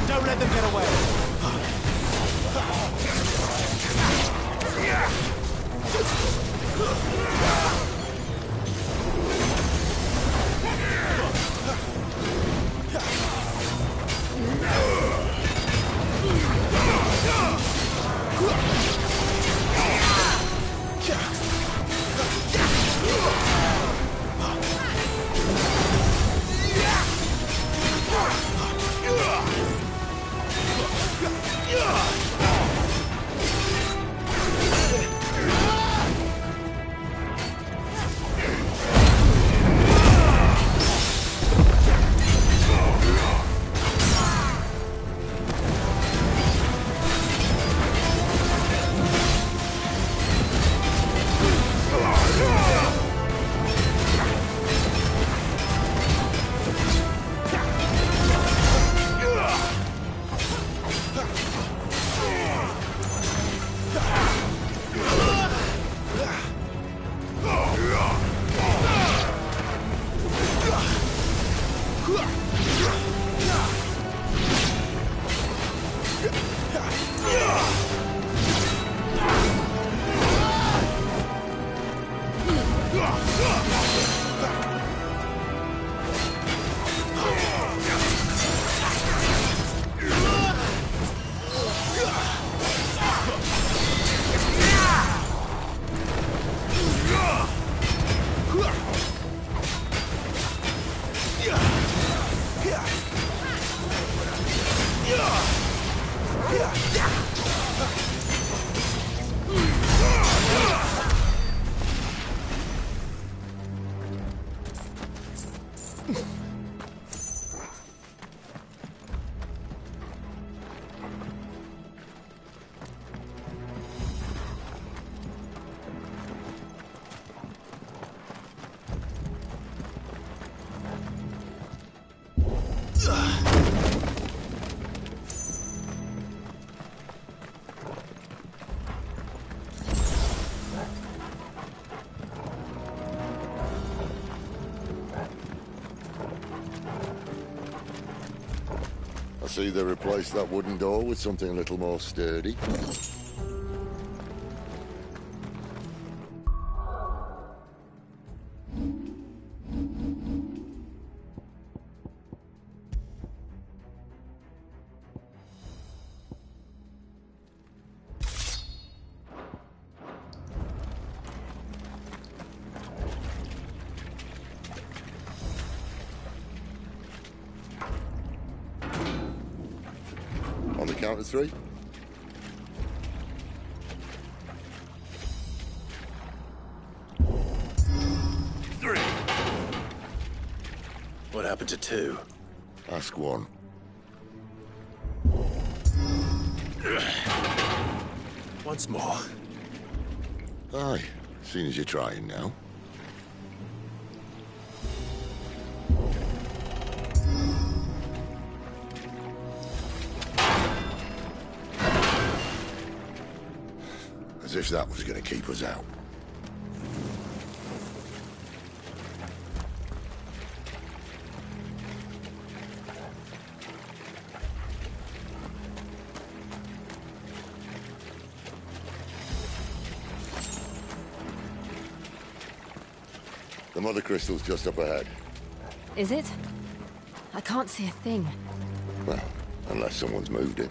Speaker 18: Don't let them get away.
Speaker 1: I see they replaced that wooden door with something a little more sturdy. On the count of three.
Speaker 3: Three. What happened to two?
Speaker 1: Ask one.
Speaker 3: Once more.
Speaker 1: Aye, seeing as you're trying now. As if that was going to keep us out. The mother crystal's just up ahead.
Speaker 24: Is it? I can't see a thing.
Speaker 1: Well, unless someone's moved it.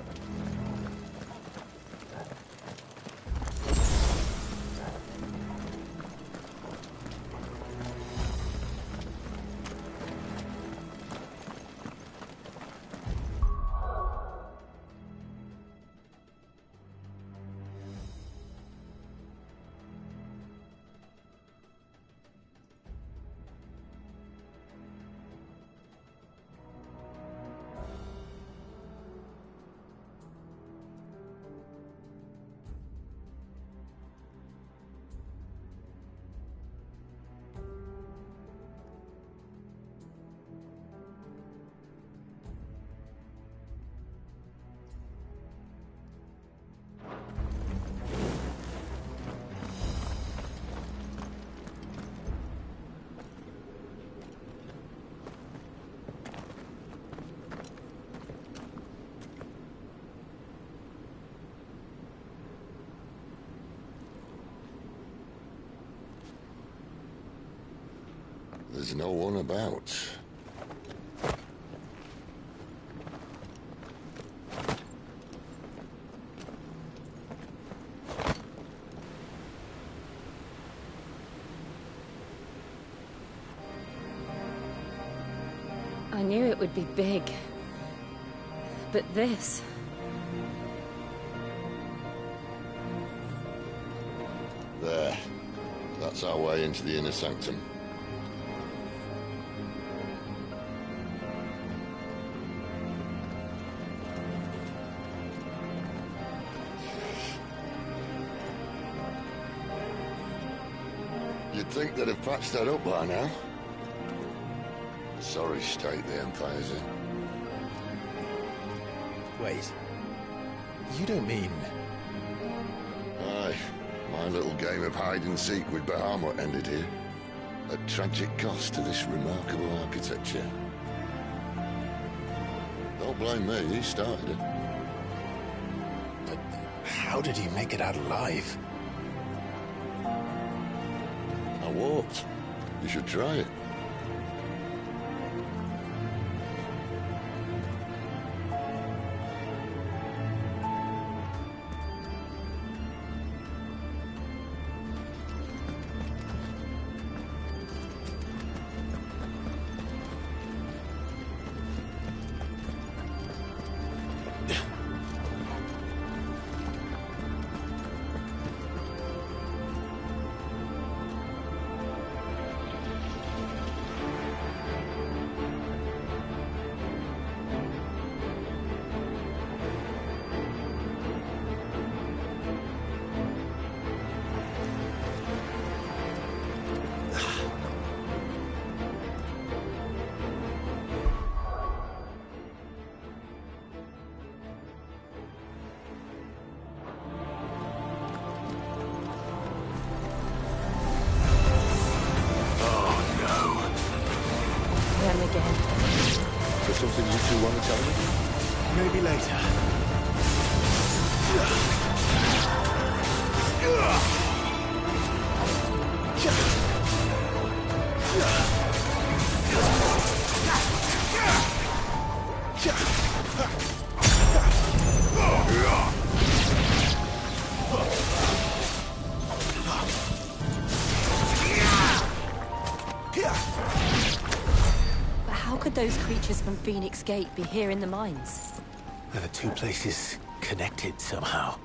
Speaker 1: There's no one about.
Speaker 24: I knew it would be big. But this...
Speaker 1: There. That's our way into the inner sanctum. You'd think they'd have patched that up by now. Sorry state the Empire's in.
Speaker 3: Wait. You don't mean...
Speaker 1: Aye. My little game of hide-and-seek with Bahamut ended here. At tragic cost to this remarkable architecture. Don't blame me, he started it.
Speaker 3: But how did he make it out alive?
Speaker 1: I walked. You should try it.
Speaker 3: Something you two want to tell me? Maybe later.
Speaker 24: How could those creatures from Phoenix Gate be here in the mines?
Speaker 3: Are the two places connected somehow?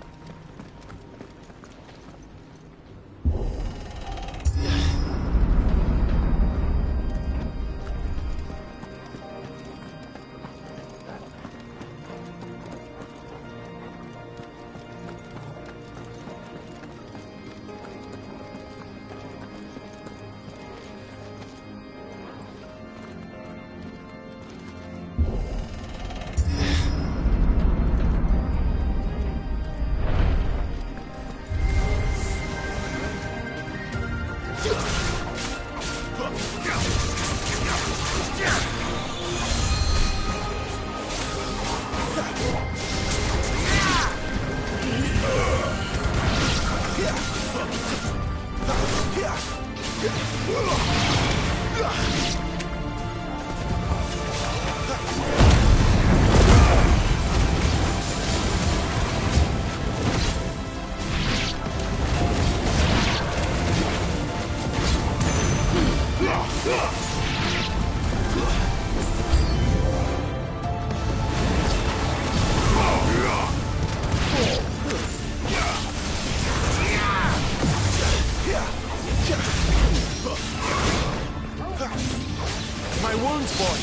Speaker 3: My wounds, boy!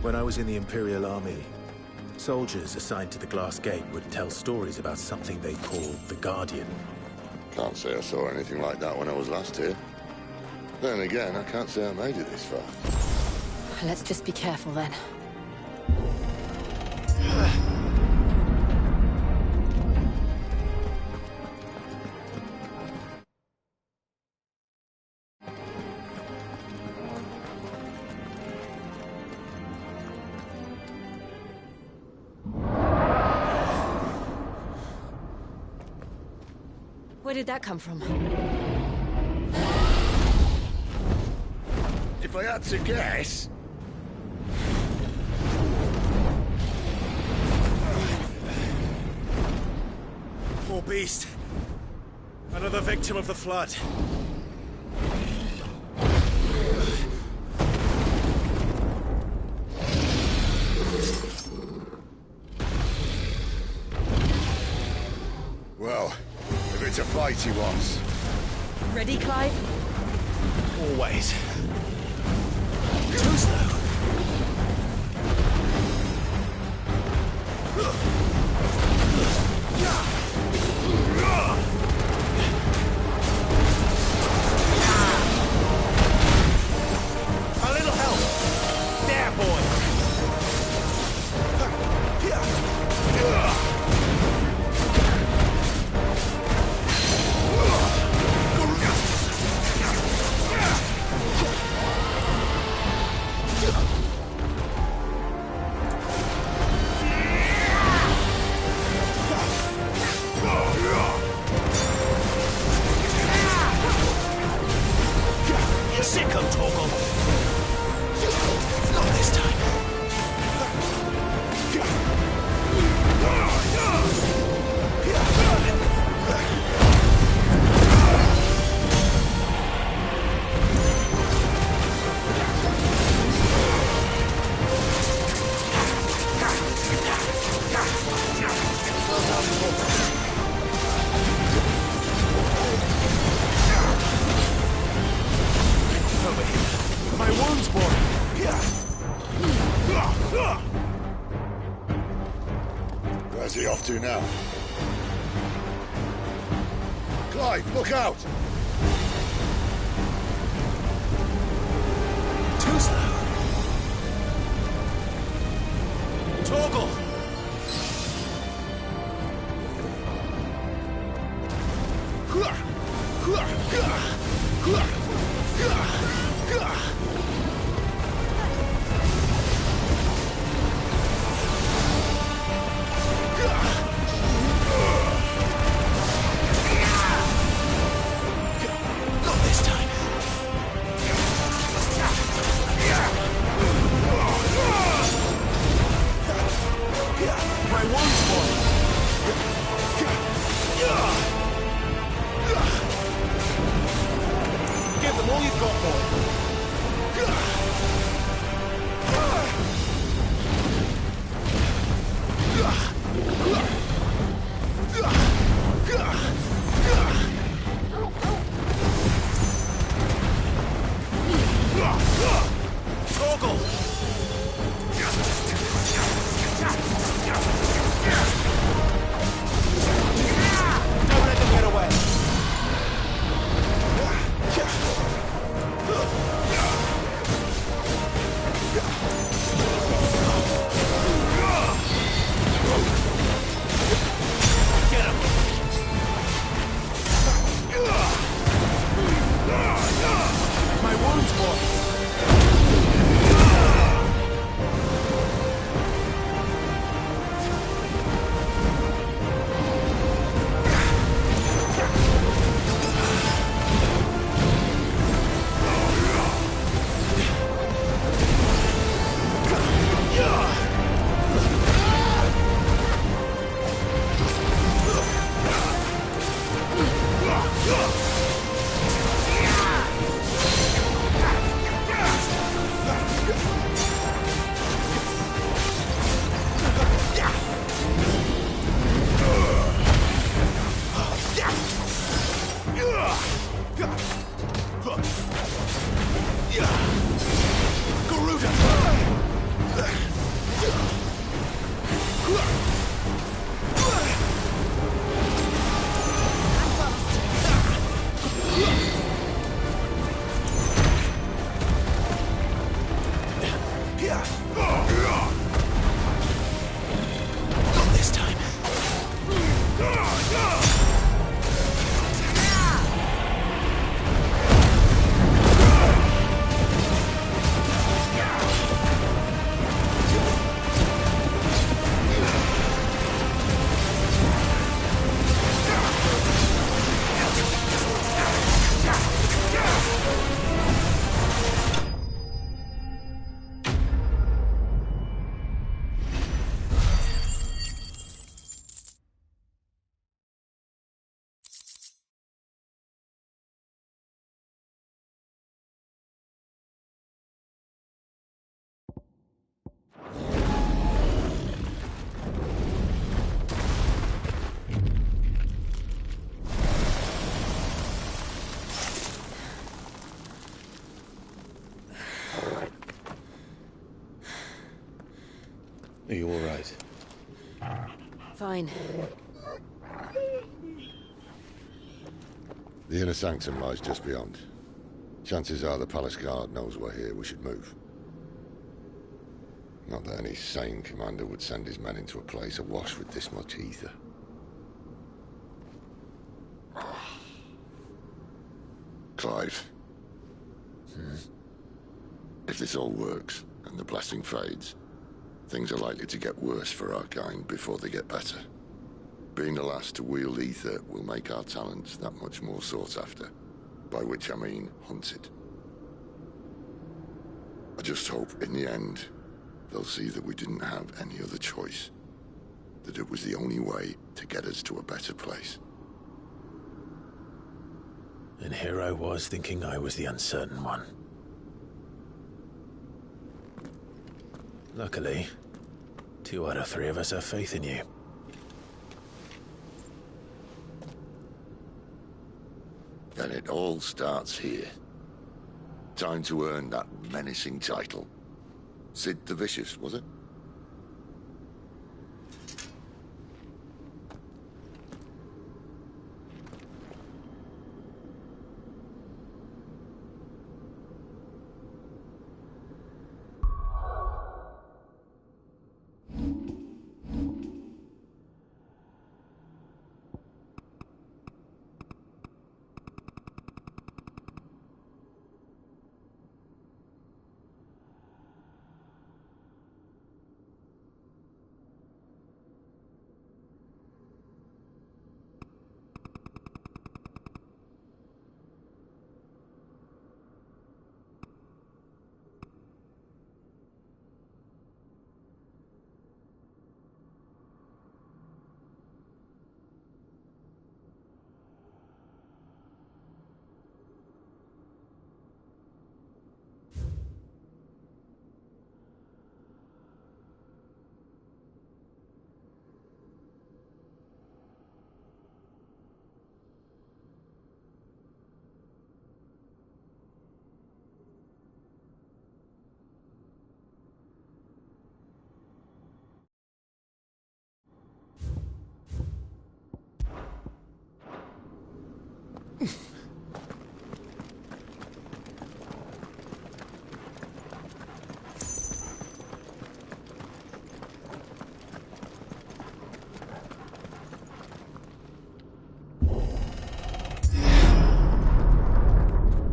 Speaker 3: When I was in the Imperial Army, soldiers assigned to the Glass Gate would tell stories about something they called the Guardian.
Speaker 1: Can't say I saw anything like that when I was last here. Then again, I can't say I made it this far.
Speaker 12: Let's just be careful then. Where did that come from?
Speaker 1: If I had to guess...
Speaker 3: Poor beast. Another victim of the flood.
Speaker 1: Well, if it's a fight he wants.
Speaker 13: Ready, Clive?
Speaker 3: Always. Too slow.
Speaker 15: A little help. There, boy. Sicko, Torgal. Not this time. Over here. My wounds, boy.
Speaker 1: Where's he off to now? Clive, look out!
Speaker 3: Too slow. Torgal!
Speaker 15: Not this time.
Speaker 3: My wounds, boy.
Speaker 15: Give them all you've got, boy.
Speaker 3: Torgal!
Speaker 15: Don't let them get away. Get him.
Speaker 3: My wounds, boy. Are you all right?
Speaker 24: Fine.
Speaker 1: The inner sanctum lies just beyond. Chances are the palace guard knows we're here. We should move. Not that any sane commander would send his men into a place awash with this much ether. Clive. If this all works, and the blessing fades, things are likely to get worse for our kind before they get better. Being the last to wield ether will make our talents that much more sought after. By which I mean hunted. I just hope, in the end, they'll see that we didn't have any other choice. That it was the only way to get us to a better place.
Speaker 3: And here I was thinking I was the uncertain one. Luckily, 2 out of 3 of us have faith in you.
Speaker 1: Then it all starts here. Time to earn that menacing title. Sid the Vicious, was it?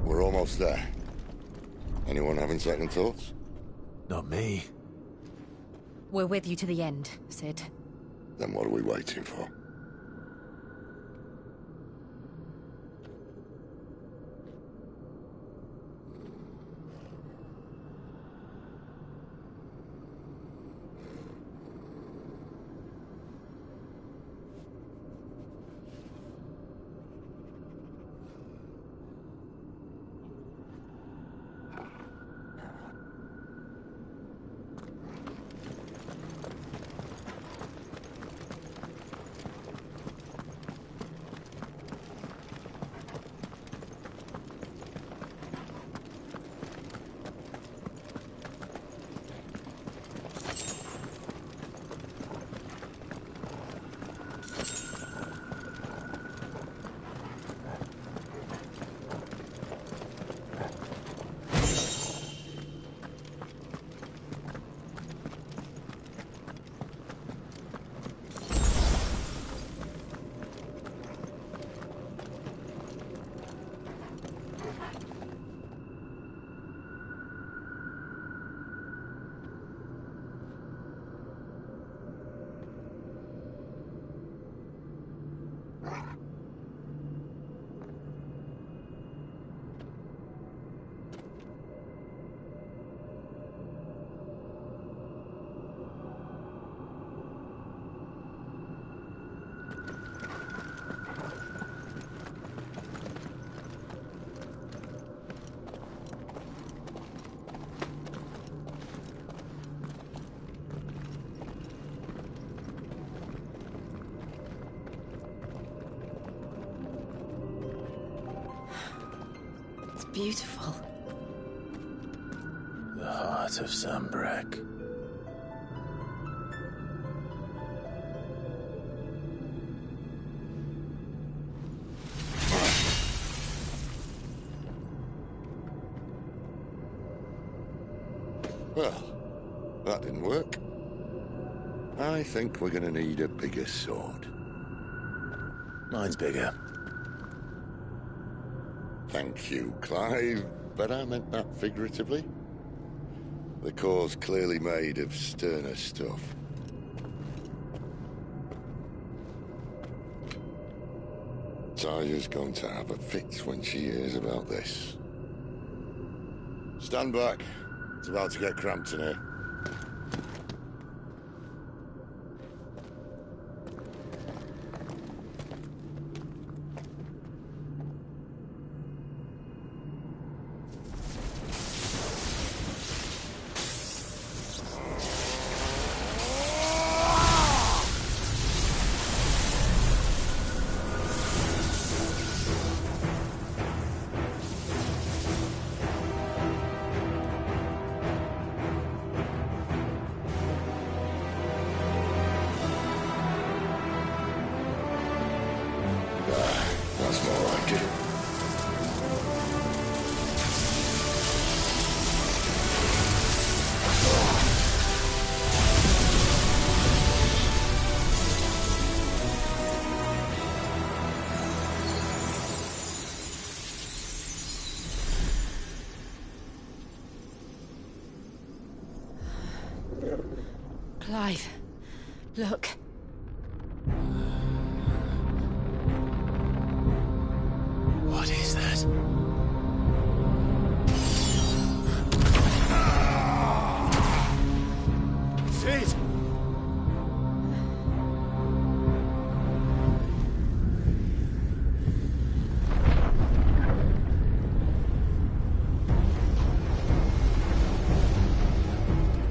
Speaker 1: We're almost there. Anyone having second thoughts?
Speaker 3: Not me.
Speaker 10: We're with you to the end, Sid.
Speaker 1: Then what are we waiting for?
Speaker 10: Beautiful.
Speaker 3: The heart of Sunbreak.
Speaker 1: Well, that didn't work. I think we're gonna need a bigger sword.
Speaker 3: Mine's bigger.
Speaker 1: Thank you, Clive, but I meant that figuratively. The core's clearly made of sterner stuff. Taya's going to have a fit when she hears about this. Stand back. It's about to get cramped in here. That's more like it.
Speaker 13: Clive, look.
Speaker 3: What is that?
Speaker 8: Sid!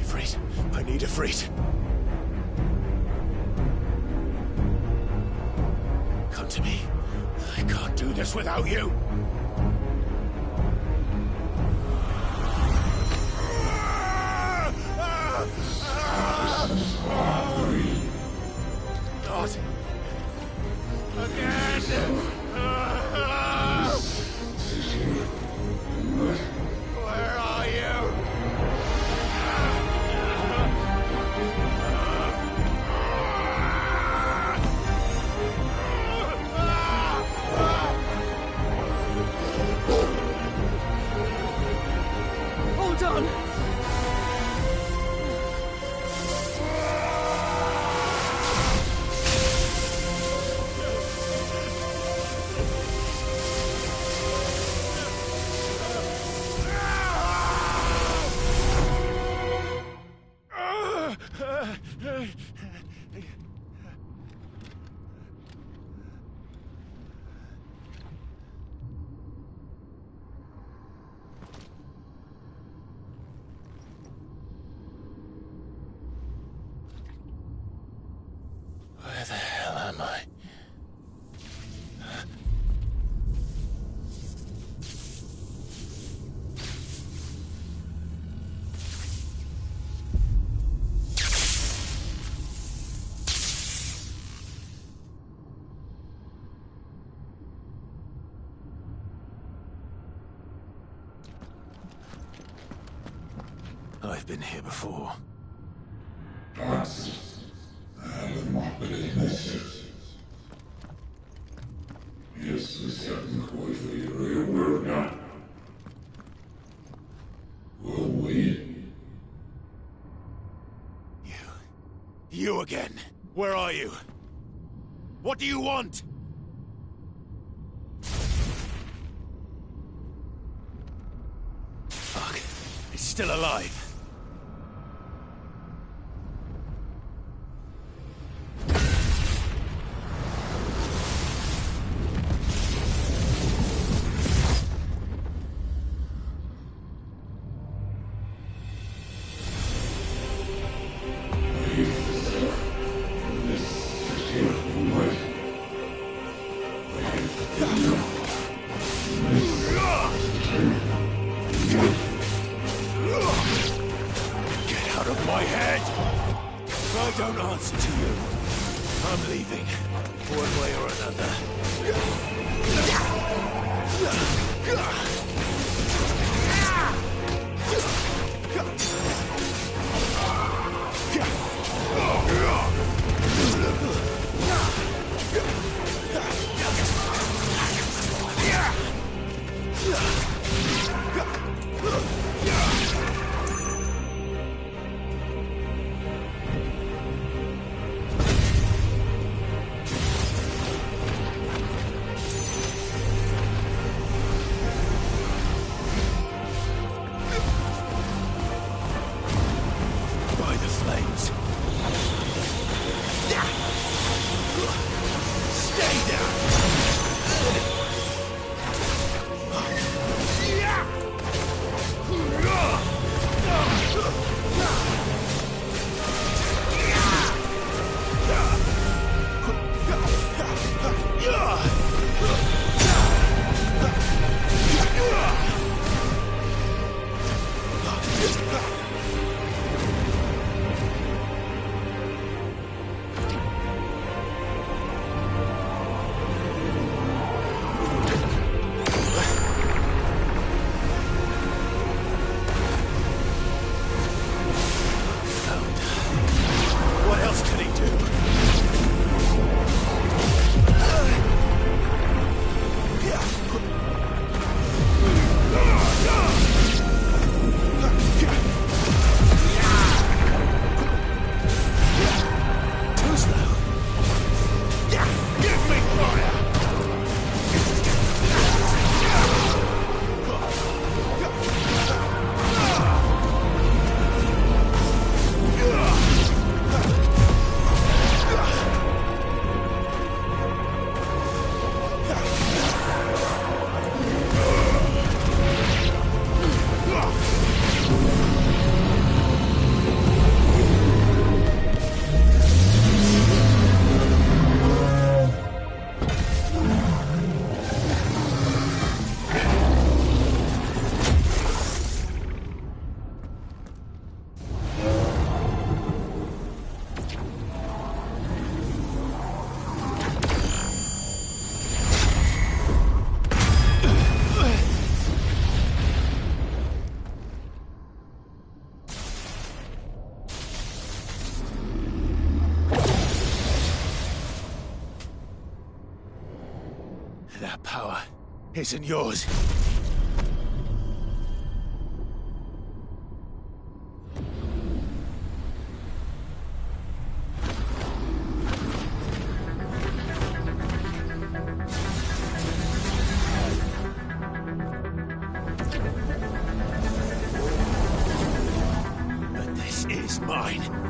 Speaker 8: Ifrit, I need Ifrit. Come to me. I can't do this without you. Not again. Where are you?
Speaker 7: Hold on!
Speaker 3: Where the hell am I? I've been here before.
Speaker 8: You again. Where are you? What do you want? Fuck. It's still alive. Get out of my head! If I don't answer to you, I'm leaving. One way or another. That power isn't yours. But this is mine.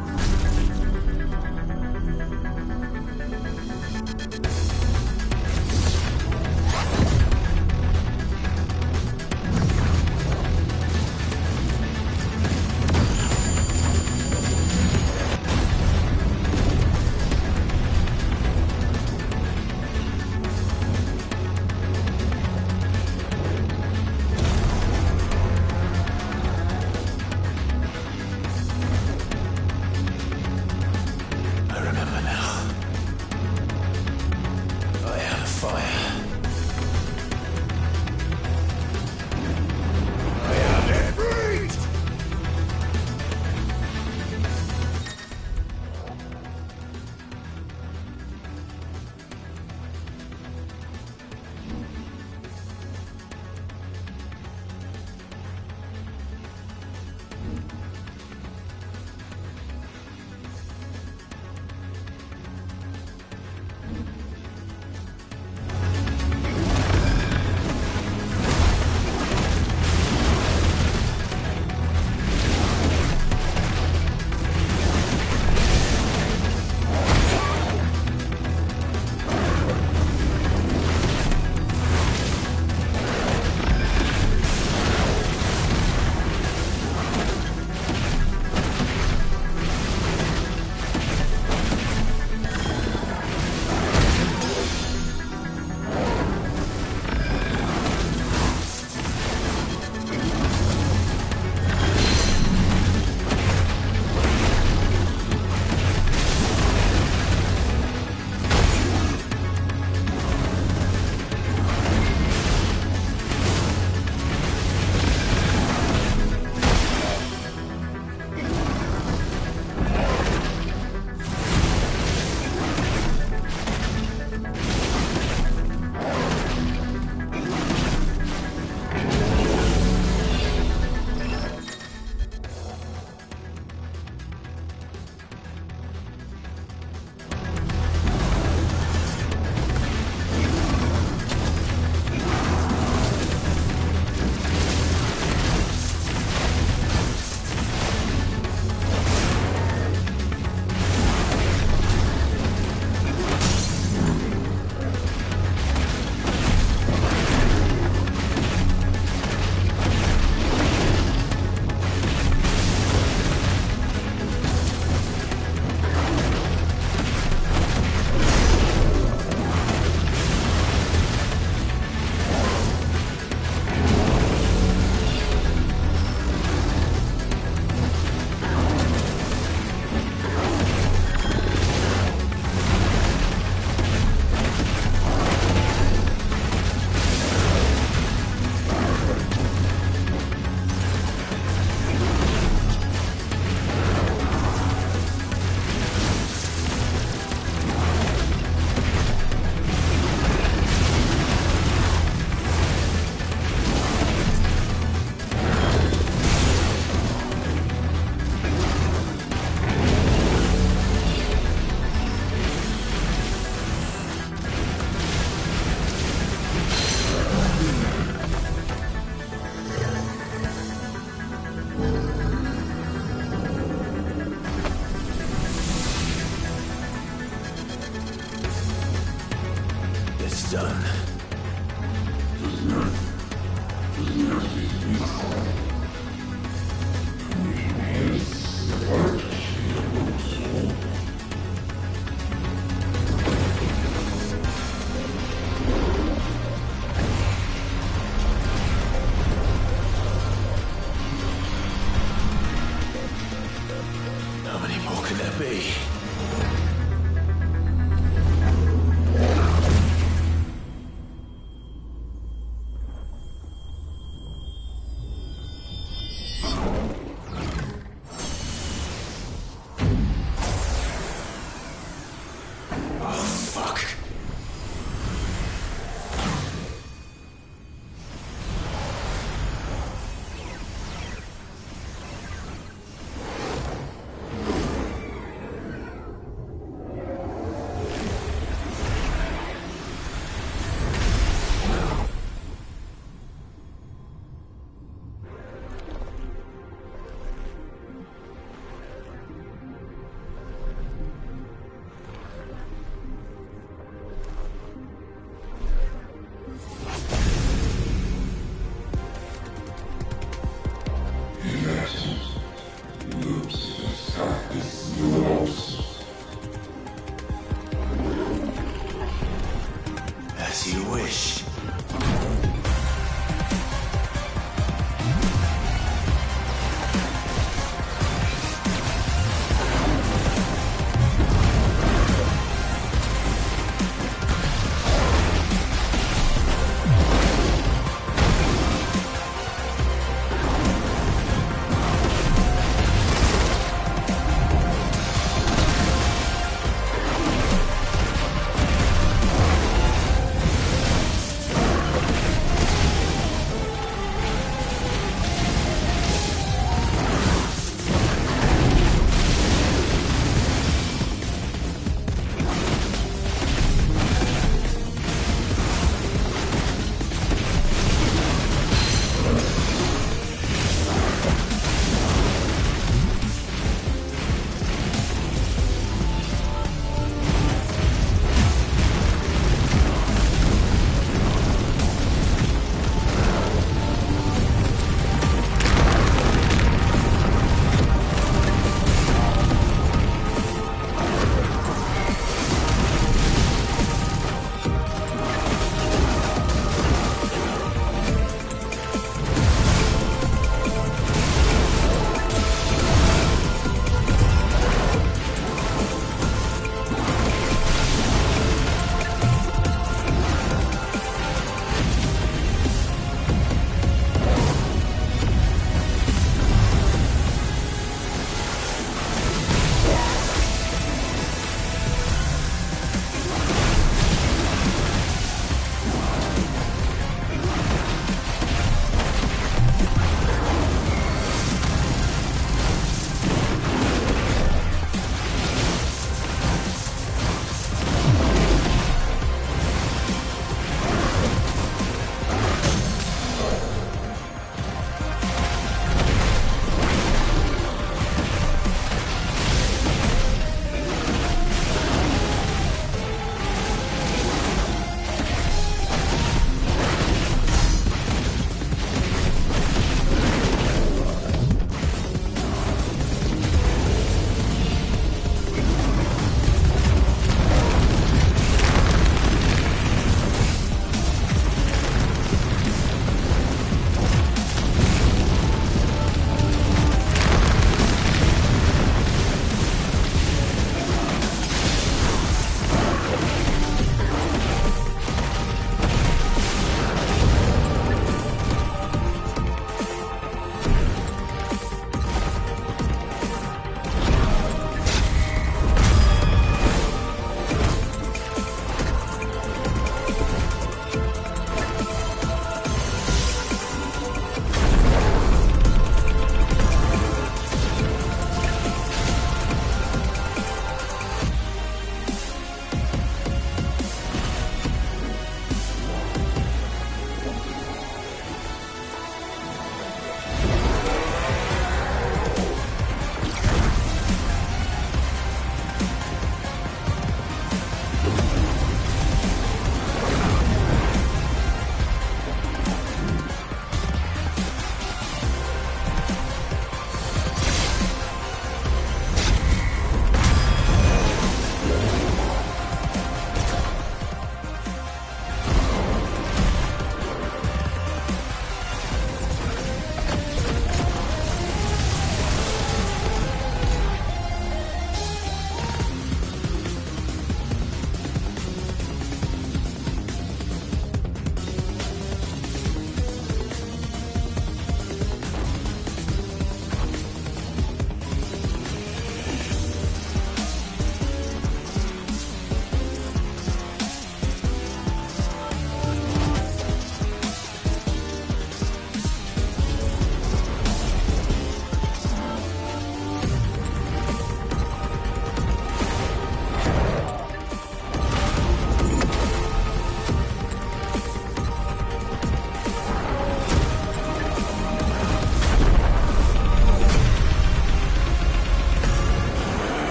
Speaker 3: done. How many more can there be?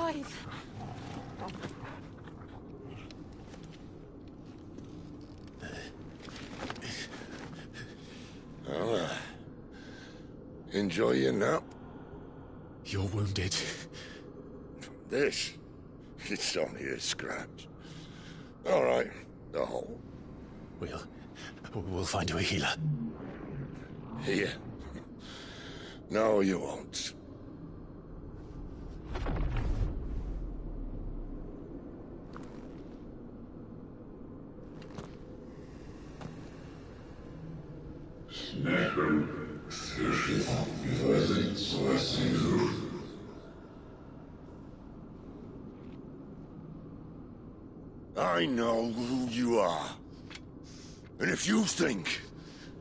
Speaker 11: alive.
Speaker 1: Well, enjoy your nap.
Speaker 3: You're wounded.
Speaker 1: This? It's only a scratch. All right, the hole.
Speaker 3: We'll find you a healer.
Speaker 1: Here? No, you won't. I know who you are. And if you think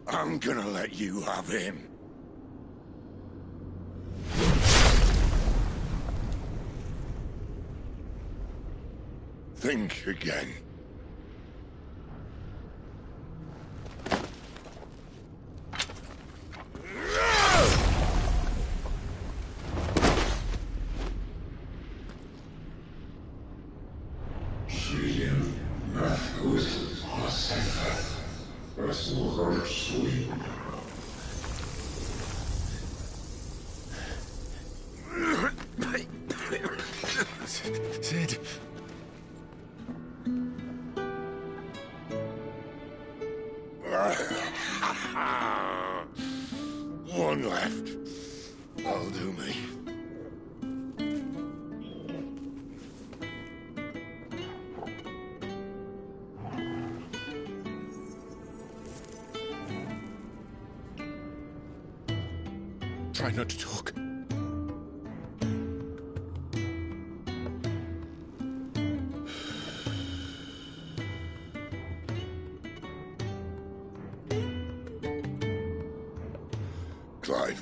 Speaker 1: I'm gonna let you have him... think again.
Speaker 3: Sid.
Speaker 1: One left. That'll do me.
Speaker 3: Try not to talk.
Speaker 1: Clive.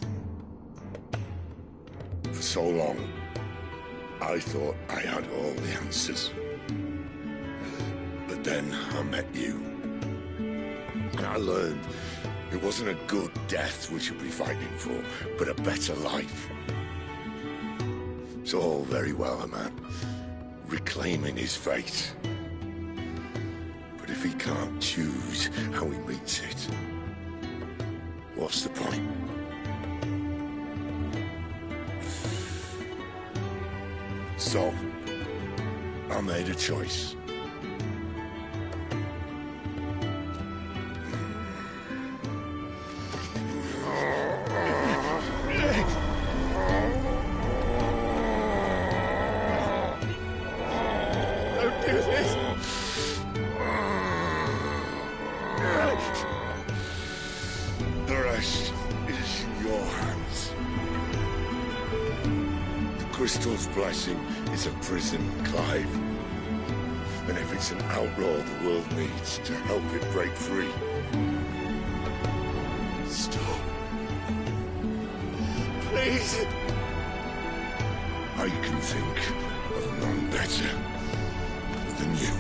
Speaker 1: For so long, I thought I had all the answers. But then I met you. And I learned it wasn't a good death we should be fighting for, but a better life. It's all very well, a man reclaiming his fate. But if he can't choose how he meets it, what's the point? So, I made a choice.
Speaker 3: Don't do this!
Speaker 1: The rest is in your hands. The Crystal's blessing is a prison, Clive. And if it's an outlaw the world needs to help it break free...
Speaker 3: Stop. Please.
Speaker 1: I can think of none better than you.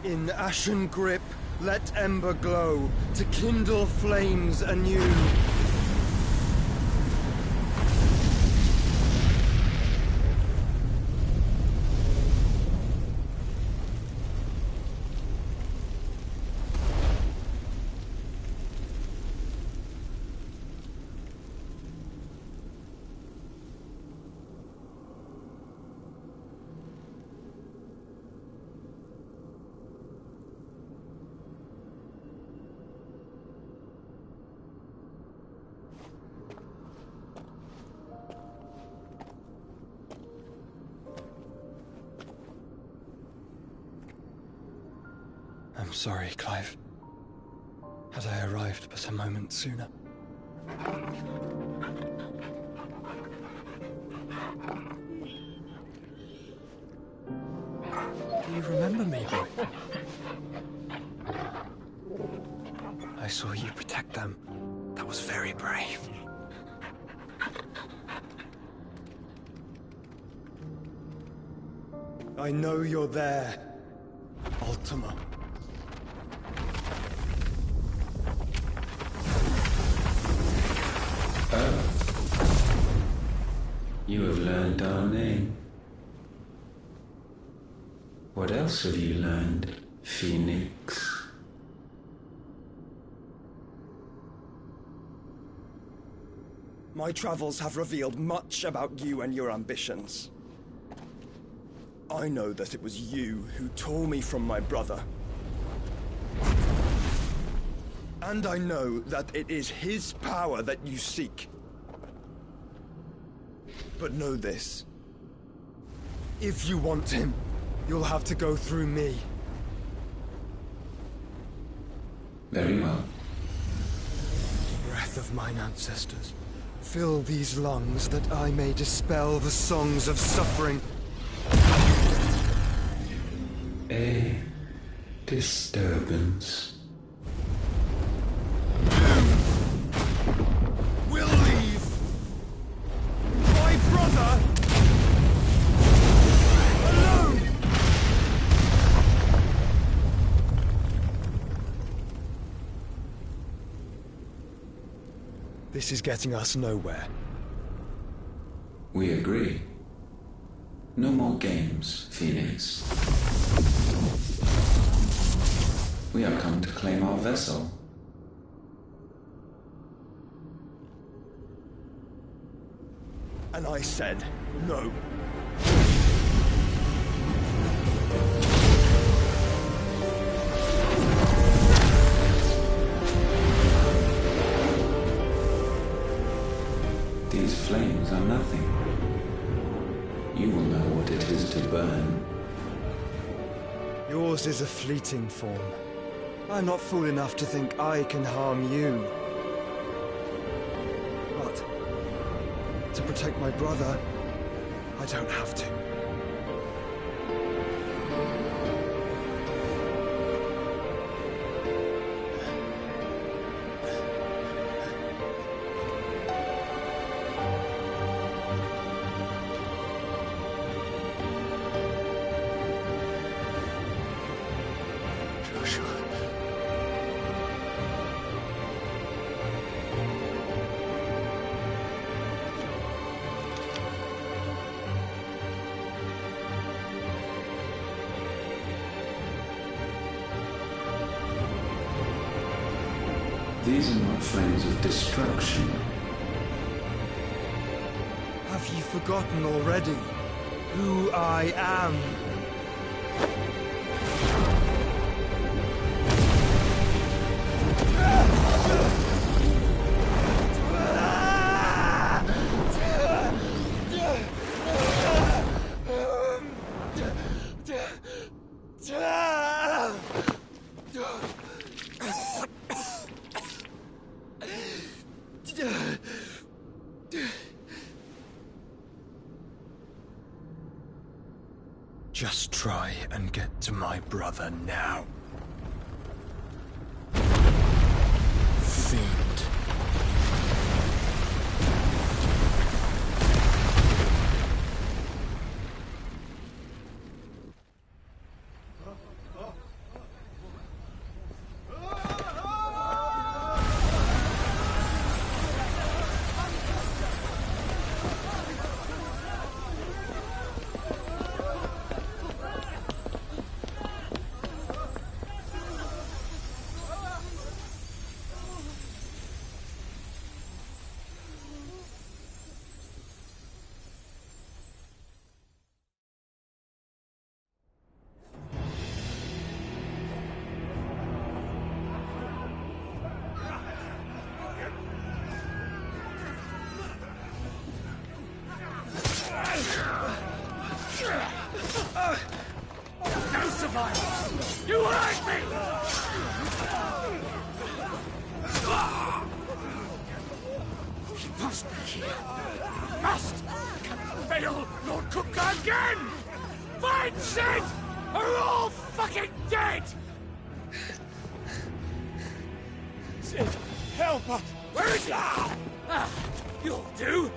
Speaker 20: In ashen grip, let ember glow, to kindle flames anew. I'm sorry, Clive. Had I arrived but a moment sooner. Do you remember me, boy? I saw you protect them. That was very brave. I know you're there, Ultima.
Speaker 9: You have learned our name. What else have you learned, Phoenix?
Speaker 20: My travels have revealed much about you and your ambitions. I know that it was you who tore me from my brother. And I know that it is his power that you seek. But know this. If you want him, you'll have to go through me.
Speaker 9: Very well.
Speaker 20: Breath of mine ancestors, fill these lungs that I may dispel the songs of suffering.
Speaker 9: A disturbance.
Speaker 20: We'll leave. My brother alone. This is getting us nowhere.
Speaker 9: We agree. No more games, Phoenix. We have come to claim our vessel.
Speaker 20: And I said no.
Speaker 9: These flames are nothing. You will know what it is to burn.
Speaker 20: Yours is a fleeting form. I'm not fool enough to think I can harm you. But to protect my brother, I don't have to.
Speaker 9: These are not flames of destruction.
Speaker 20: Have you forgotten already who I am? Just try and get to my brother now. Fiend.
Speaker 8: violence! You hurt me! He must be here. Must! Cannot fail Lord Cook again! Find Sid! Are all fucking dead! Sid, help us! Where is he? You'll do!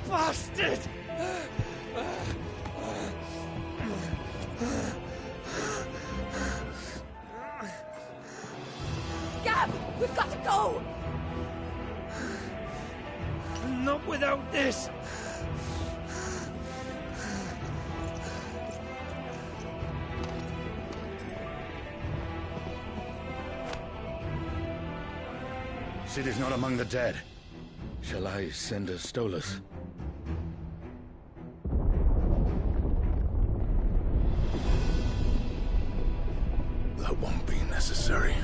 Speaker 8: Bastard!
Speaker 7: Gab! We've got to go!
Speaker 8: Not without this!
Speaker 4: Sid is not among the dead. Shall I send a Stolas? That won't be necessary.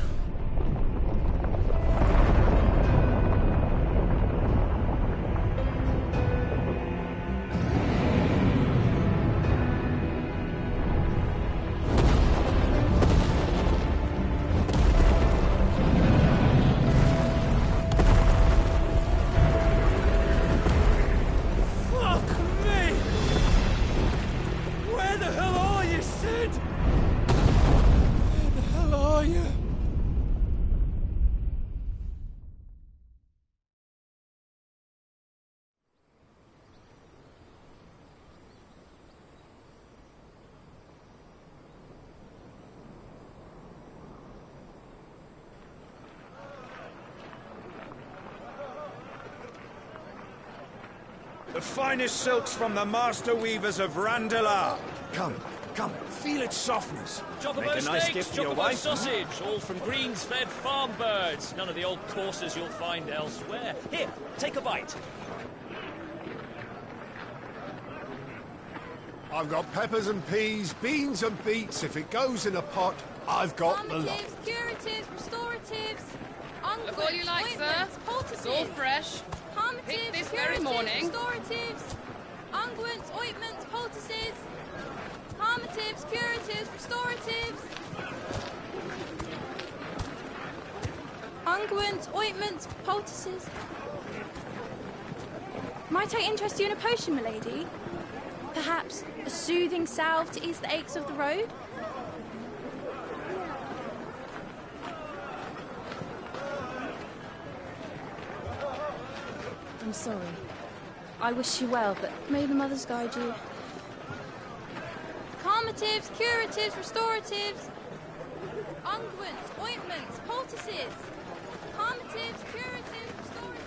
Speaker 21: The finest silks from the master weavers of Randalar. Come, feel its softness.
Speaker 22: Chocobo
Speaker 21: Make a nice
Speaker 22: steaks,
Speaker 21: gift for your
Speaker 22: chocobo
Speaker 21: wife.
Speaker 22: sausage, all from greens-fed farm birds. None of the old courses you'll find elsewhere. Here, take a bite.
Speaker 17: I've got peppers and peas, beans and beets. If it goes in a pot, I've got the lot.
Speaker 23: Curatives, restoratives,
Speaker 25: Look all you like, sir. It's all fresh. Picked this very morning.
Speaker 23: Restoratives, unguents, ointments, poultices, harmatives, curatives, restoratives, unguents, ointments, poultices.
Speaker 26: Might I interest you in a potion, milady? Perhaps a soothing salve to ease the aches of the road? I'm sorry. I wish you well, but may the mothers guide you.
Speaker 23: Calmatives, curatives, restoratives, unguents, ointments, poultices, calmatives, curatives, restoratives.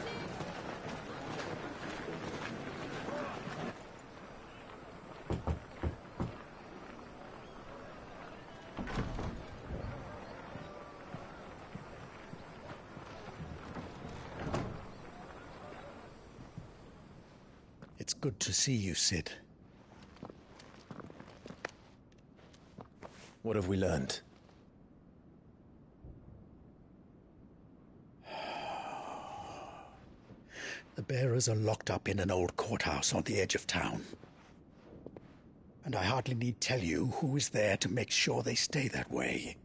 Speaker 4: It's good to see you, Sid.
Speaker 3: What have we learned?
Speaker 4: The bearers are locked up in an old courthouse on the edge of town. And I hardly need tell you who is there to make sure they stay that way.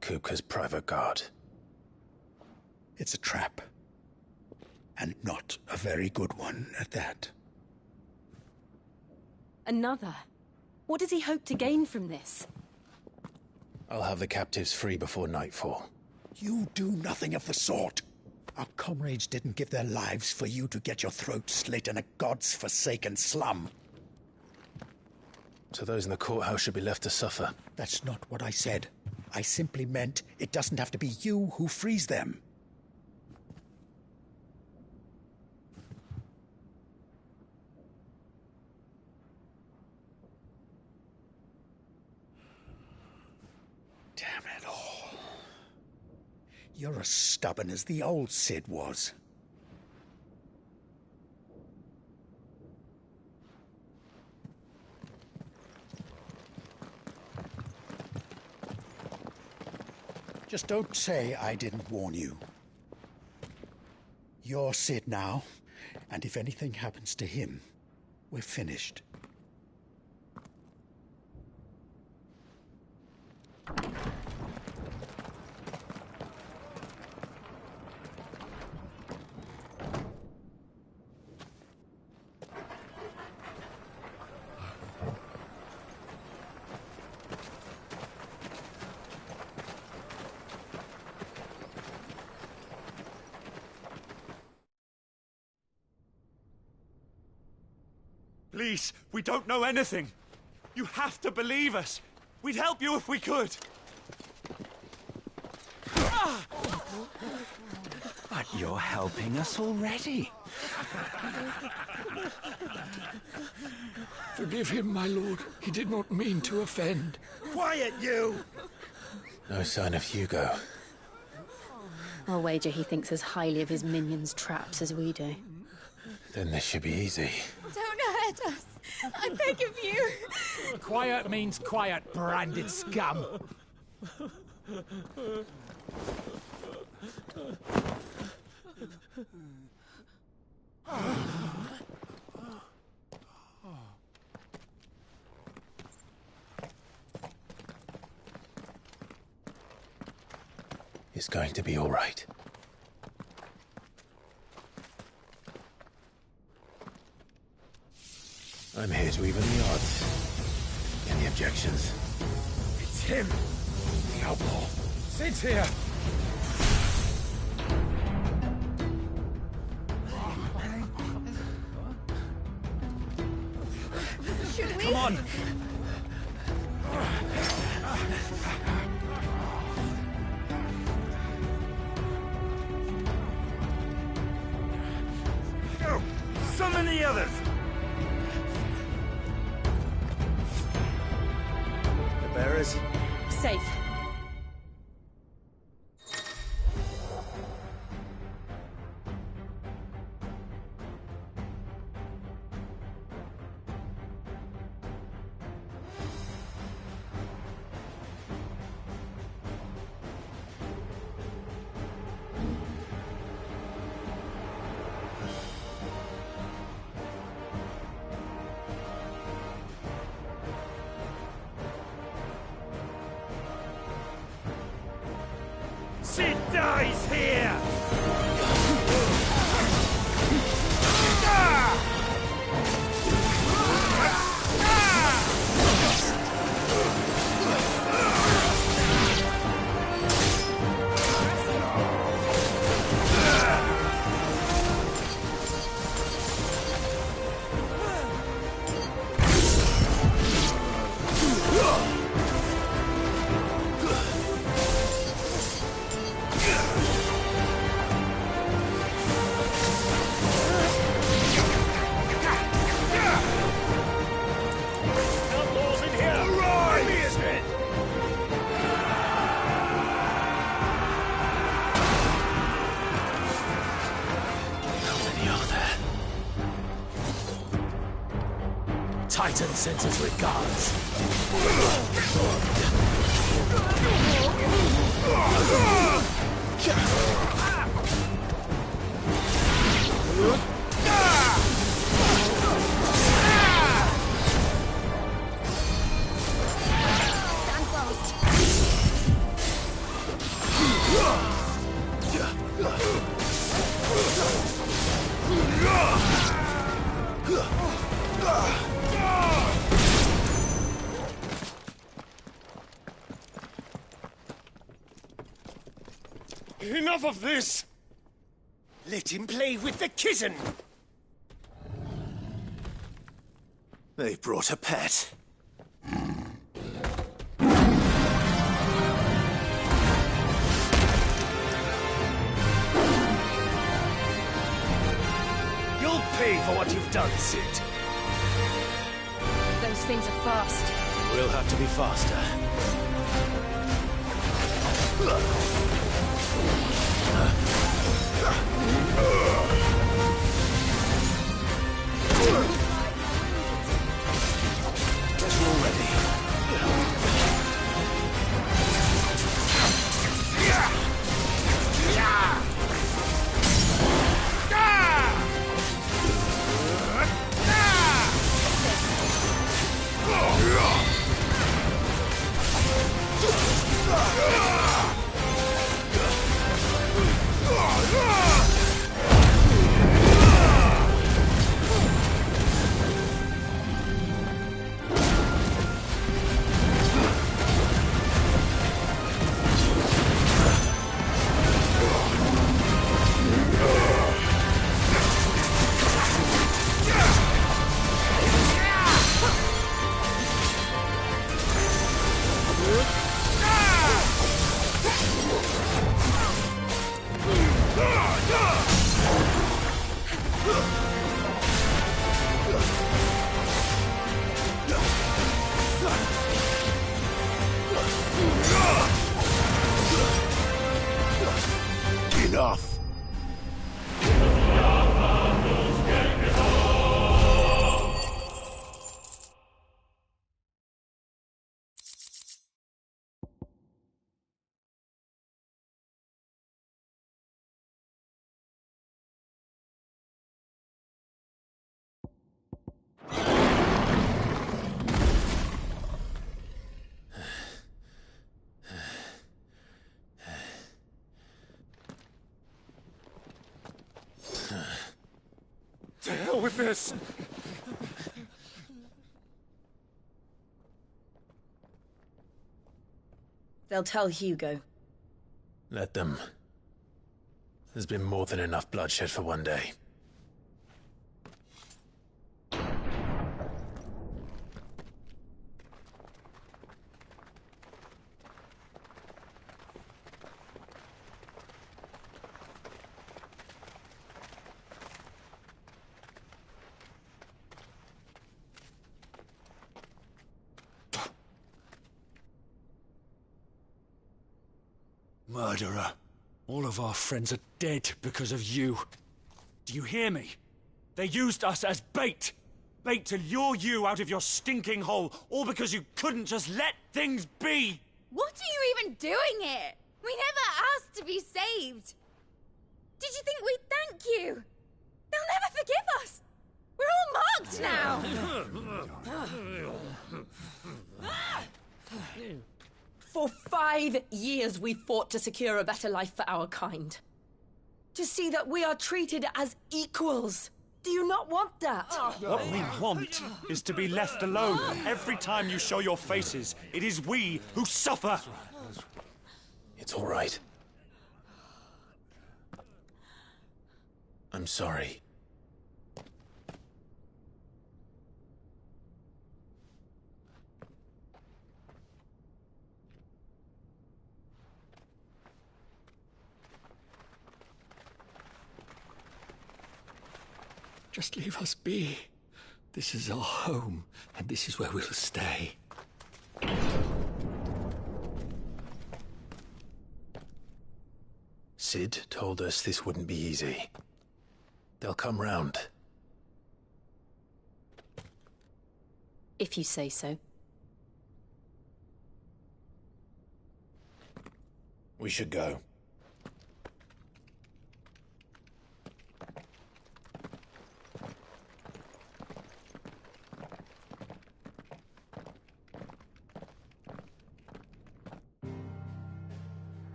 Speaker 3: Kupka's private guard.
Speaker 4: It's a trap. And not a very good one at that.
Speaker 10: Another? What does he hope to gain from this?
Speaker 3: I'll have the captives free before nightfall.
Speaker 4: You do nothing of the sort. Our comrades didn't give their lives for you to get your throat slit in a god's forsaken slum.
Speaker 3: So those in the courthouse should be left to suffer.
Speaker 4: That's not what I said. I simply meant it doesn't have to be you who frees them. Damn it all. You're as stubborn as the old Sid was. Just don't say I didn't warn you. You're Sid now, And if anything happens to him, we're finished.
Speaker 21: Please, we don't know anything. You have to believe us. We'd help you if we could.
Speaker 2: But you're helping us already.
Speaker 5: Forgive him, my lord. He did not mean to offend.
Speaker 21: Quiet, you!
Speaker 3: No sign of Hugo.
Speaker 10: I'll wager he thinks as highly of his minions' traps as we do.
Speaker 3: Then this should be easy.
Speaker 26: Don't hurt us. I beg of you.
Speaker 2: Quiet means quiet, branded scum.
Speaker 3: It's going to be all right. I'm here to even the odds. Any objections?
Speaker 2: It's him, the outlaw. Sit here.
Speaker 26: Should we?
Speaker 2: Come on.
Speaker 21: Go! Summon the others!
Speaker 20: The bearers?
Speaker 10: Safe.
Speaker 21: Sid dies here! Outlaws in here! Give me his head!
Speaker 3: How many are there?
Speaker 2: Titan sends his regards.
Speaker 26: Stand fast.
Speaker 21: Enough of this! Let him play with the kitten!
Speaker 3: They've brought a pet.
Speaker 21: You'll pay for what you've done, Sid.
Speaker 10: Those things are fast.
Speaker 3: We'll have to be faster. Guess we're all ready.
Speaker 8: Enough!
Speaker 2: To hell with this!
Speaker 7: They'll tell Hugo.
Speaker 3: Let them. There's been more than enough bloodshed for one day.
Speaker 2: Murderer. All of our friends are dead because of you. Do you hear me? They used us as bait. Bait to lure you out of your stinking hole, all because you couldn't just let things be.
Speaker 26: What are you even doing here? We never asked to be saved. Did you think we'd thank you? They'll never forgive us. We're all marked now.
Speaker 7: For 5 years we fought to secure a better life for our kind. To see that we are treated as equals. Do you not want that?
Speaker 2: What we want is to be left alone. Every time you show your faces, it is we who suffer.
Speaker 3: It's all right. I'm sorry.
Speaker 5: Just leave us be. This is our home, and this is where we'll stay.
Speaker 3: Sid told us this wouldn't be easy. They'll come round.
Speaker 10: If you say so.
Speaker 3: We should go.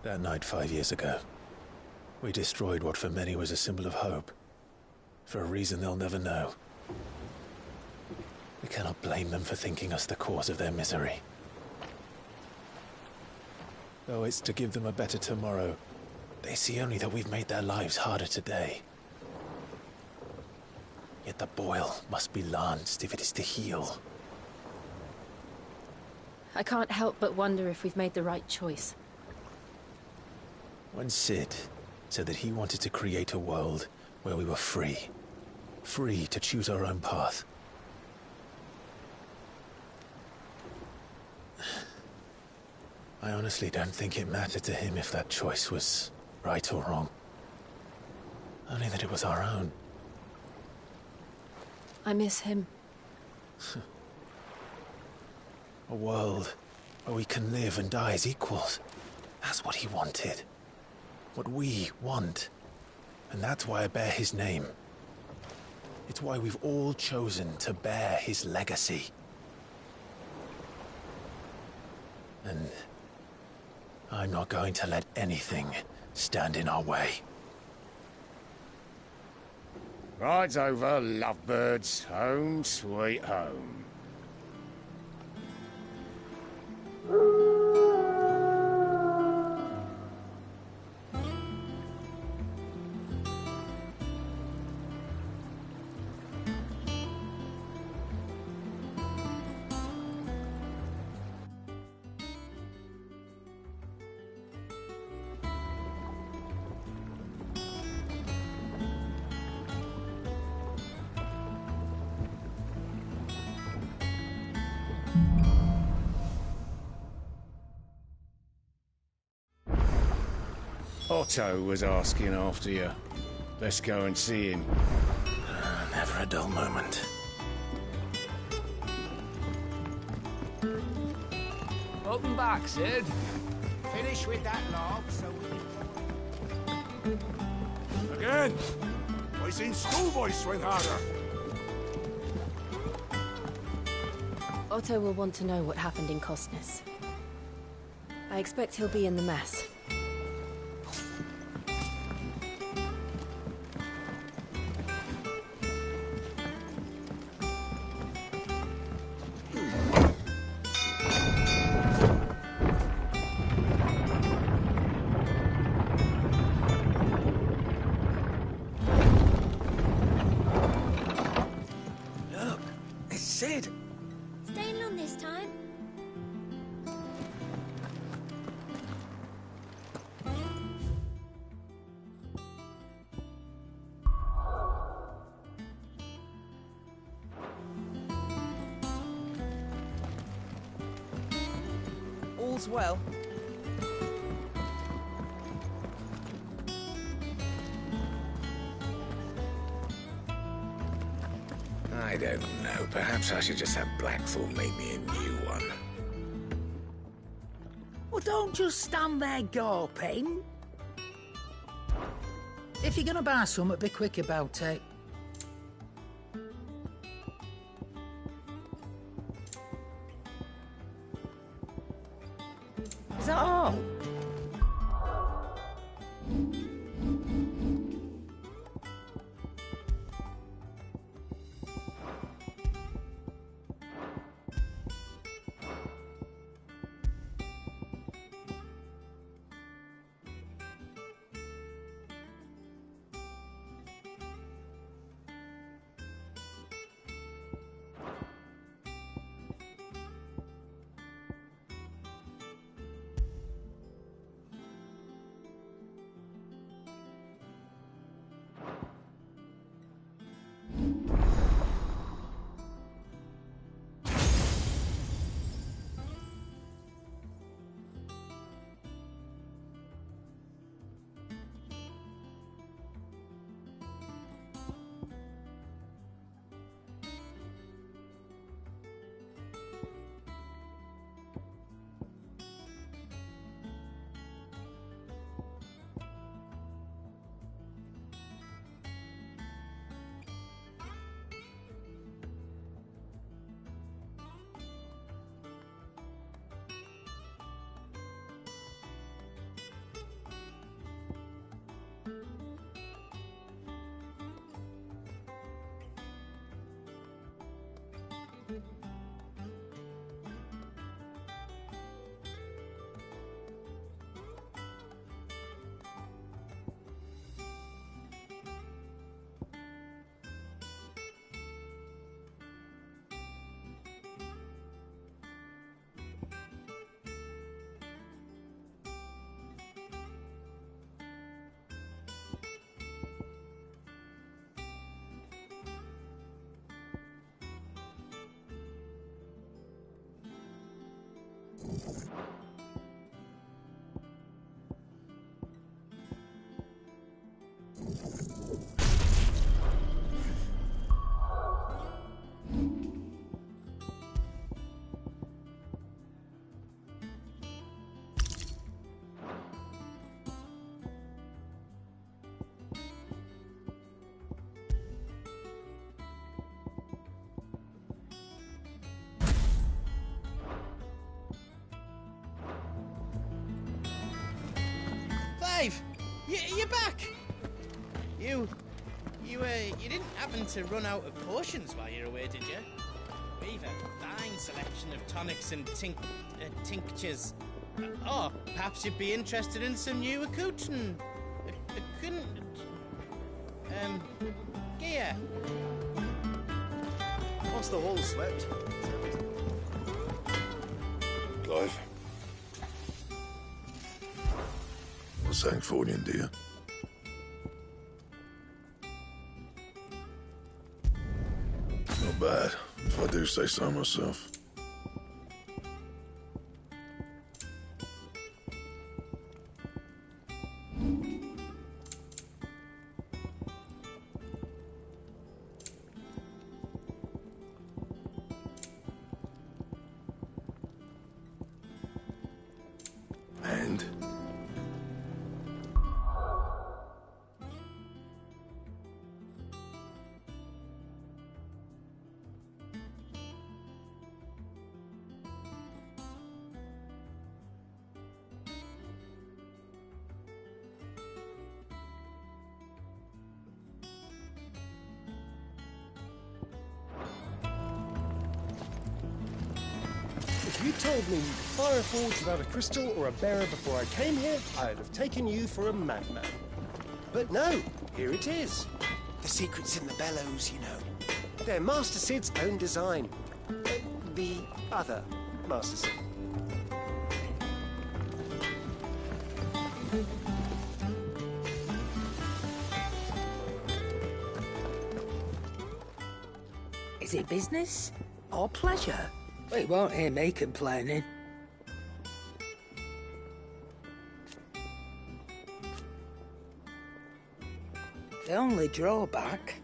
Speaker 3: That night 5 years ago, we destroyed what for many was a symbol of hope. For a reason they'll never know. We cannot blame them for thinking us the cause of their misery. Though it's to give them a better tomorrow, they see only that we've made their lives harder today. Yet the boil must be lanced if it is to heal.
Speaker 10: I can't help but wonder if we've made the right choice.
Speaker 3: When Sid said that he wanted to create a world where we were free. Free to choose our own path. I honestly don't think it mattered to him if that choice was right or wrong. Only that it was our own.
Speaker 10: I miss him.
Speaker 3: A world where we can live and die as equals. That's what he wanted. What we want. And that's why I bear his name. It's why we've all chosen to bear his legacy. And I'm not going to let anything stand in our way.
Speaker 21: Ride's over, lovebirds. Home, sweet home. Otto was asking after you. Let's go and see him.
Speaker 3: Never a dull moment.
Speaker 6: Welcome back, Sid.
Speaker 12: Finish with that log so we can...
Speaker 21: Again! I seen schoolboys swing harder.
Speaker 10: Otto will want to know what happened in Costness. I expect he'll be in the mess.
Speaker 12: Look, it's Sid.
Speaker 26: Staying long this time?
Speaker 14: All's well.
Speaker 8: I don't know. Perhaps I should just have Blackthorn make me a new one.
Speaker 12: Well, don't just stand there gawping. If you're gonna buy something, be quick about it. Is that all?
Speaker 14: Dave, you're back. You didn't happen to run out of potions while you're away, did you?
Speaker 13: We've a fine selection of tonics and tinctures. Oh, perhaps you'd be interested in some new accoutrement. Gear.
Speaker 20: What's the hall swept?
Speaker 17: Clive.
Speaker 3: What's Ffxvi, dear? Not bad, if I do say so myself. And?
Speaker 15: If you told me you could fire a forge without a crystal or a bearer before I came here, I'd have taken you for a madman. But no, here it is. The secret's in the bellows, you know. They're Master Sid's own design. The other Master Sid.
Speaker 12: Is it business or pleasure? Well, you won't hear me complaining. The only drawback...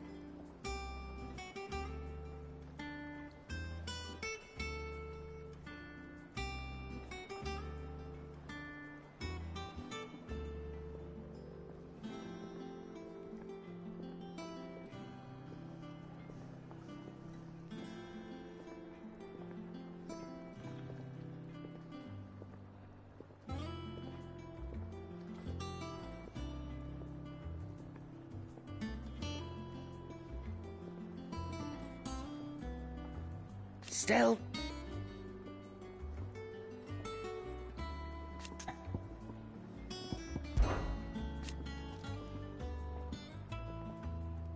Speaker 12: Still...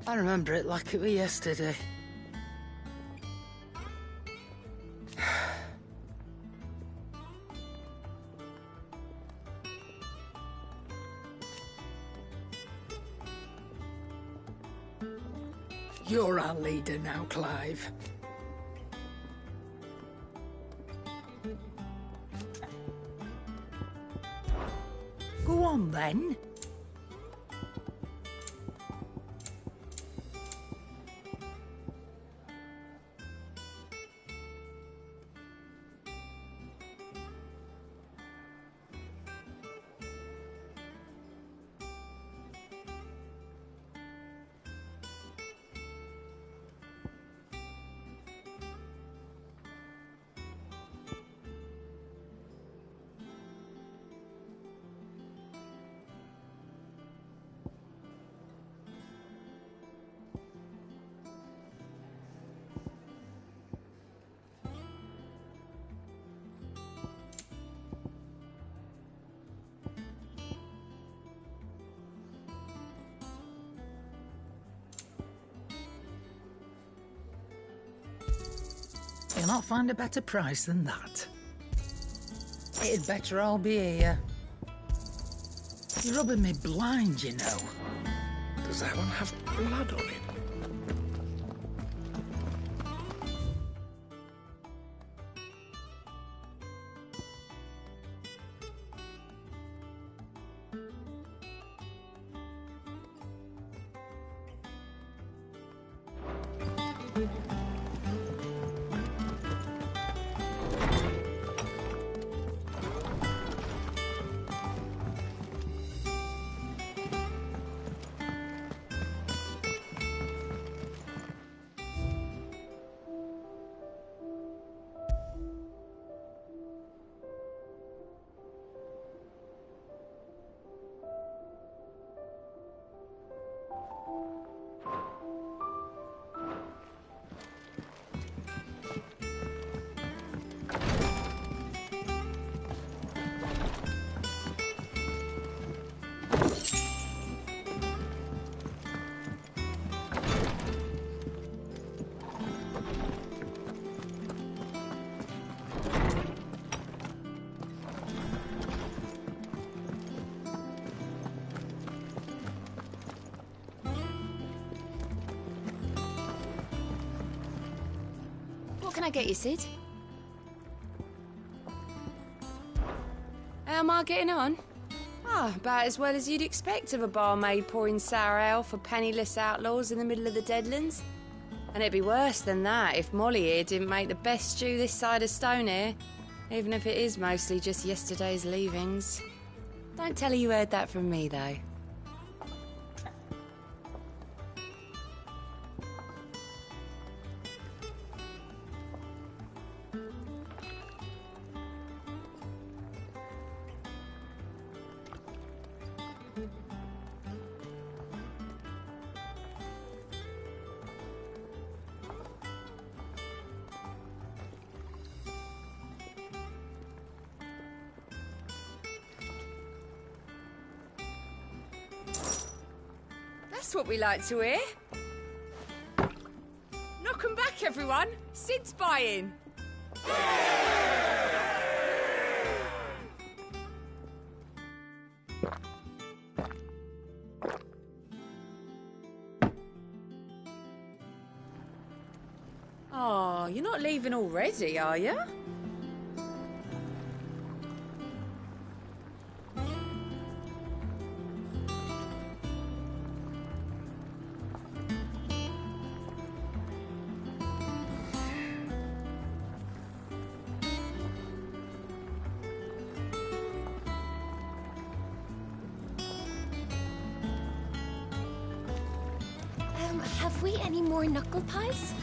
Speaker 12: I remember it like it was yesterday. You're our leader now, Clive. Go on, then. You'll not find a better price than that. It'd better all be here. You're rubbing me blind, you know.
Speaker 3: Does that one have blood on it?
Speaker 10: What can I get you, Sid? How am I getting on? Ah, about as well as you'd expect of a barmaid pouring sour ale for penniless outlaws in the middle of the Deadlands. And it'd be worse than that if Molly here didn't make the best stew this side of Stone here, even if it is mostly just yesterday's leavings. Don't tell her you heard that from me, though. That's what we like to hear. Knock 'em back, everyone. Sid's buying. Oh, you're not leaving already, are you?
Speaker 26: Have we any more knuckle pies?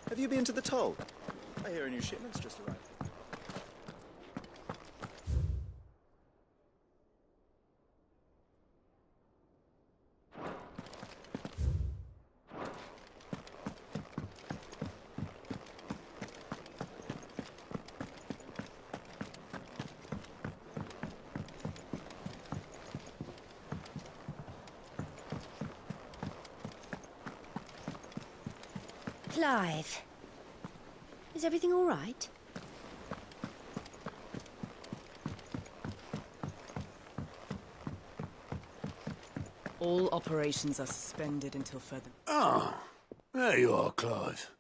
Speaker 1: Have you been to the toll? I hear a new shipment's just arrived.
Speaker 10: Clive. Is everything all right?
Speaker 11: All operations are suspended until further...
Speaker 16: Ah, there you are, Clive.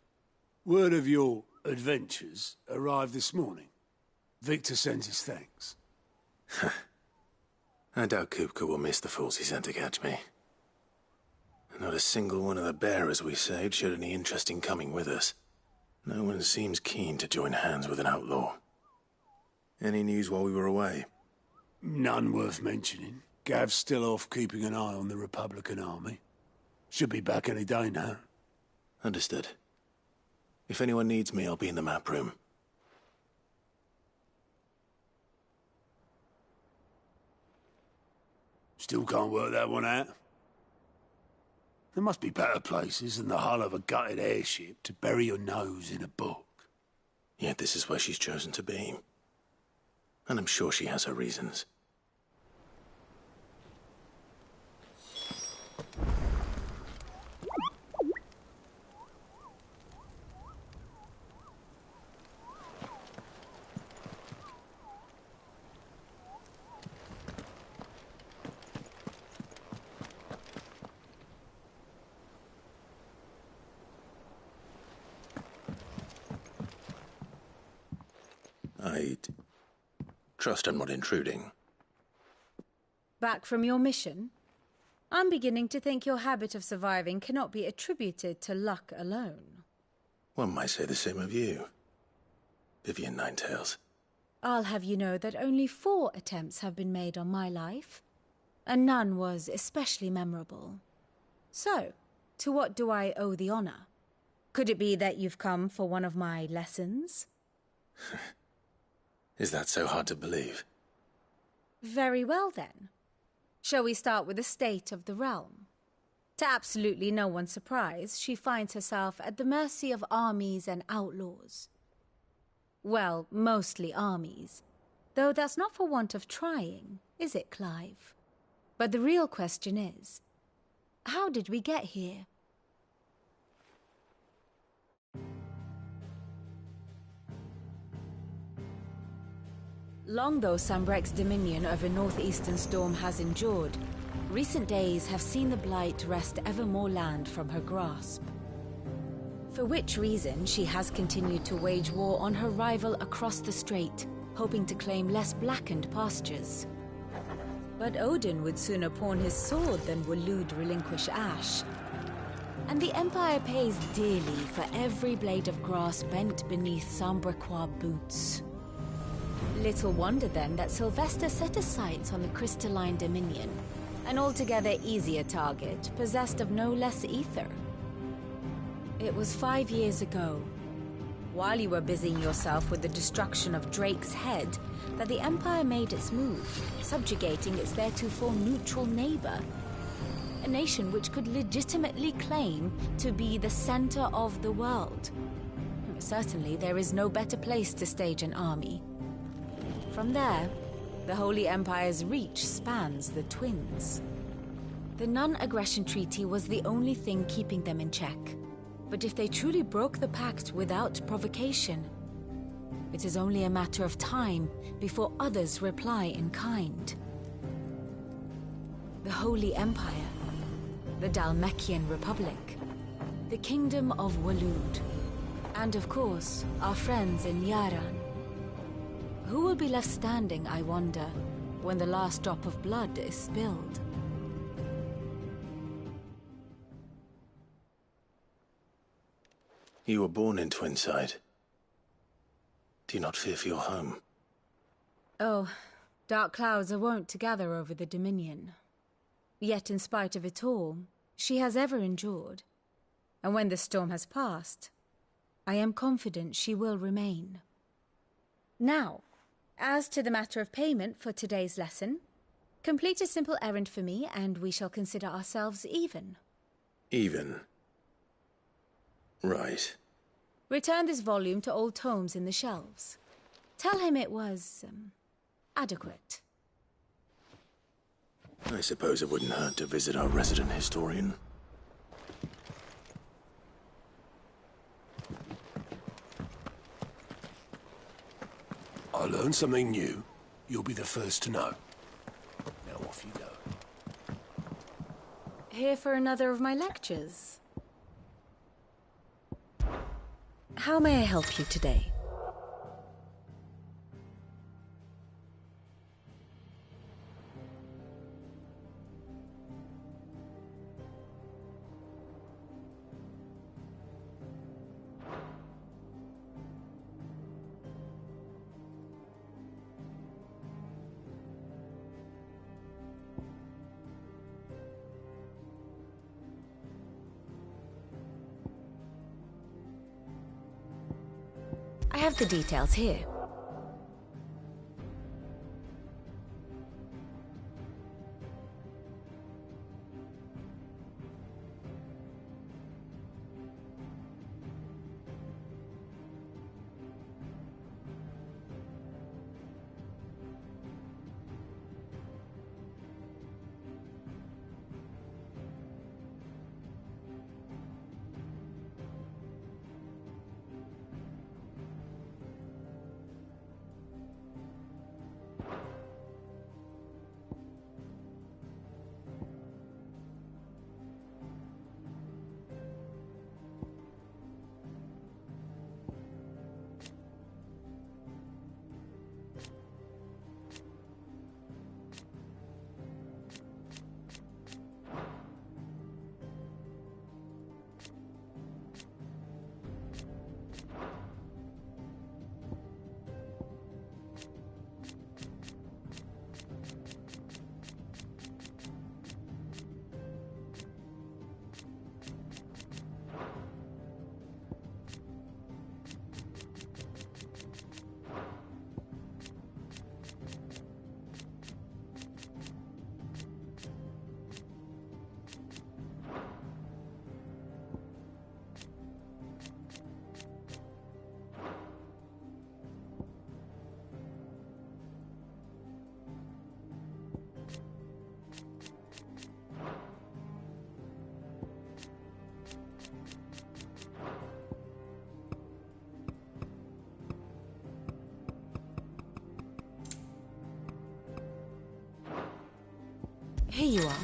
Speaker 16: Word of your adventures arrived this morning. Victor sends his thanks.
Speaker 3: I doubt Kupka will miss the fools he sent to catch me. Not a single one of the bearers we saved showed any interest in coming with us. No one seems keen to join hands with an outlaw. Any news while we were away?
Speaker 16: None worth mentioning. Gav's still off keeping an eye on the Republican army. Should be back any day now.
Speaker 3: Understood. If anyone needs me, I'll be in the map room.
Speaker 16: Still can't work that one out. There must be better places than the hull of a gutted airship to bury your nose in a book.
Speaker 3: Yet this is where she's chosen to be. And I'm sure she has her reasons. I'd trust I'm not intruding.
Speaker 18: Back from your mission? I'm beginning to think your habit of surviving cannot be attributed to luck alone.
Speaker 3: One might say the same of you, Vivian Ninetails.
Speaker 18: I'll have you know that only 4 attempts have been made on my life, and none was especially memorable. So, to what do I owe the honor? Could it be that you've come for one of my lessons?
Speaker 3: Is that so hard to believe?
Speaker 18: Very well, then. Shall we start with the state of the realm? To absolutely no one's surprise, she finds herself at the mercy of armies and outlaws. Well, mostly armies. Though that's not for want of trying, is it, Clive? But the real question is, how did we get here? Long though Sambrek's dominion over northeastern Storm has endured, recent days have seen the Blight wrest ever more land from her grasp. For which reason she has continued to wage war on her rival across the strait, hoping to claim less blackened pastures. But Odin would sooner pawn his sword than Waloed relinquish Ash. And the Empire pays dearly for every blade of grass bent beneath Sambrequois boots. Little wonder then that Sylvester set his sights on the crystalline dominion, an altogether easier target, possessed of no less ether. It was 5 years ago, while you were busying yourself with the destruction of Drake's head, that the Empire made its move, subjugating its theretofore neutral neighbor. A nation which could legitimately claim to be the center of the world. Certainly, there is no better place to stage an army. From there, the Holy Empire's reach spans the Twins. The non-aggression treaty was the only thing keeping them in check. But if they truly broke the pact without provocation, it is only a matter of time before others reply in kind. The Holy Empire, the Dalmekian Republic, the Kingdom of Waloed, and of course, our friends in Yaran. Who will be left standing, I wonder, when the last drop of blood is spilled?
Speaker 3: You were born in Twinside. Do you not fear for your home?
Speaker 18: Oh, dark clouds are wont to gather over the Dominion. Yet in spite of it all, she has ever endured. And when the storm has passed, I am confident she will remain. Now, as to the matter of payment for today's lesson, complete a simple errand for me and we shall consider ourselves even.
Speaker 3: Even? Right.
Speaker 18: Return this volume to old tomes in the shelves. Tell him it was, adequate.
Speaker 3: I suppose it wouldn't hurt to visit our resident historian.
Speaker 16: I learn something new, you'll be the first to know. Now off you go.
Speaker 18: Here for another of my lectures. How may I help you today? I have the details here. Here you are.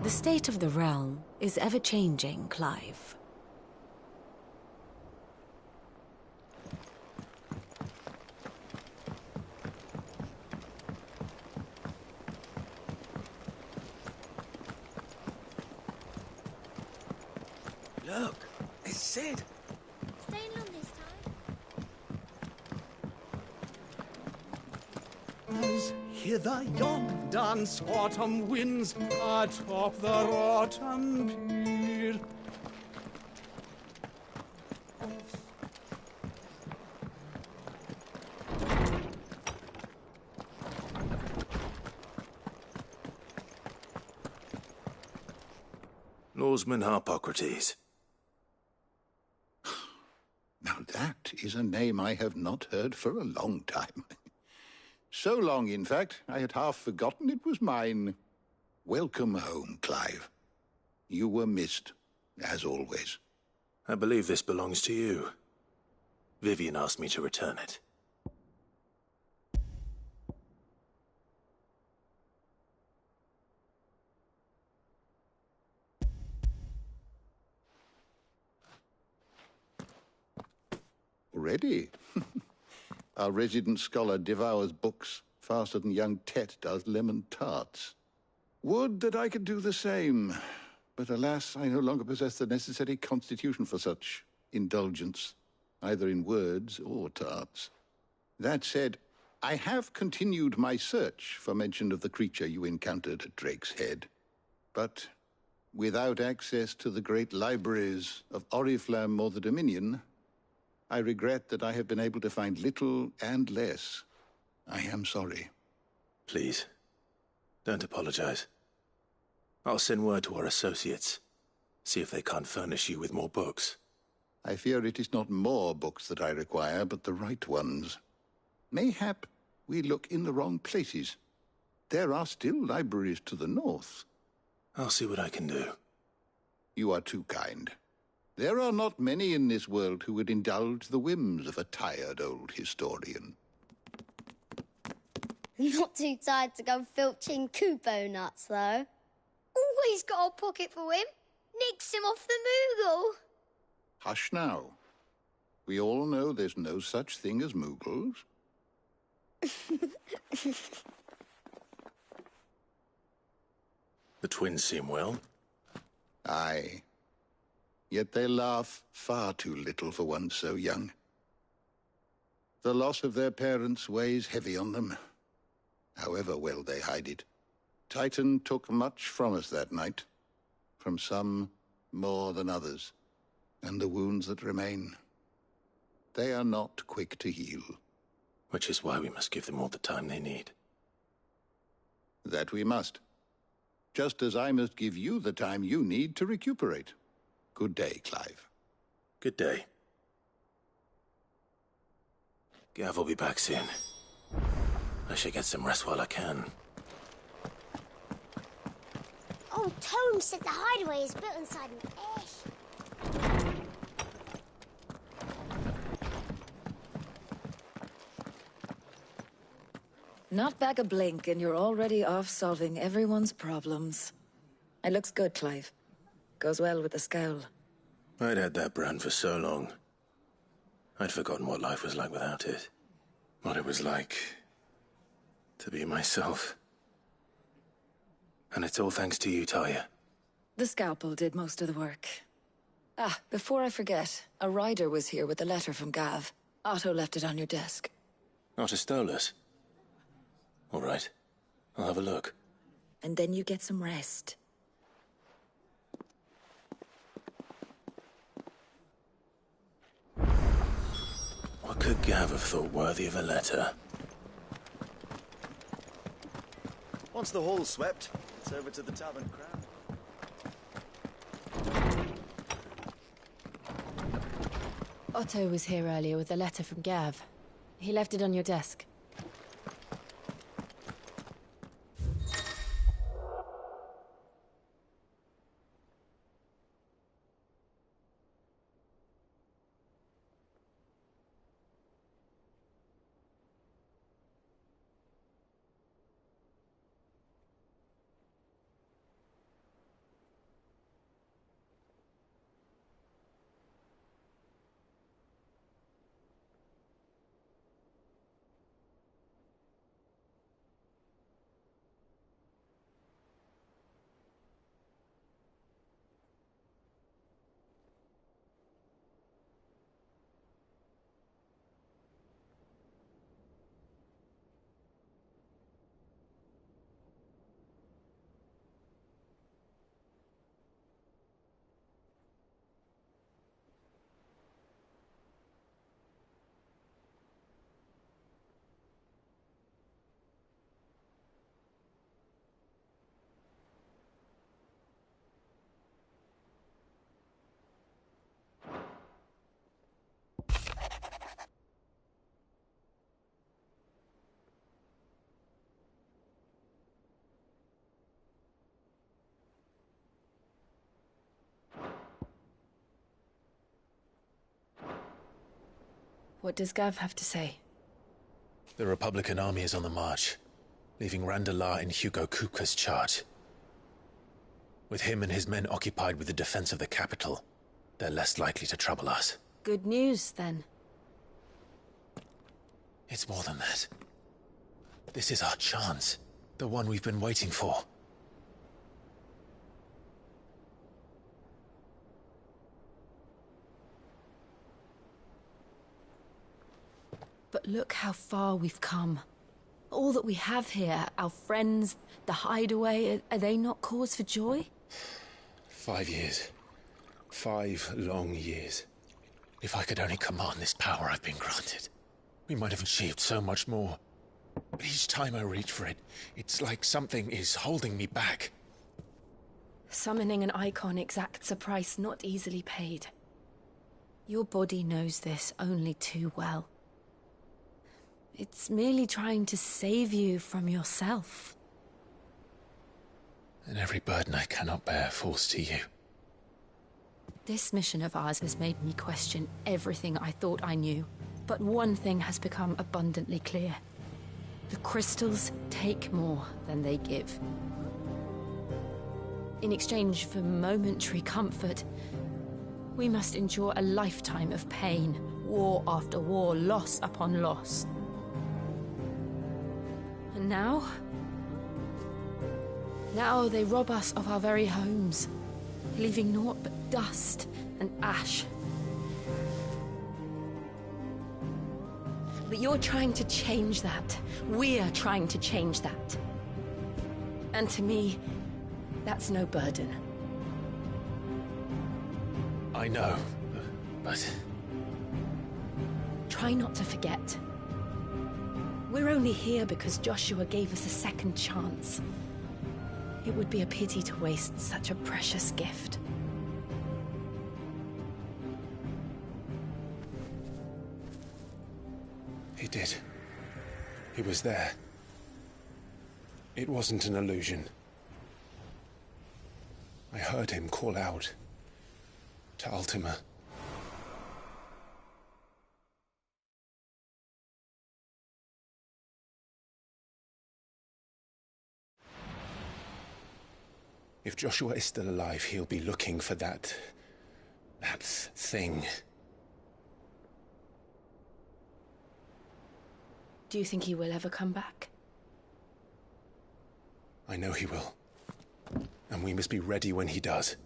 Speaker 18: The state of the realm is ever-changing, Clive.
Speaker 3: Look, it's Sid.
Speaker 26: Staying long this time?
Speaker 9: As hither yon dance autumn winds atop the rotten pier.
Speaker 3: Norseman Harpocrates.
Speaker 4: Now that is a name I have not heard for a long time. So long, in fact, I had half forgotten it was mine. Welcome home, Clive. You were missed, as always.
Speaker 3: I believe this belongs to you. Vivian asked me to return it.
Speaker 4: Already? Our resident scholar devours books faster than young Tet does lemon tarts. Would that I could do the same. But alas, I no longer possess the necessary constitution for such indulgence, either in words or tarts. That said, I have continued my search for mention of the creature you encountered at Drake's Head. But without access to the great libraries of Oriflamme or the Dominion, I regret that I have been able to find little and less. I am sorry.
Speaker 3: Please, don't apologize. I'll send word to our associates. See if they can't furnish you with more books.
Speaker 4: I fear it is not more books that I require, but the right ones. Mayhap we look in the wrong places. There are still libraries to the north.
Speaker 3: I'll see what I can do.
Speaker 4: You are too kind. There are not many in this world who would indulge the whims of a tired old historian.
Speaker 19: Not too tired to go filching Kupo nuts, though. Always got a pocket for him. Nicks him off the Moogle.
Speaker 4: Hush now. We all know there's no such thing as Moogles.
Speaker 3: The twins seem well.
Speaker 4: Aye. Yet they laugh far too little for one so young. The loss of their parents weighs heavy on them, however well they hide it. Titan took much from us that night, from some more than others, and the wounds that remain, they are not quick to heal.
Speaker 3: Which is why we must give them all the time they need.
Speaker 4: That we must. Just as I must give you the time you need to recuperate. Good day, Clive.
Speaker 3: Good day. Gav will be back soon. I should get some rest while I can.
Speaker 19: Old Tone said the hideaway is built inside an airship.
Speaker 22: Not back a blink and you're already off solving everyone's problems. It looks good, Clive. Goes well with the scowl.
Speaker 3: I'd had that brand for so long. I'd forgotten what life was like without it. What it was like To be myself. And it's all thanks to you, Talia.
Speaker 22: The scalpel did most of the work. Ah, before I forget, a rider was here with a letter from Gav. Otto left it on your desk.
Speaker 3: Not a Stolas. All right. I'll have a look.
Speaker 22: And then you get some rest.
Speaker 3: What could Gav have thought worthy of a letter?
Speaker 1: Once the hall's swept, it's over to the tavern crowd.
Speaker 10: Otto was here earlier with a letter from Gav. He left it on your desk. What does Gav have to say?
Speaker 3: The Republican army is on the march, leaving Randalar in Hugo Kupka's charge. With him and his men occupied with the defense of the capital, they're less likely to trouble us.
Speaker 10: Good news, then.
Speaker 3: It's more than that. This is our chance. The one we've been waiting for.
Speaker 10: But look how far we've come. All that we have here, our friends, the hideaway, are they not cause for joy?
Speaker 3: 5 years. 5 long years. If I could only command this power I've been granted, we might have achieved so much more. But each time I reach for it, it's like something is holding me back.
Speaker 10: Summoning an icon exacts a price not easily paid. Your body knows this only too well. It's merely trying to save you from yourself.
Speaker 3: And every burden I cannot bear falls to you.
Speaker 10: This mission of ours has made me question everything I thought I knew. But one thing has become abundantly clear. The crystals take more than they give. In exchange for momentary comfort, we must endure a lifetime of pain, war after war, loss upon loss. And now they rob us of our very homes, leaving naught but dust and ash. But you're trying to change that. We're trying to change that. And to me, that's no burden.
Speaker 3: I know, but...
Speaker 10: Try not to forget. We're only here because Joshua gave us a second chance. It would be a pity to waste such a precious gift.
Speaker 3: He did. He was there. It wasn't an illusion. I heard him call out to Ultima. If Joshua is still alive, he'll be looking for that thing.
Speaker 10: Do you think he will ever come back?
Speaker 3: I know he will. And we must be ready when he does.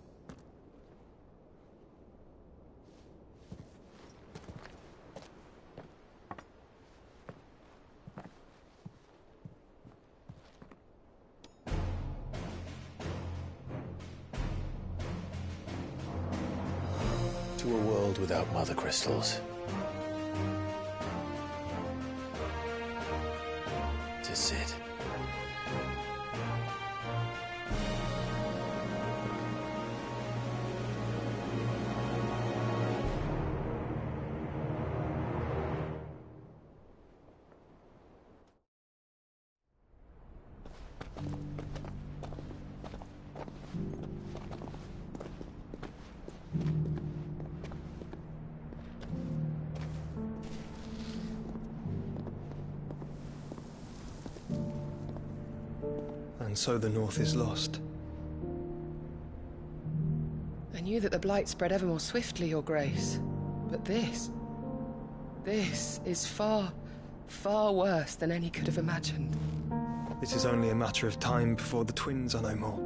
Speaker 3: To a world without mother crystals. To Sid.
Speaker 20: And so the North is lost.
Speaker 2: I knew that the Blight spread ever more swiftly, Your Grace. But this is far, far worse than any could have imagined.
Speaker 20: It is only a matter of time before the twins are no more.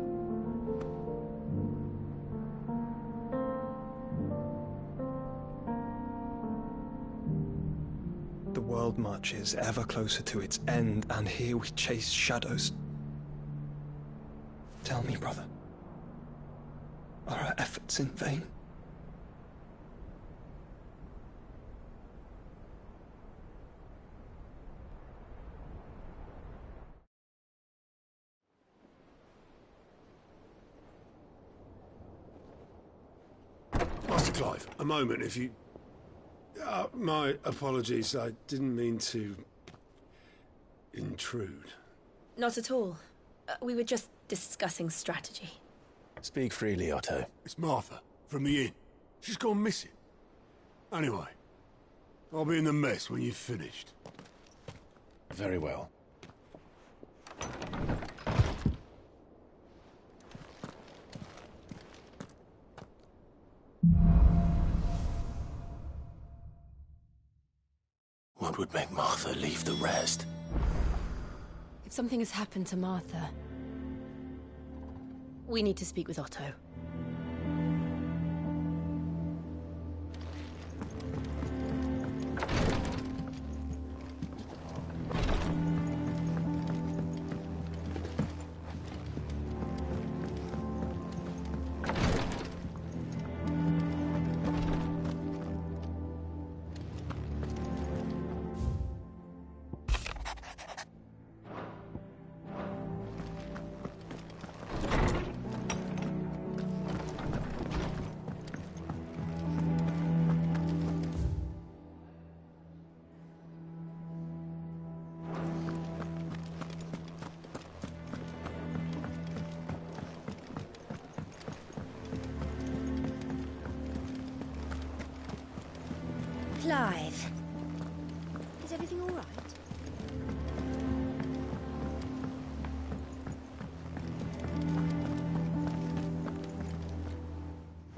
Speaker 20: The world marches ever closer to its end, and here we chase shadows. Tell me, brother, are our efforts in vain?
Speaker 16: Master Clive, a moment, if you... my apologies, I didn't mean to... intrude.
Speaker 5: Not at all. We were just discussing strategy.
Speaker 3: Speak freely, Otto.
Speaker 16: It's Martha, from the inn. She's gone missing. Anyway, I'll be in the mess when you've finished.
Speaker 3: Very well. What would make Martha leave the rest?
Speaker 5: If something has happened to Martha, we need to speak with Otto.
Speaker 18: Clive, is everything all right?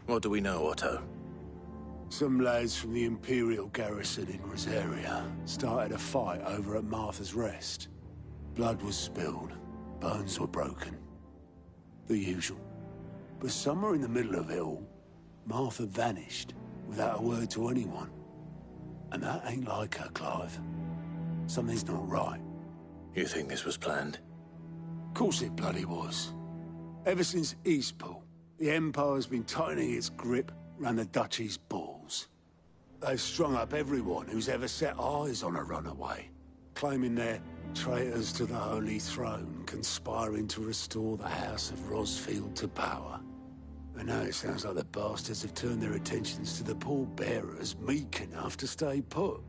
Speaker 3: What do we know, Otto?
Speaker 16: Some lads from the Imperial garrison in Rosaria started a fight over at Martha's Rest. Blood was spilled, bones were broken. The usual. But somewhere in the middle of it all, Martha vanished without a word to anyone. And that ain't like her, Clive. Something's not right.
Speaker 3: You think this was planned?
Speaker 16: Of course it bloody was. Ever since Eastpool, the Empire's been tightening its grip round the Duchy's balls. They've strung up everyone who's ever set eyes on a runaway, claiming they're traitors to the Holy Throne, conspiring to restore the House of Rosfield to power. And now it sounds like the bastards have turned their attentions to the pallbearers meek enough to stay put.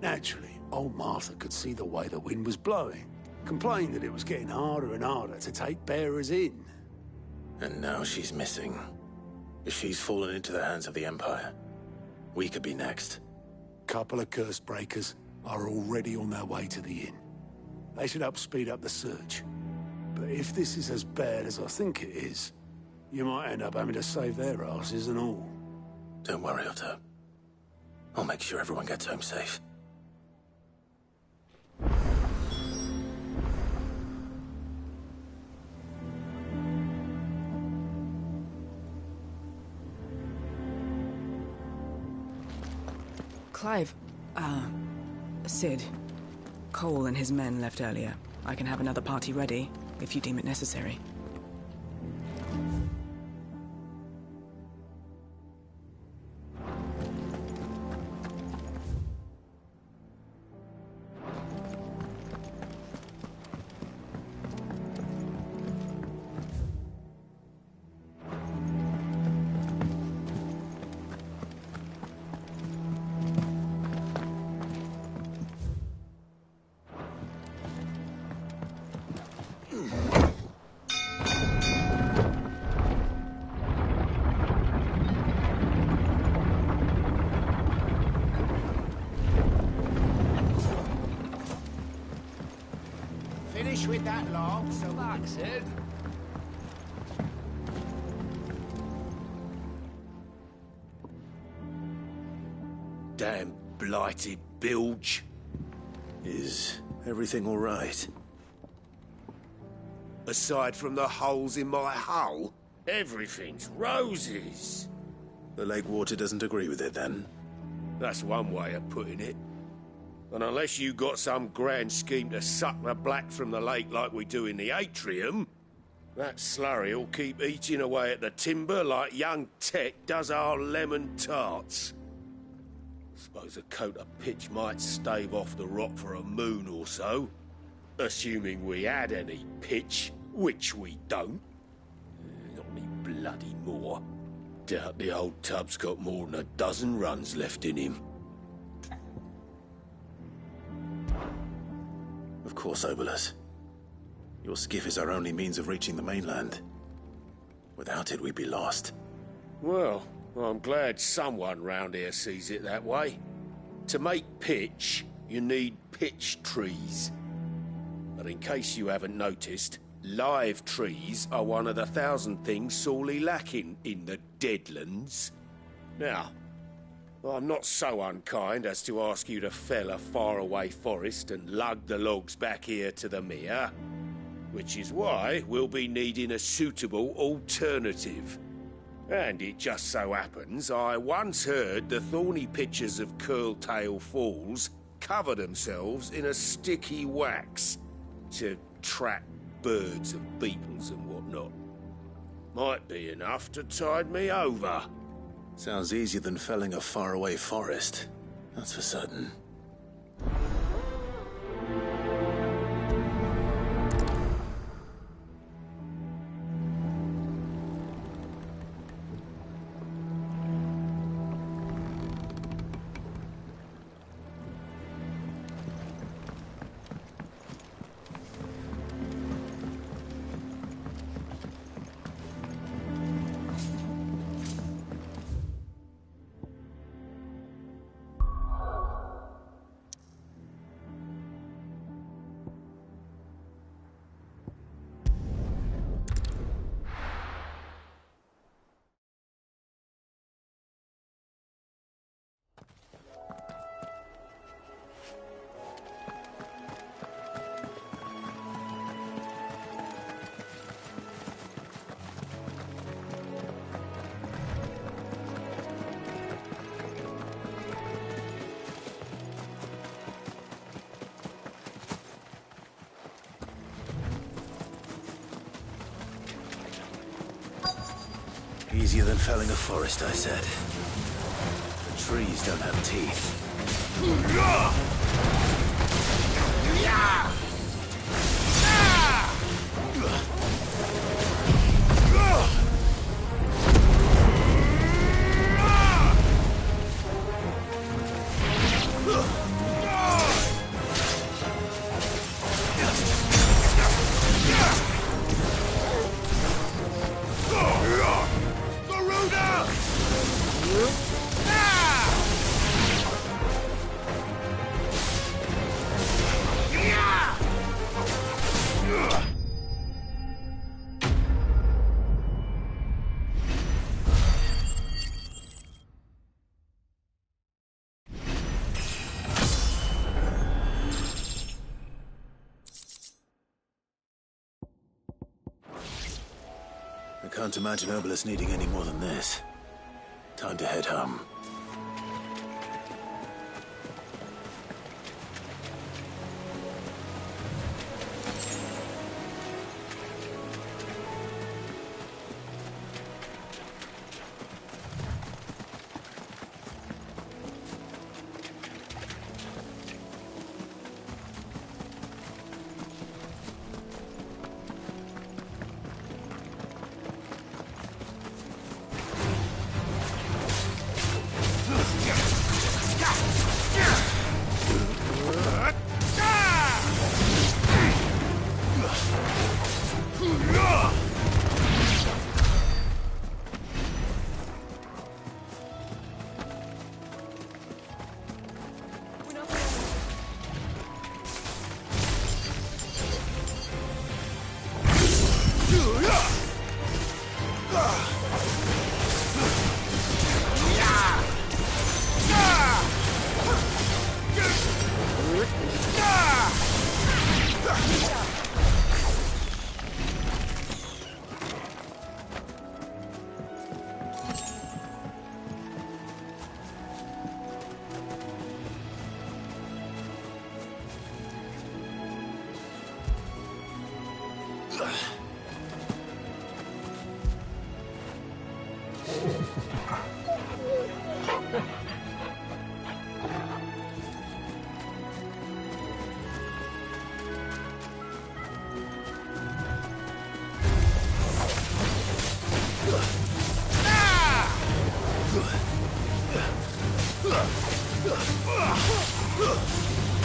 Speaker 16: Naturally, old Martha could see the way the wind was blowing, complained that it was getting harder and harder to take bearers in.
Speaker 3: And now she's missing. If she's fallen into the hands of the Empire, we could be next.
Speaker 16: Couple of curse breakers are already on their way to the inn. They should help speed up the search. But if this is as bad as I think it is, you might end up having to save their asses and all.
Speaker 3: Don't worry, Otto. I'll make sure everyone gets home safe.
Speaker 11: Clive, Sid, Cole and his men left earlier. I can have another party ready, if you deem it necessary.
Speaker 8: Finish with that log, so
Speaker 6: Thanks, Sid.
Speaker 8: Damn blighted bilge.
Speaker 3: Is everything all right?
Speaker 8: Aside from the holes in my hull, everything's roses.
Speaker 3: The lake water doesn't agree with it, then?
Speaker 8: That's one way of putting it. And unless you got some grand scheme to suck the black from the lake like we do in the atrium, that slurry'll keep eating away at the timber like young Tech does our lemon tarts. Suppose a coat of pitch might stave off the rot for a moon or so. Assuming we had any pitch, which we don't. Not any bloody more. Doubt the old tub's got more than a dozen runs left in him.
Speaker 3: Of course, Obolus. Your skiff is our only means of reaching the mainland. Without it, we'd be lost.
Speaker 8: Well, I'm glad someone round here sees it that way. To make pitch, you need pitch trees. But in case you haven't noticed, live trees are one of the 1,000 things sorely lacking in the Deadlands. Now, I'm not so unkind as to ask you to fell a faraway forest and lug the logs back here to the mere, which is why we'll be needing a suitable alternative. And it just so happens I once heard the thorny pitchers of Curltail Falls cover themselves in a sticky wax to trap birds and beetles and whatnot. Might be enough to tide me over.
Speaker 3: Sounds easier than felling a faraway forest. That's for certain. Easier than felling a forest, I said. The trees don't have teeth. I can't imagine Obolus needing any more than this. Time to head home.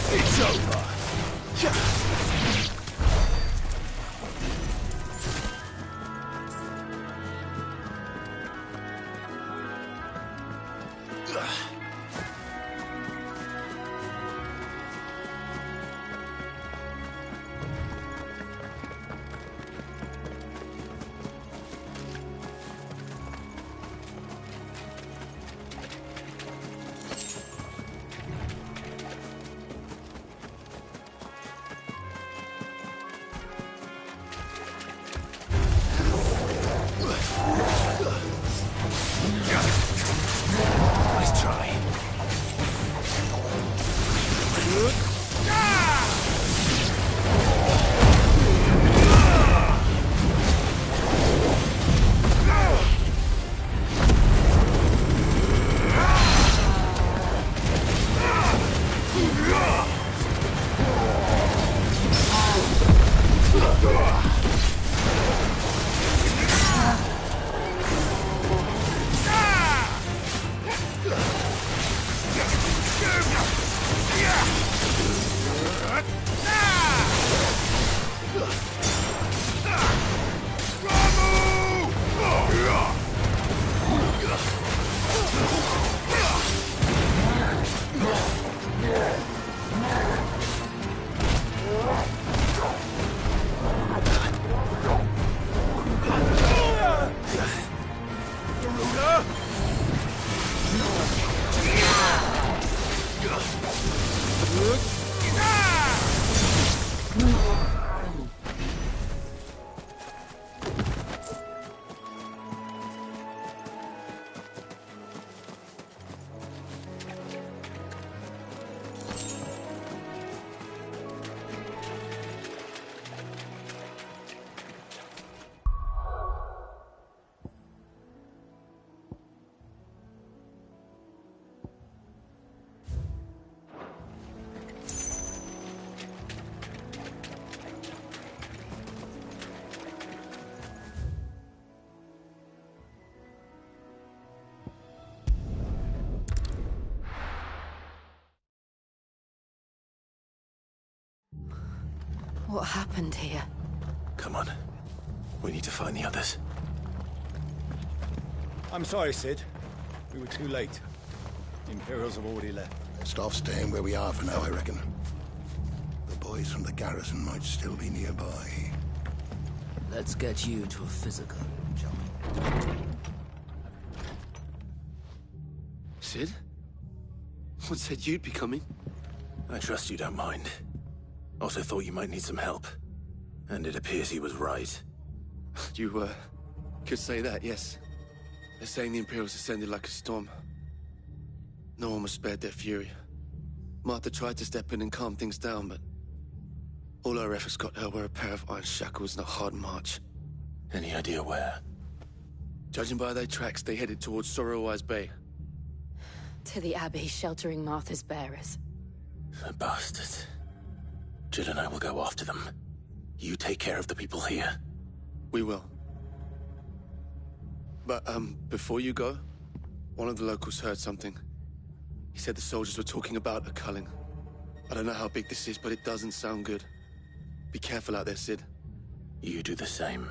Speaker 8: It's over. Nice try.
Speaker 22: What happened here?
Speaker 3: Come on. We need to find the others.
Speaker 15: I'm sorry, Sid. We were too late. The Imperials have already left.
Speaker 17: Best off staying where we are for now, I reckon. The boys from the garrison might still be nearby.
Speaker 6: Let's get you to a physical, shall we?
Speaker 3: Sid? What said you'd be coming? I trust you don't mind. Also thought you might need some help. And it appears he was right.
Speaker 7: You, could say that, yes. They're saying the Imperials ascended like a storm. No one was spared their fury. Martha tried to step in and calm things down, but all our efforts got her were a pair of iron shackles and a hard march.
Speaker 3: Any idea where?
Speaker 7: Judging by their tracks, they headed towards Sorrowwise Bay.
Speaker 22: To the Abbey, sheltering Martha's bearers.
Speaker 3: The bastards. Jill and I will go after them. You take care of the people here.
Speaker 7: We will. But, before you go, one of the locals heard something. He said the soldiers were talking about a culling. I don't know how big this is, but it doesn't sound good. Be careful out there, Sid.
Speaker 3: You do the same.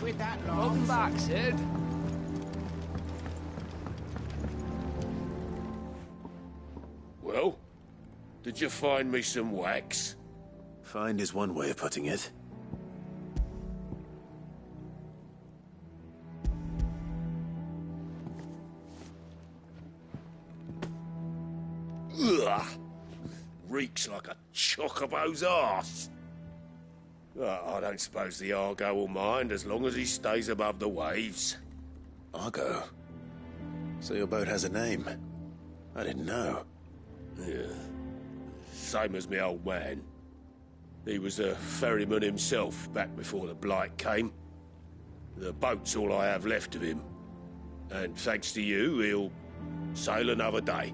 Speaker 6: with that lot.
Speaker 13: Welcome back, Sid.
Speaker 14: Well, did you find me some wax?
Speaker 3: Find is one way of putting it.
Speaker 14: Ugh! Reeks like a chocobo's arse. I don't suppose the Argo will mind as long as he stays above the waves.
Speaker 3: Argo? So your boat has a name? I didn't know.
Speaker 14: Yeah. Same as me old man. He was a ferryman himself back before the Blight came. The boat's all I have left of him. And thanks to you, he'll sail another day.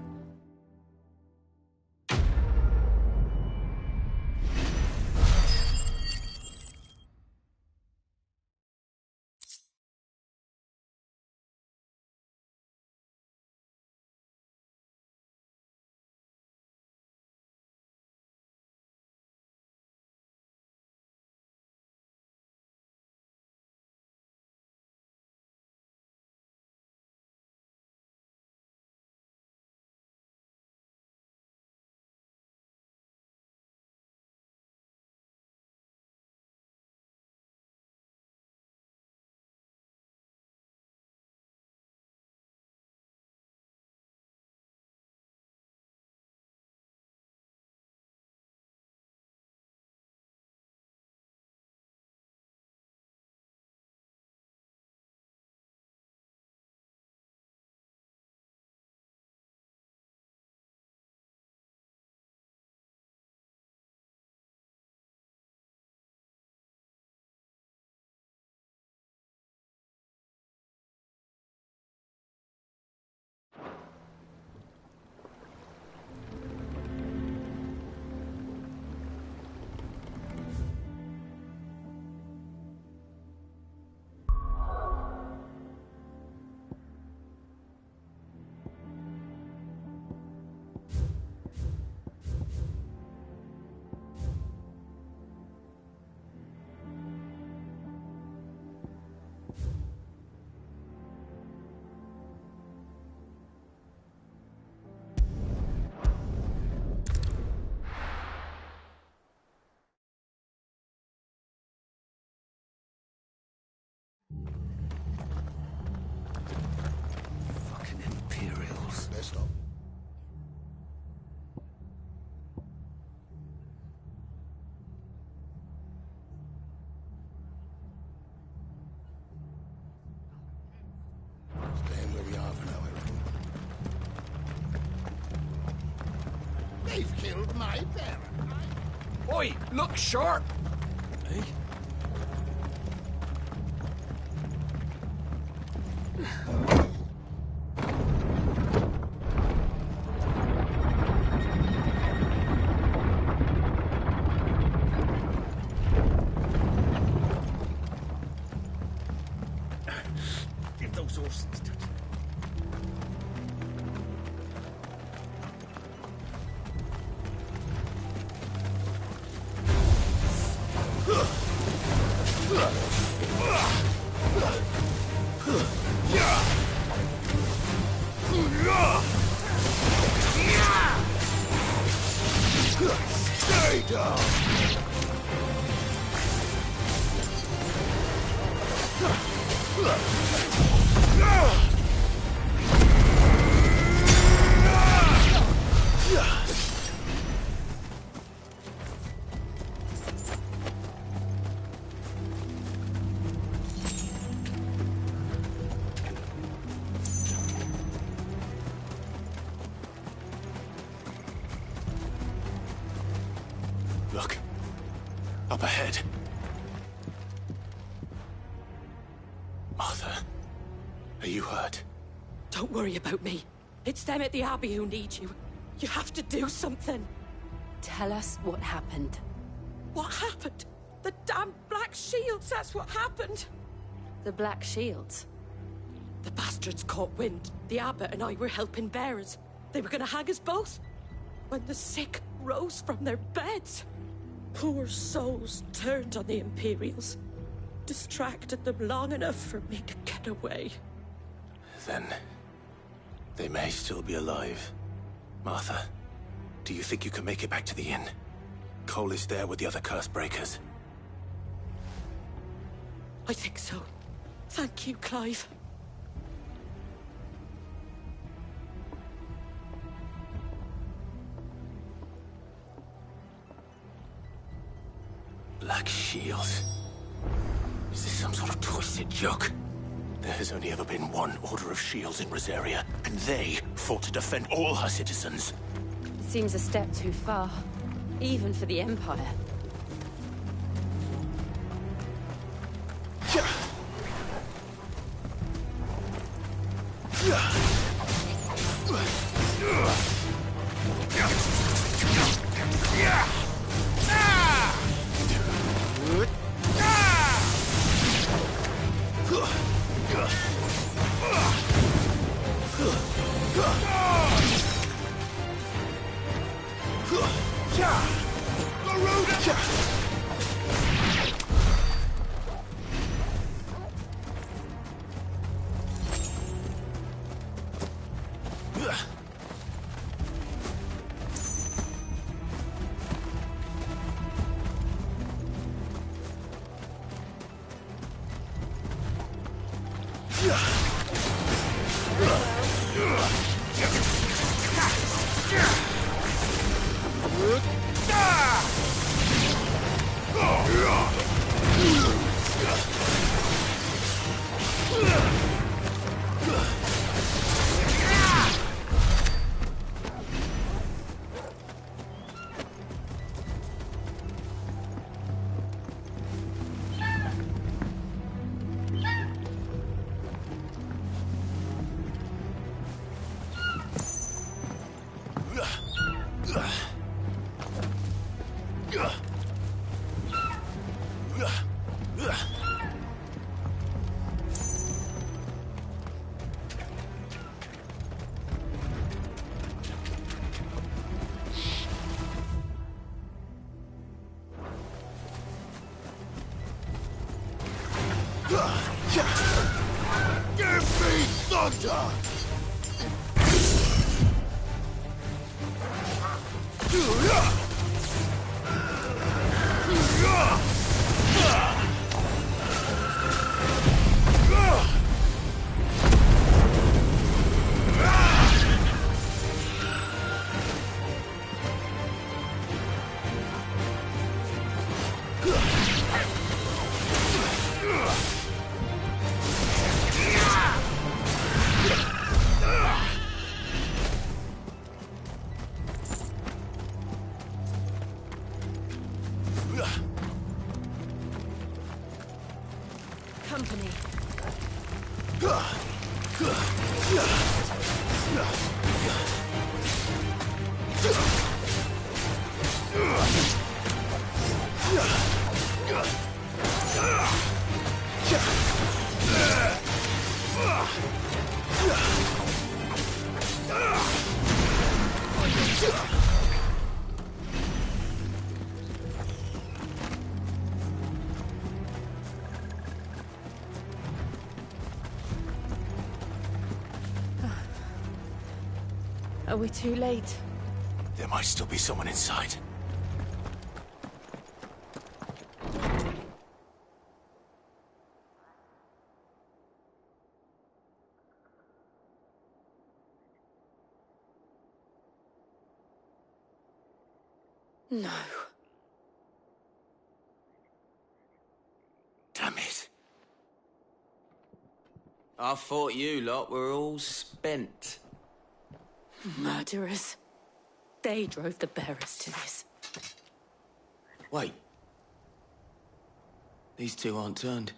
Speaker 17: Staying where we are for now, I reckon. They've killed my parent.
Speaker 13: Oi, look sharp!
Speaker 3: Hey?
Speaker 14: Give those horses to...
Speaker 8: Stay down!
Speaker 3: Look. Up ahead. Martha, are you hurt?
Speaker 21: Don't worry about me. It's them at the Abbey who need you. You have to do something.
Speaker 10: Tell us what happened.
Speaker 21: What happened? The damn Black Shields, that's what happened.
Speaker 10: The Black Shields?
Speaker 21: The bastards caught wind. The Abbot and I were helping bearers. They were gonna hang us both. When the sick rose from their beds, poor souls turned on the Imperials. distracted them long enough for me to get away.
Speaker 3: Then they may still be alive. Martha, do you think you can make it back to the inn? Cole is there with the other curse breakers.
Speaker 21: I think so. Thank you, Clive.
Speaker 3: Black shields. Is this some sort of twisted joke? There has only ever been one Order of Shields in Rosaria, and they fought to defend all her citizens.
Speaker 10: It seems a step too far, even for the Empire.
Speaker 17: Give me thunder!
Speaker 18: Company.
Speaker 10: Are we too late?
Speaker 3: There might still be someone inside.
Speaker 21: No.
Speaker 3: Damn it.
Speaker 6: I thought you lot were all spent.
Speaker 21: Murderers. They drove the bearers to this.
Speaker 6: Wait. These two aren't turned.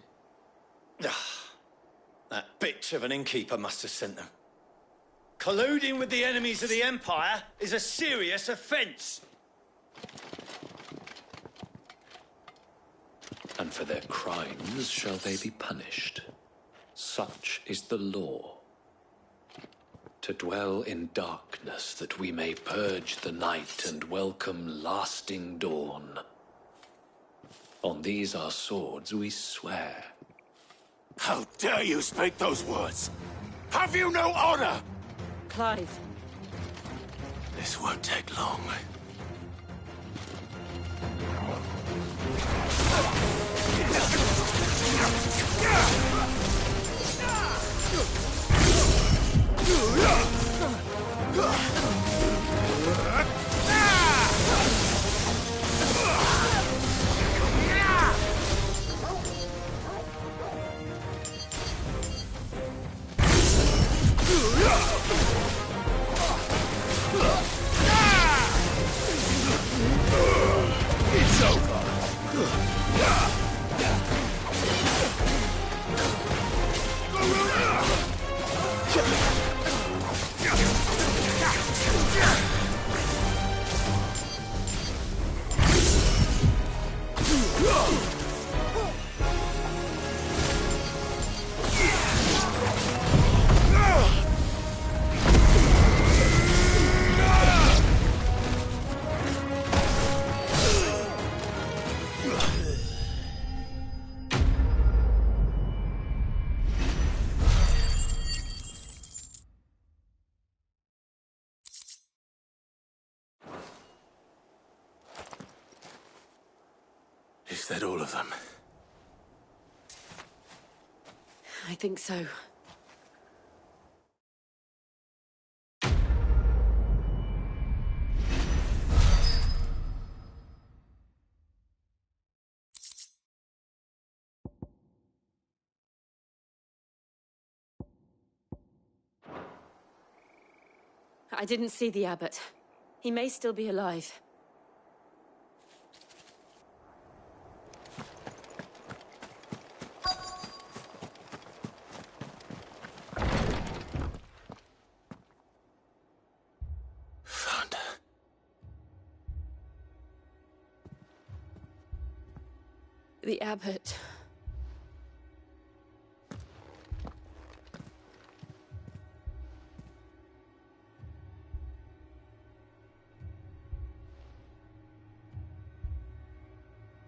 Speaker 9: That bitch of an innkeeper must have sent them. Colluding with the enemies of the Empire is a serious offence.
Speaker 12: And for their crimes shall they be punished. Such is the law. To dwell in darkness that we may purge the night and welcome lasting dawn. On these our swords we swear.
Speaker 8: How dare you speak those words? Have you no honor?
Speaker 21: Clive.
Speaker 8: This won't take long.
Speaker 14: It's over.
Speaker 3: Is that all of them?
Speaker 21: I think so. I didn't see the abbot. He may still be alive.
Speaker 3: Found her.
Speaker 21: The abbot.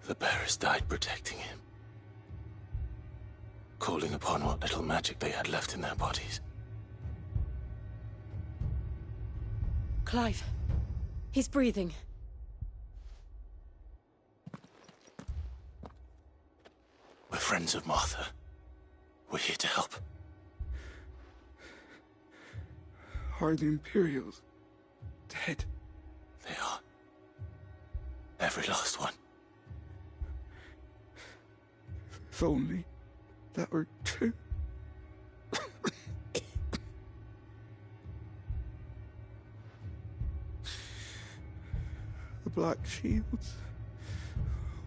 Speaker 3: The bearers died protecting him. Calling upon what little magic they had left in their bodies.
Speaker 21: Clive. He's breathing.
Speaker 3: We're friends of Martha. We're here to help.
Speaker 4: Are the Imperials dead?
Speaker 3: They are. Every last one.
Speaker 4: If only that were true. The Black Shields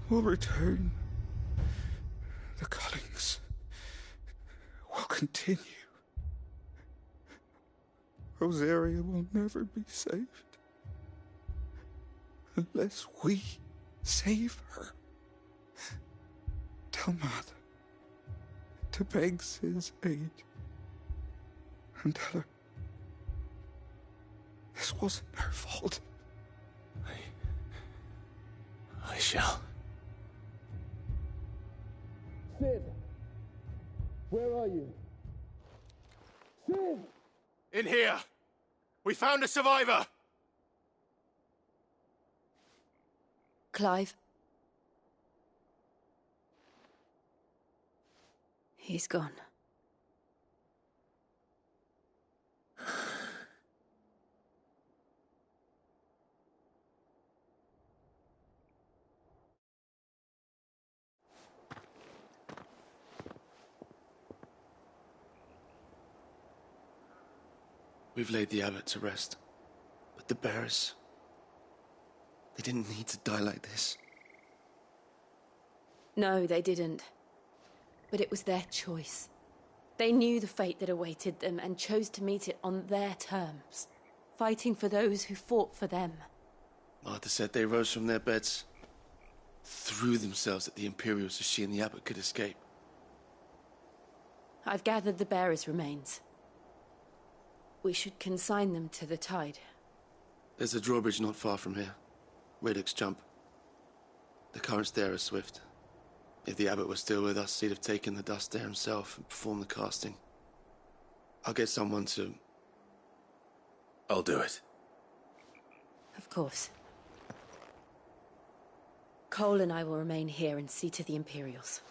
Speaker 4: will return. The cullings will continue. Rosaria will never be saved unless we save her. Tell Mother to beg Cid's aid. And tell her this wasn't her fault.
Speaker 3: I shall.
Speaker 14: Cid! Where are you? Cid!
Speaker 8: In here! We found a survivor!
Speaker 21: Clive. He's gone.
Speaker 7: We've laid the abbot to rest. But the bearers... they didn't need to die like this.
Speaker 21: No, they didn't. But it was their choice. They knew the fate that awaited them and chose to meet it on their terms, fighting for those who fought for them.
Speaker 7: Martha said they rose from their beds, threw themselves at the Imperials so she and the abbot could escape.
Speaker 21: I've gathered the bearers' remains. We should consign them to the tide.
Speaker 7: There's a drawbridge not far from here. Radix jump. The currents there are swift. If the abbot was still with us, he'd have taken the dust there himself and performed the casting. I'll get someone to...
Speaker 3: I'll do it.
Speaker 21: Of course. Cole and I will remain here and see to the Imperials.